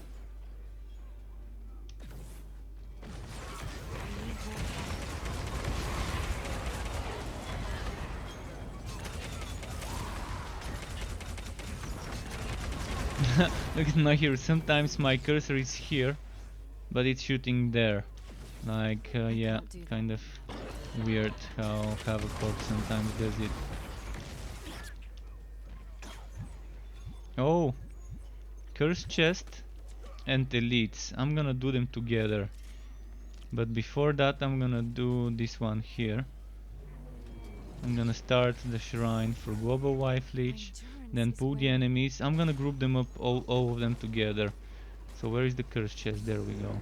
Look at my hero. Sometimes my cursor is here, but it's shooting there. Like, yeah, kind of weird how Havoc sometimes does it. Oh, curse chest and elites. I'm gonna do them together. But before that, I'm gonna do this one here. I'm gonna start the shrine for Global Wife Leech, then pull the enemies. I'm gonna group them up, all of them together. So where is the curse chest? There we go.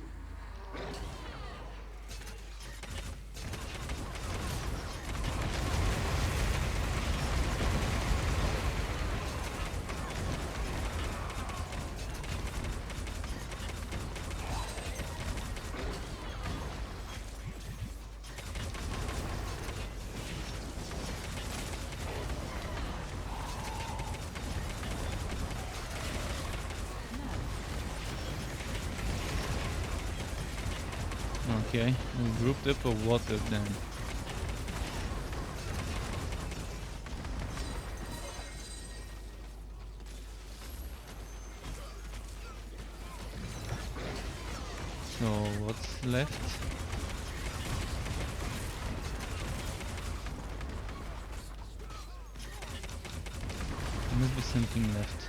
Okay, we grouped up a lot of them. So what's left? There must be something left.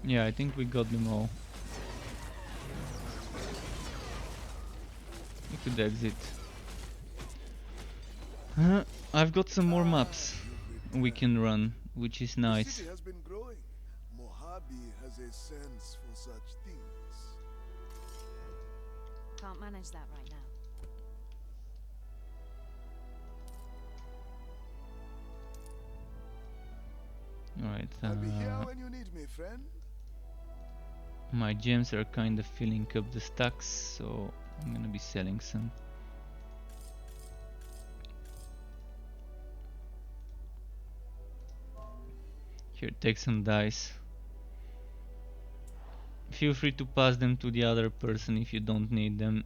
Yeah, I think we got them all. We could exit. I've got some more maps we can run, which is The nice. city has been growing. Mojave has a sense for such things. Can't manage that right now. Alright, I'll be here when you need me, friend. my gems are kind of filling up the stacks, so I'm gonna be selling some. Here, take some dice. Feel free to pass them to the other person if you don't need them.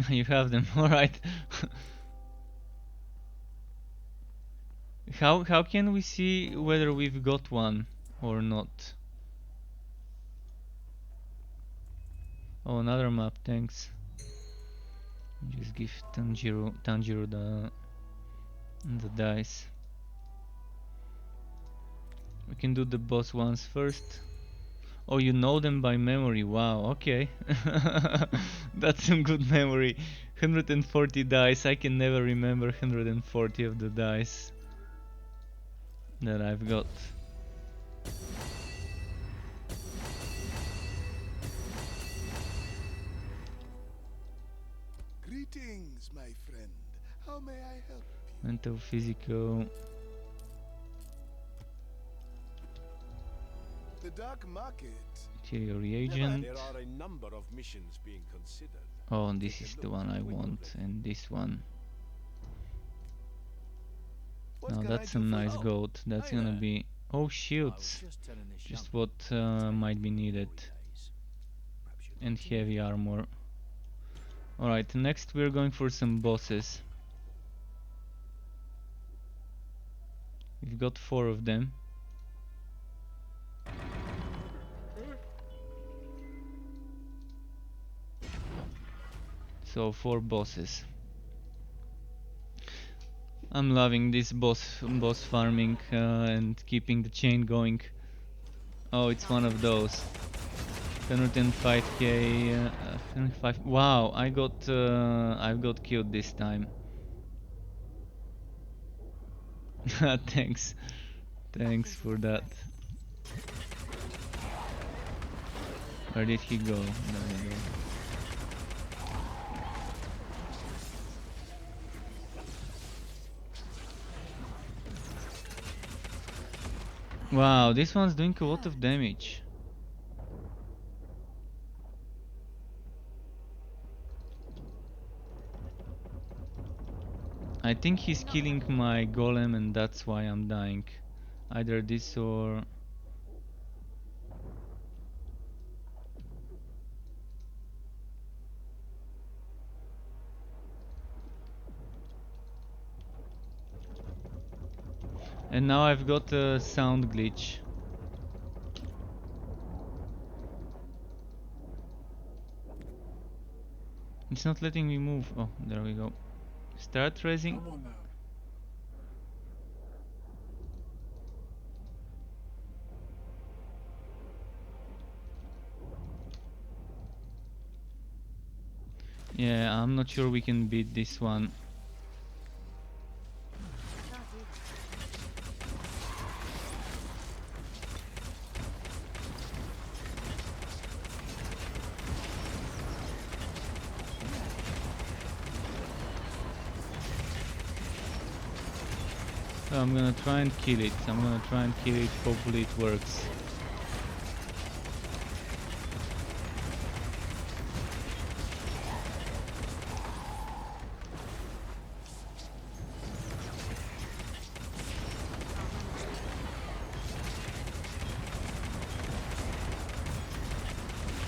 You have them, alright. How can we see whether we've got one or not? Oh, another map, thanks. Just give Tanjiro the dice. We can do the boss ones first. Oh, you know them by memory. Wow, okay. That's some good memory. 140 dice. I can never remember 140 of the dice that I've got. Greetings, my friend. How may I help you? Mental, physical. The dark market. Material reagent. There are a number of missions being considered. Oh, and this is the one I want, and this one. Now can I that's do some for nice you? gold. That's Hey gonna there. be... Oh, I was shields. just telling this Just young what might be needed. days. Perhaps you'd And like to meet heavy him. armor. Alright, next we're going for some bosses. We've got 4 of them. So 4 bosses. I'm loving this boss farming and keeping the chain going. Oh, it's one of those. 105k. 105. Wow, I've got killed this time. Thanks. Thanks for that. Where did he go? There we go. Wow, this one's doing a lot of damage. I think he's killing my golem and that's why I'm dying. Either this or... And now I've got a sound glitch. It's not letting me move. Oh, there we go. Start raising. Come on now. Yeah, I'm not sure we can beat this one. So I'm gonna try and kill it. Hopefully it works.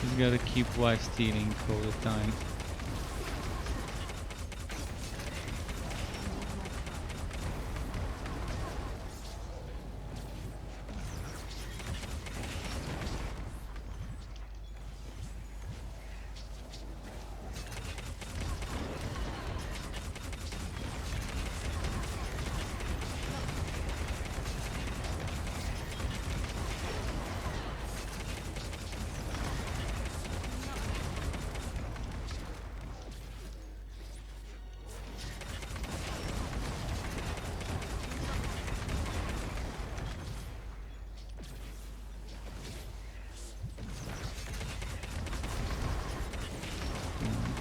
Just gotta keep wife stealing all the time.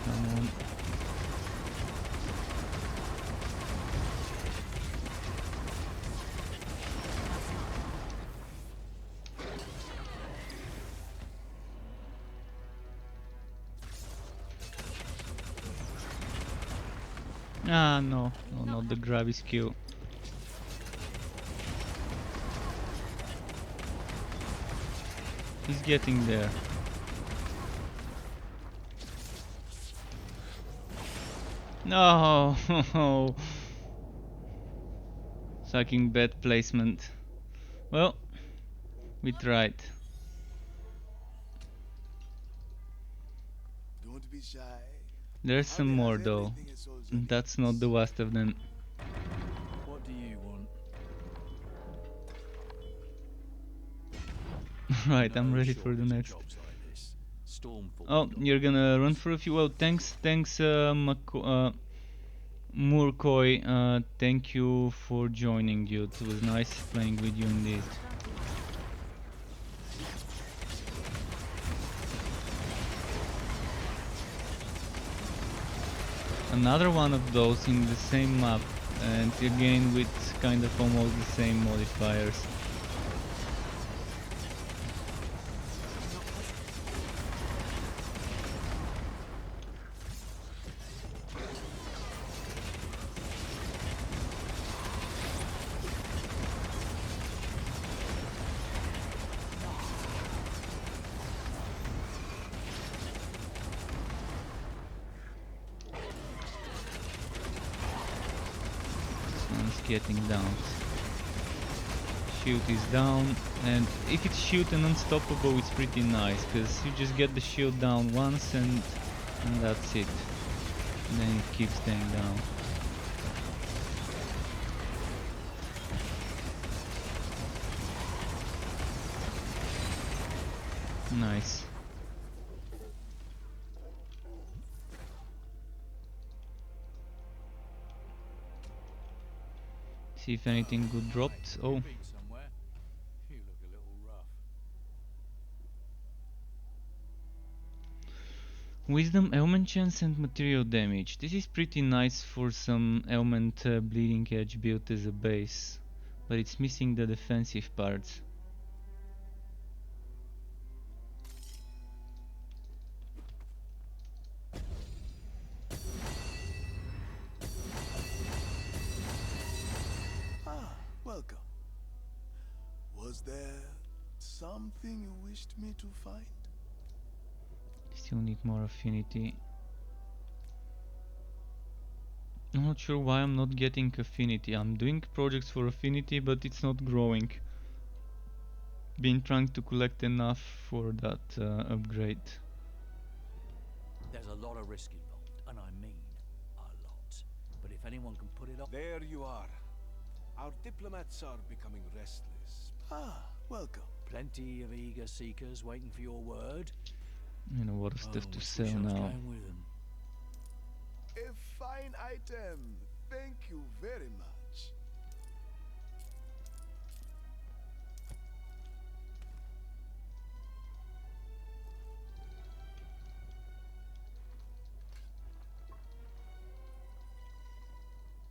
Come on. Ah, no, not the grabby skill. He's getting there. No! Sucking bad placement. Well, we tried. Don't be shy. There's some Harry more has though. everything a soldier needs. That's not the last of them. What do you want? Right, I'm No ready for the shortage of next. jobs like this. Stormfall Oh, got you're gonna run for a few. Well, thanks, Murkoi. Thank you for joining, dude. It was nice playing with you indeed. Another one of those in the same map, and again with kind of almost the same modifiers. getting down. Shield is down, and if it's shield and unstoppable, it's pretty nice, because you just get the shield down once and that's it. And then it keeps staying down. Nice. See if anything good dropped. Oh, Been somewhere. You look a little rough. Wisdom, ailment chance and material damage. This is pretty nice for some ailment bleeding edge build as a base, but it's missing the defensive parts. Ah, welcome. Was there something you wished me to find? Still need more affinity. I'm not sure why I'm not getting affinity. I'm doing projects for affinity, but it's not growing. Been trying to collect enough for that upgrade. There's a lot of risk involved, and I mean a lot. But if anyone can put it off, There you are. Our diplomats are becoming restless. Ah, welcome. plenty of eager seekers waiting for your word. And a lot of stuff to wish sell I was now. going with 'em. A fine item. Thank you very much.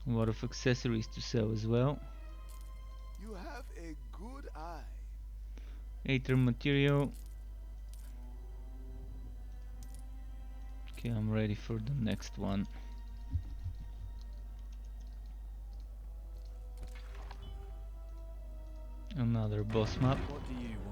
A lot of accessories to sell as well. You have a good eye. Aether material. Okay, I'm ready for the next one. Another boss map. What do you want?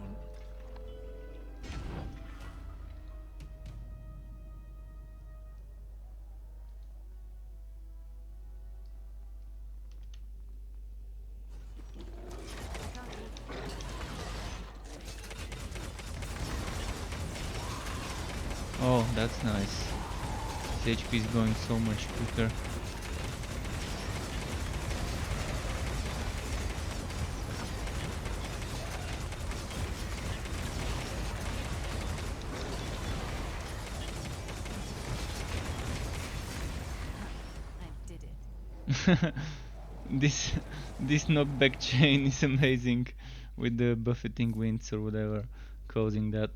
Oh, that's nice. His HP is going so much quicker. I did it. This knockback chain is amazing, with the buffeting winds or whatever causing that.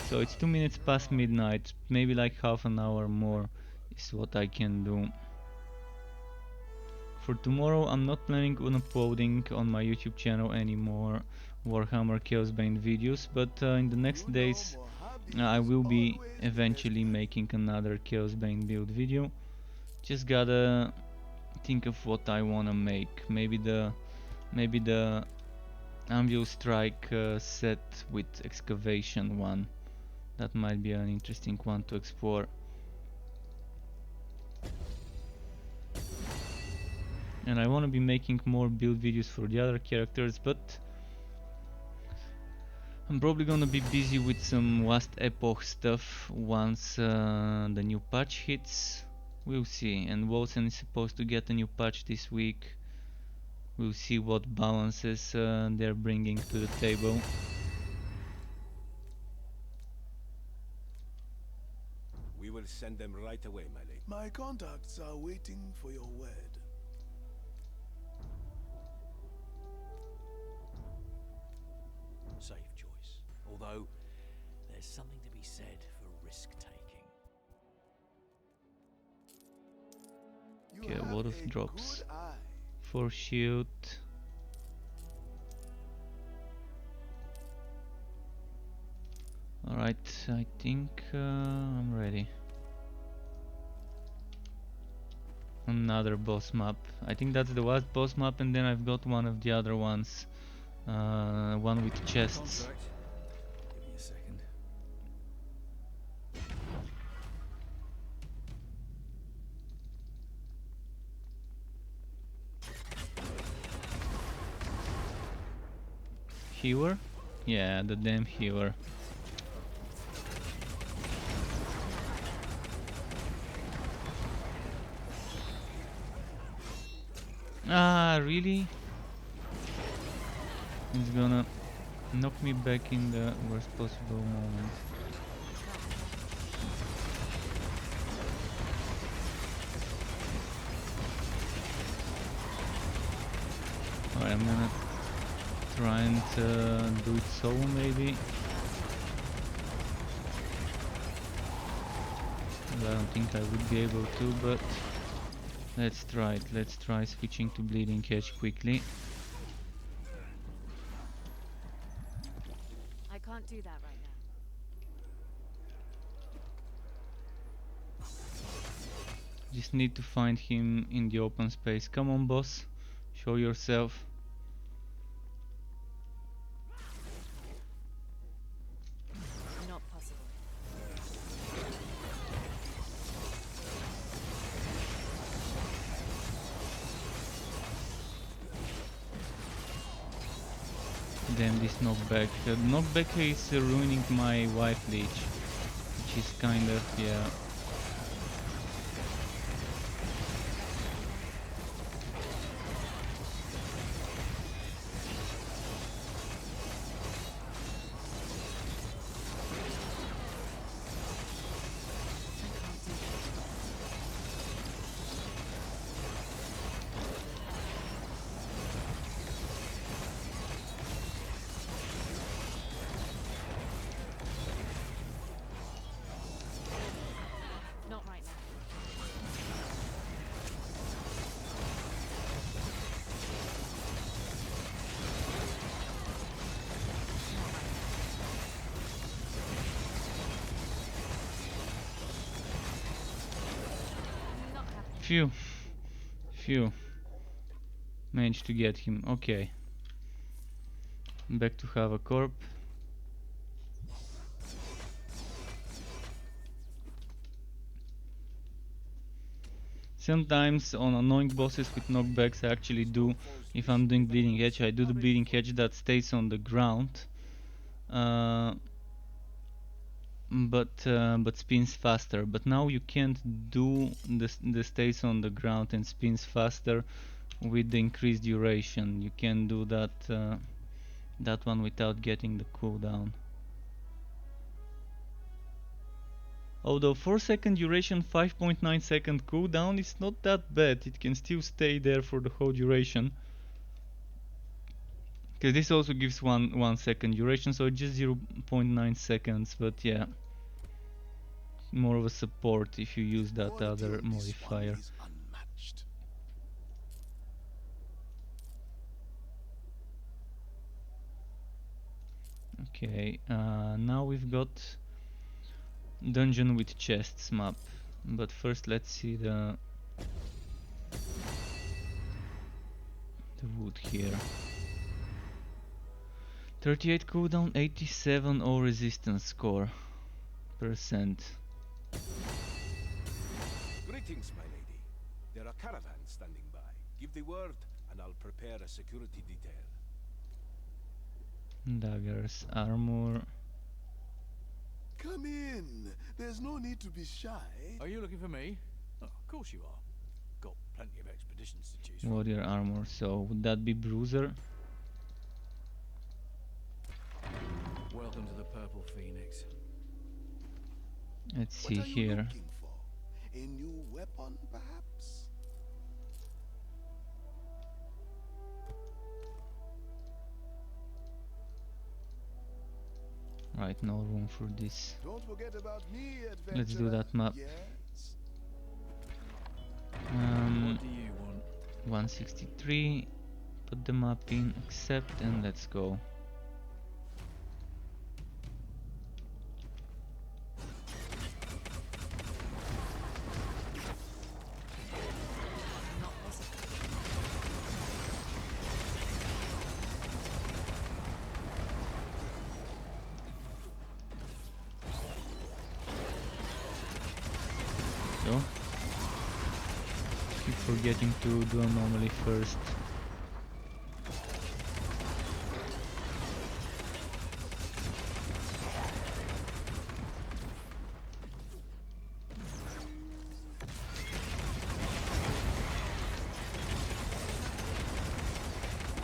So it's 2 minutes past midnight, maybe like half an hour more is what I can do. For tomorrow I'm not planning on uploading on my YouTube channel anymore Warhammer Chaosbane videos, but in the next days I will be eventually making another Chaosbane build video. Just gotta think of what I wanna make. Maybe the Anvil Strike set with excavation one. That might be an interesting one to explore. And I want to be making more build videos for the other characters, but I'm probably gonna be busy with some last epoch stuff once the new patch hits. We'll see. And Wolcen is supposed to get a new patch this week. We'll see what balances they're bringing to the table. We will send them right away, my lady. My contacts are waiting for your word. Safe choice. Although, there's something to be said for risk-taking. You Okay, a have lot of a drops. good eye. For shield. Alright, I think I'm ready. Another boss map. I think that's the last boss map, and then I've got one of the other ones. One with chests. Contract. Give me a second. healer? Yeah, the damn healer. Ah, really? It's gonna knock me back in the worst possible moment. Alright, I'm gonna try and do it solo maybe. Well, I don't think I would be able to, but let's try it. Let's try switching to Bleeding Edge quickly. I can't do that right now. Just need to find him in the open space. Come on, boss. Show yourself. Not possible. Damn this knockback. Knockback is ruining my wife leech, which is kind of, yeah. Not right now. Not happening. Phew. Managed to get him. Okay. Back to have a corp. Sometimes on annoying bosses with knockbacks I actually do, if I'm doing Bleeding Edge, I do the Bleeding Edge that stays on the ground. But spins faster. But now you can't do the stays on the ground and spins faster with the increased duration. You can do that one without getting the cooldown. Although 4-second duration, 5.9 second cooldown is not that bad. It can still stay there for the whole duration. Because this also gives 1 second duration, so just 0.9 seconds. But yeah, more of a support if you use that Quality other on this one modifier. is unmatched. Okay, now we've got dungeon with chests map, but first let's see the wood here. 38 cooldown, 87 all resistance score percent. Greetings, my lady. There are caravans standing by. Give the word, and I'll prepare a security detail. Daggers, armor. Come in. There's no need to be shy. Are you looking for me? Oh, of course you are. Got plenty of expeditions to choose from. Warrior armor, so would that be Bruiser? Welcome to the Purple Phoenix. Let's What see are you here. looking for? A new weapon, perhaps? Right, no room for this. Don't forget about me, adventurer. Let's do that map. Yes. What do you want? 163. Put the map in, accept, and let's go. Not possible. So, keep forgetting to do anomaly first.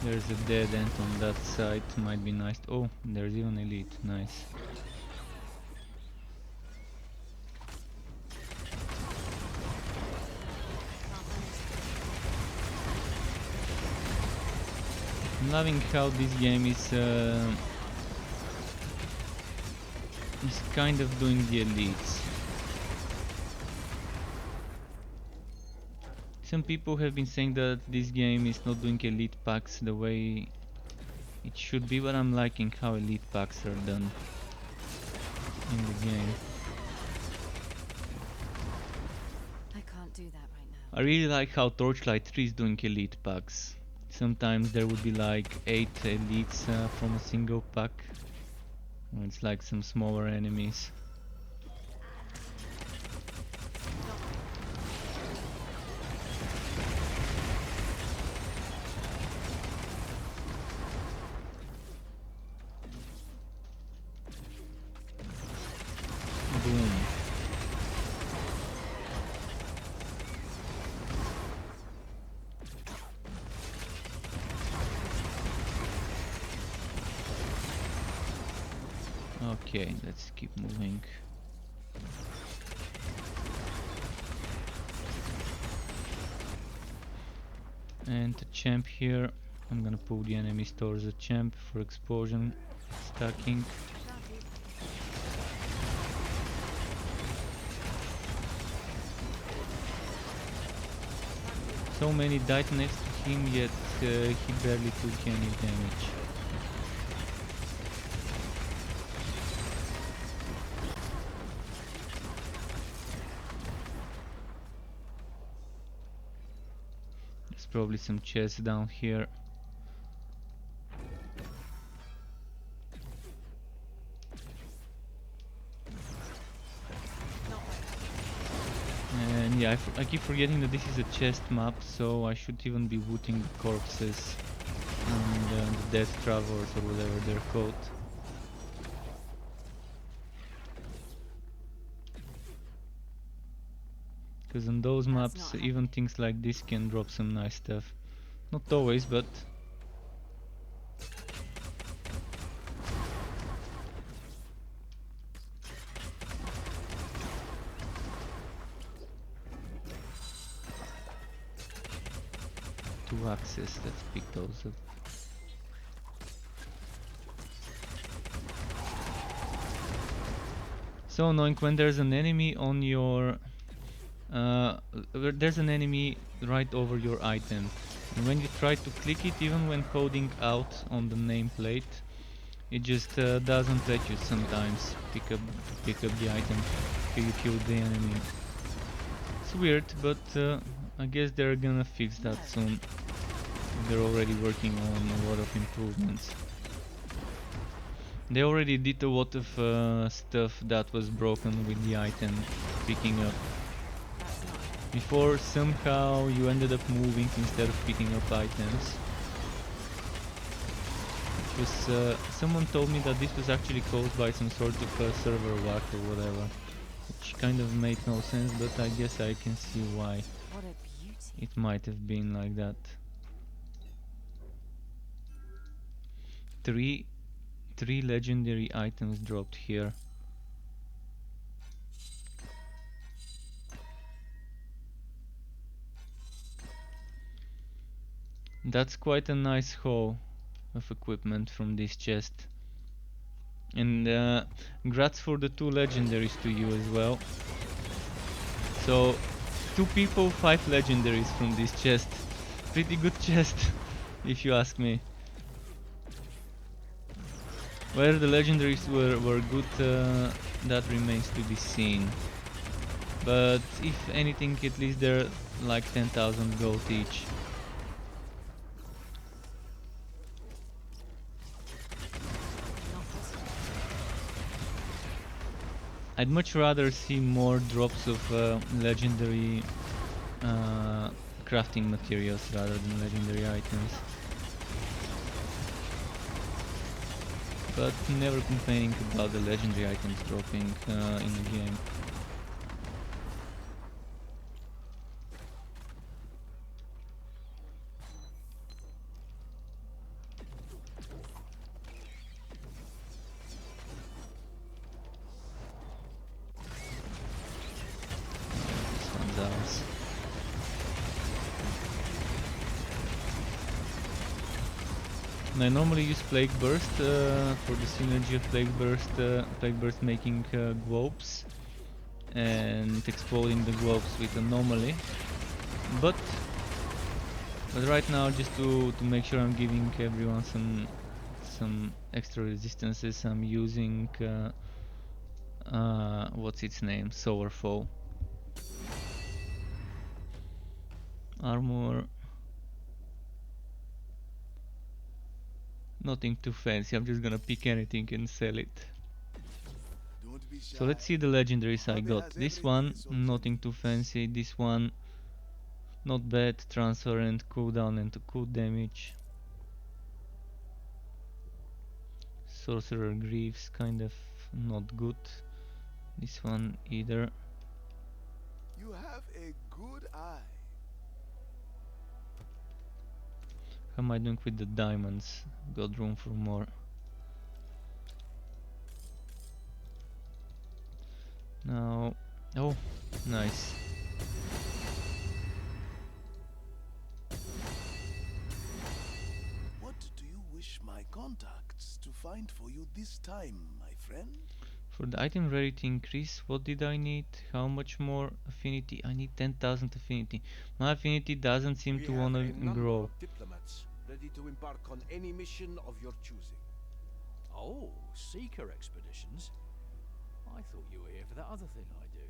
There's a dead end on that side, might be nice. Oh, there's even elite, nice. I'm loving how this game is kind of doing the elites. Some people have been saying that this game is not doing elite packs the way it should be, but I'm liking how elite packs are done in the game. I can't do that right now. I really like how Torchlight 3 is doing elite packs. Sometimes there would be like 8 elites from a single pack. It's like some smaller enemies. Boom. Okay, let's keep moving. And the champ here. I'm gonna pull the enemies towards the champ for explosion stacking. So many died next to him, yet he barely took any damage. There's probably some chests down here. And yeah, I keep forgetting that this is a chest map, so I should even be looting the corpses and the death travelers or whatever they're called. Because on those maps, even things like this can drop some nice stuff. Not always, but... to access, let's pick those up. So annoying when there's an enemy on your... there's an enemy right over your item. And when you try to click it, even when holding out on the nameplate, it just doesn't let you sometimes pick up the item till you kill the enemy. It's weird, but I guess they're gonna fix that soon. They're already working on a lot of improvements. They already did a lot of stuff that was broken with the item picking up. Before, somehow you ended up moving instead of picking up items. It was, someone told me that this was actually caused by some sort of server whack or whatever, which kind of made no sense, but I guess I can see why it might have been like that. Three legendary items dropped here. That's quite a nice haul of equipment from this chest. And grats for the 2 legendaries to you as well. So 2 people, 5 legendaries from this chest. Pretty good chest, if you ask me. Whether the legendaries were good, that remains to be seen. But if anything, at least they're like 10,000 gold each. I'd much rather see more drops of legendary crafting materials rather than legendary items. But never complaining about the legendary items dropping in the game. I normally use Plague Burst for the synergy of Plague Burst making globes and exploding the globes with Anomaly. But right now, just to make sure I'm giving everyone some extra resistances, I'm using what's its name? Solar Foe. Armor. Nothing too fancy, I'm just gonna pick anything and sell it. Don't be shy. So let's see the legendaries I Hobby got. has This everything one, a soldier nothing too needs. fancy. This one, not bad. Transparent, cooldown and cool damage. Sorcerer Greaves, kind of not good. This one either. You have a good eye. How am I doing with the diamonds? Got room for more. Now, oh, nice. What do you wish my contacts to find for you this time, my friend? For the item rarity increase, what did I need? How much more affinity? I need 10,000 affinity. My affinity doesn't seem We to have wanna a number grow. of diplomats ready to embark on any mission of your choosing. Oh, seeker expeditions? I thought you were here for that other thing I do.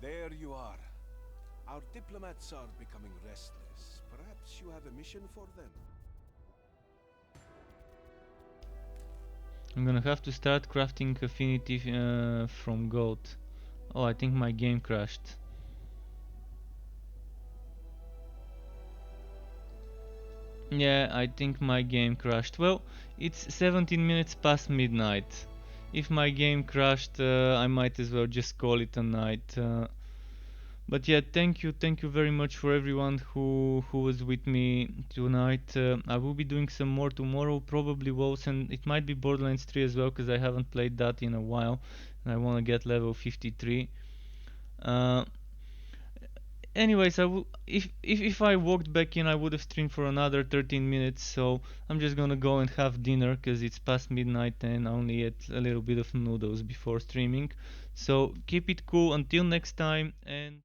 There you are. Our diplomats are becoming restless. Perhaps you have a mission for them. I'm gonna have to start crafting affinity from gold. Oh, I think my game crashed. Yeah, I think my game crashed. Well, it's 17 minutes past midnight. If my game crashed, I might as well just call it a night. But yeah, thank you very much for everyone who was with me tonight. I will be doing some more tomorrow, probably Wolcen. It might be Borderlands 3 as well, because I haven't played that in a while, and I want to get level 53. Uh, Anyways, if I walked back in, I would have streamed for another 13 minutes. So I'm just gonna go and have dinner, because it's past midnight and I only ate a little bit of noodles before streaming. So keep it cool until next time, and